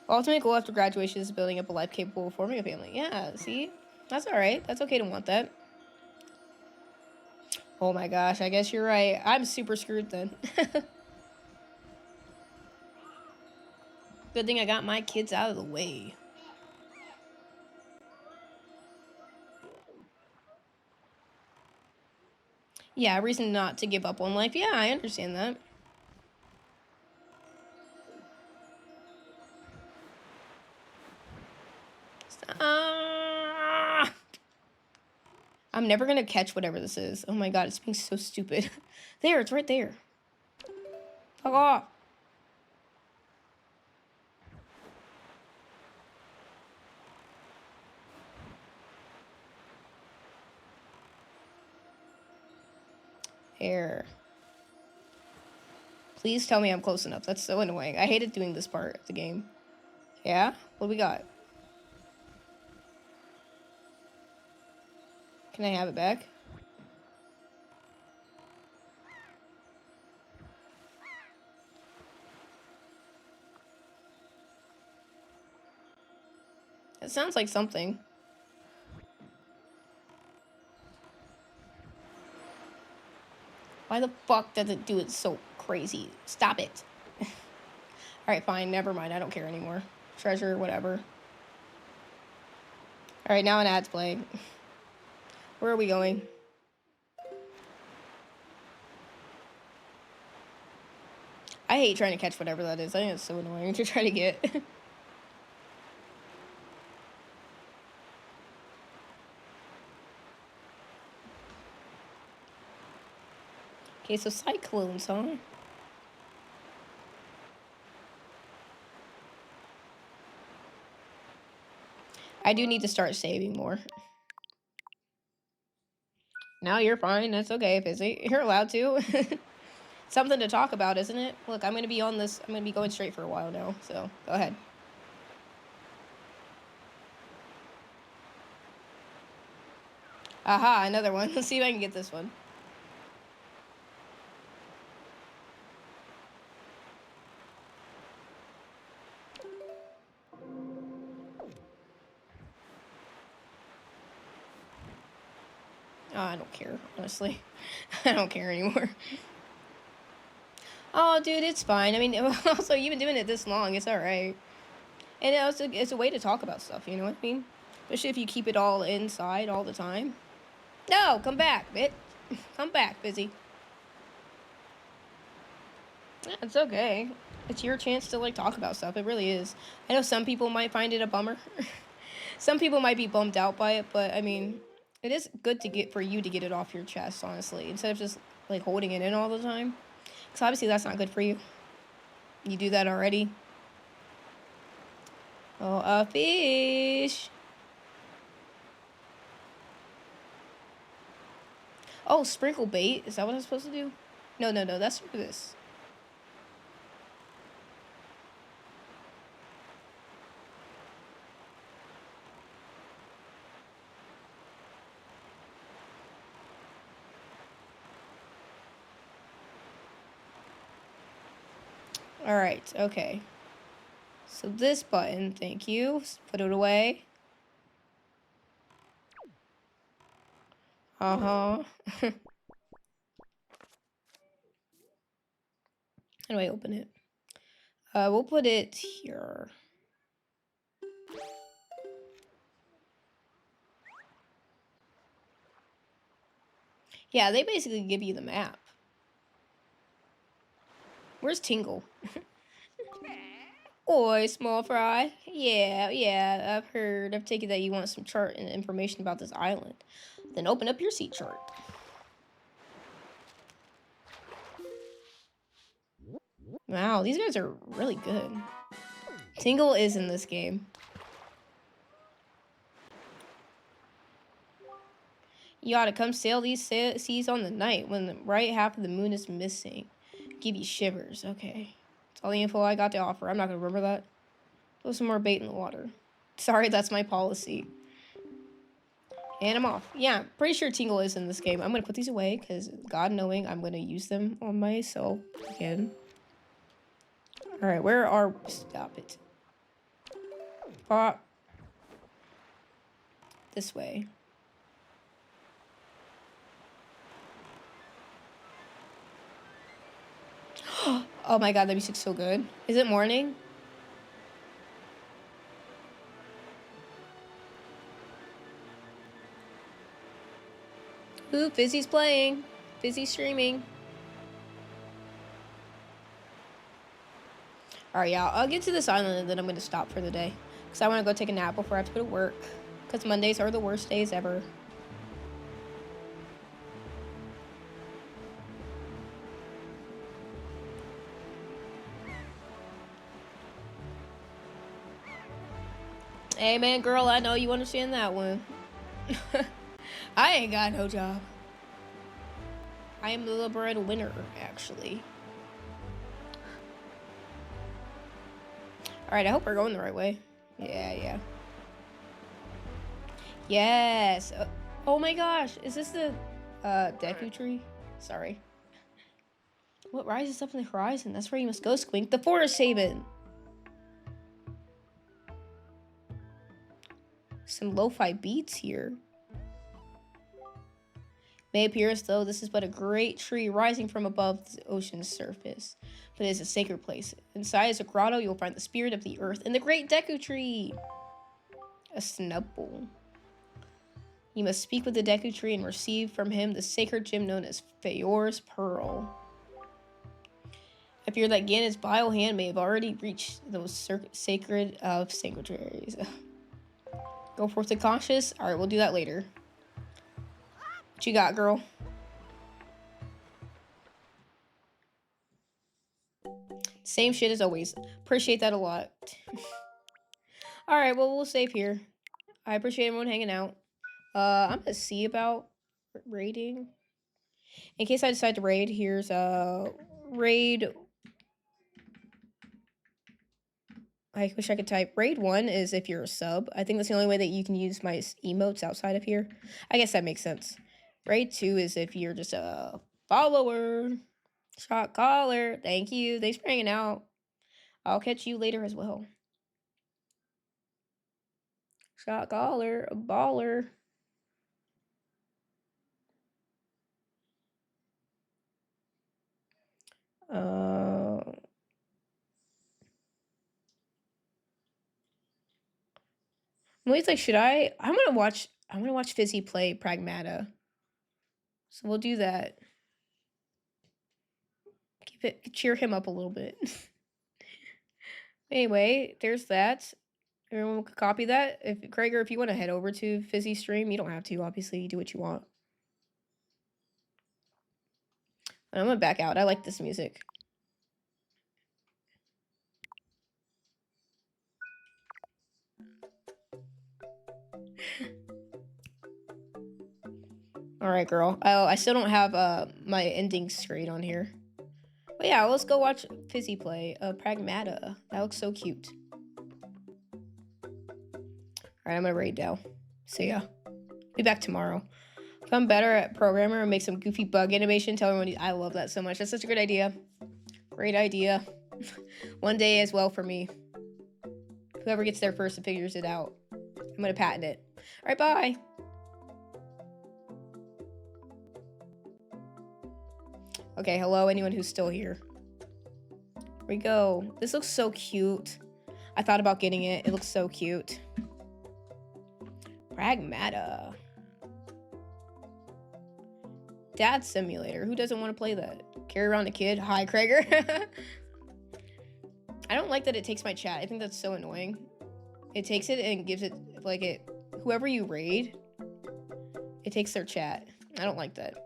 Ultimate goal after graduation is building up a life capable of forming a family. Yeah, see? That's alright. That's okay to want that. Oh my gosh, I guess you're right. I'm super screwed then. Good thing I got my kids out of the way. Yeah, reason not to give up on life. Yeah, I understand that. I'm never gonna catch whatever this is. Oh my god, it's being so stupid. There, it's right there. Fuck off. Here. Please tell me I'm close enough. That's so annoying. I hated doing this part of the game. Yeah? What do we got? Can I have it back? It sounds like something. Why the fuck does it do it so crazy? Stop it. Alright, fine. Never mind. I don't care anymore. Treasure, whatever. Alright, now an ad's playing. Where are we going? I hate trying to catch whatever that is. I think it's so annoying to try to get. Okay, so cyclones, huh? I do need to start saving more. No, you're fine. That's okay, Fizzy. You're allowed to. Something to talk about, isn't it? Look, I'm going to be on this. I'm going to be going straight for a while now. So, go ahead. Aha, another one. Let's see if I can get this one. Oh, I don't care, honestly. I don't care anymore. Oh, dude, it's fine. I mean, also, you've been doing it this long. It's all right. And it's a way to talk about stuff, you know what I mean? Especially if you keep it all inside all the time. No, come back, bitch. Come back, Busy. Yeah, it's okay. It's your chance to like talk about stuff. It really is. I know some people might find it a bummer. Some people might be bummed out by it, but I mean, it is good to get for you to get it off your chest, honestly, instead of just like holding it in all the time. Because obviously that's not good for you. You do that already. Oh, a fish. Oh, sprinkle bait. Is that what I'm supposed to do? No, no, no. That's for this. All right. Okay. So this button, thank you. Put it away. Uh-huh. How do I open it? We'll put it here. Yeah, they basically give you the map. Where's Tingle? Oi, small fry. Yeah, yeah, I've heard. I've taken that you want some chart and information about this island. Then open up your sea chart. Wow, these guys are really good. Tingle is in this game. You ought to come sail these seas on the night when the right half of the moon is missing. Give you shivers. Okay. That's all the info I got to offer. I'm not going to remember that. Throw some more bait in the water. Sorry, that's my policy. And I'm off. Yeah, pretty sure Tingle is in this game. I'm going to put these away because God knowing I'm going to use them on myself again. Alright, where are... Stop it. Pop. This way. Oh my god, that music's so good. Is it morning? Ooh, Fizzy's playing. Fizzy's streaming. Alright, yeah, I'll get to this island and then I'm going to stop for the day. Because I want to go take a nap before I have to go to work. Because Mondays are the worst days ever. Hey, man, girl, I know you understand that one. I ain't got no job. I am the liberated winner, actually. Alright, I hope we're going the right way. Yeah, yeah. Yes. Oh my gosh. Is this the Deku tree? Sorry. What rises up in the horizon? That's where you must go, Squink. The Forest Haven. Some lo-fi beats here. May appear as though this is but a great tree rising from above the ocean's surface, but it is a sacred place. Inside is a grotto. You'll find the spirit of the earth and the great Deku tree. A snubbull. You must speak with the Deku tree and receive from him the sacred gem known as Feyor's Pearl. I fear that Ganon's bile hand may have already reached those sacred of sanctuaries. Go forth to cautious. All right, we'll do that later. What you got, girl? Same shit as always. Appreciate that a lot. All right, well, we'll save here. I appreciate everyone hanging out. I'm gonna see about raiding. In case I decide to raid, here's raid. I wish I could type. Raid 1 is if you're a sub. I think that's the only way that you can use my emotes outside of here. I guess that makes sense. Raid 2 is if you're just a follower. Shot caller. Thank you. Thanks for hanging out. I'll catch you later as well. Shot caller. A baller. Emily's like, should I? I want to watch. I want to watch Fizzy play Pragmata. So we'll do that. Cheer him up a little bit. Anyway, there's that. Everyone can copy that. If Krager, if you want to head over to Fizzy stream, you don't have to. Obviously, you do what you want. I'm gonna back out. I like this music. All right, girl. Oh, I still don't have my ending screen on here. But yeah, let's go watch Fizzy play Pragmata. That looks so cute. All right, I'm gonna raid now. See ya. Be back tomorrow. Become better at programmer and make some goofy bug animation. Tell everyone I love that so much. That's such a good idea. Great idea. One day as well for me. Whoever gets there first and figures it out, I'm gonna patent it. All right, bye. Okay, hello, anyone who's still here. Here we go. This looks so cute. I thought about getting it. It looks so cute. Pragmata. Dad Simulator. Who doesn't want to play that? Carry around a kid. Hi, Krager. I don't like that it takes my chat. I think that's so annoying. It takes it and gives it, like, it. Whoever you raid, it takes their chat. I don't like that.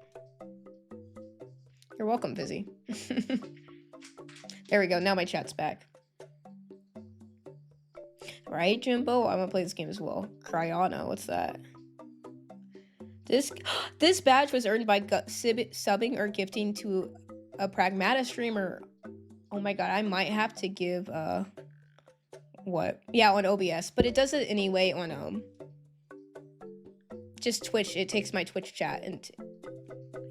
You're welcome, Fizzy. There we go. Now my chat's back. Right, Jimbo? I'm gonna play this game as well. Cryana. What's that? This badge was earned by subbing or gifting to a Pragmata streamer. Oh my god, I might have to give what? Yeah, on OBS, but it does it anyway on just Twitch. It takes my Twitch chat, and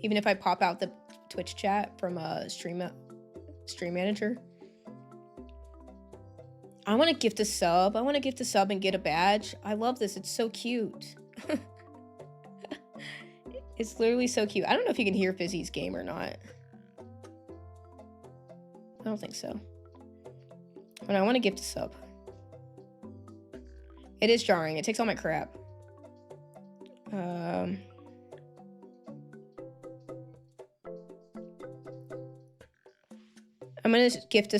even if I pop out the Twitch chat from a stream manager. I want to gift a sub. I want to gift a sub and get a badge. I love this. It's so cute. It's literally so cute. I don't know if you can hear Fizzy's game or not. I don't think so. But I want to gift a sub. It is jarring. It takes all my crap. I'm gonna gift a.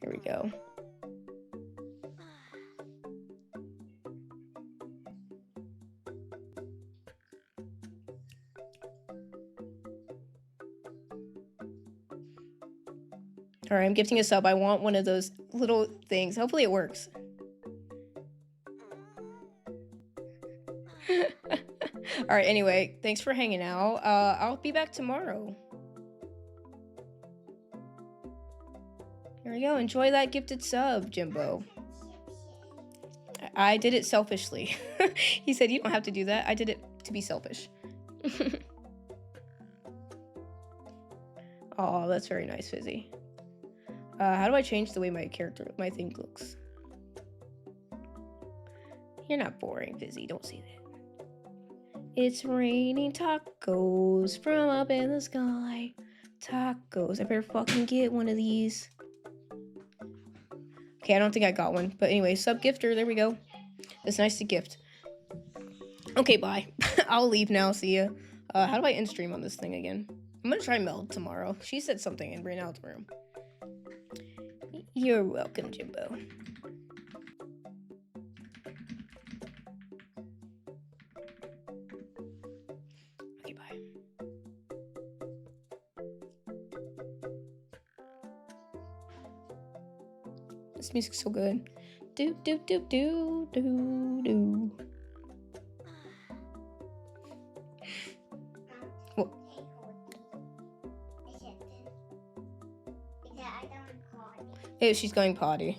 Here we go. All right, I'm gifting a sub. I want one of those little things. Hopefully it works. All right, anyway, thanks for hanging out. I'll be back tomorrow. Here we go. Enjoy that gifted sub, Jimbo. I did it selfishly. He said you don't have to do that. I did it to be selfish. Oh, that's very nice, Fizzy. How do I change the way my thing looks? You're not boring, Fizzy. Don't say that. It's raining tacos from up in the sky. Tacos. I better fucking get one of these. Okay, I don't think I got one. But anyway, sub gifter. There we go. It's nice to gift. Okay, bye. I'll leave now. See ya. How do I end stream on this thing again? I'm gonna try Meld tomorrow. She said something and ran out of the room. You're welcome, Jimbo. Okay, bye. This music's so good. Do do do do do do. What? Hey, she's going potty.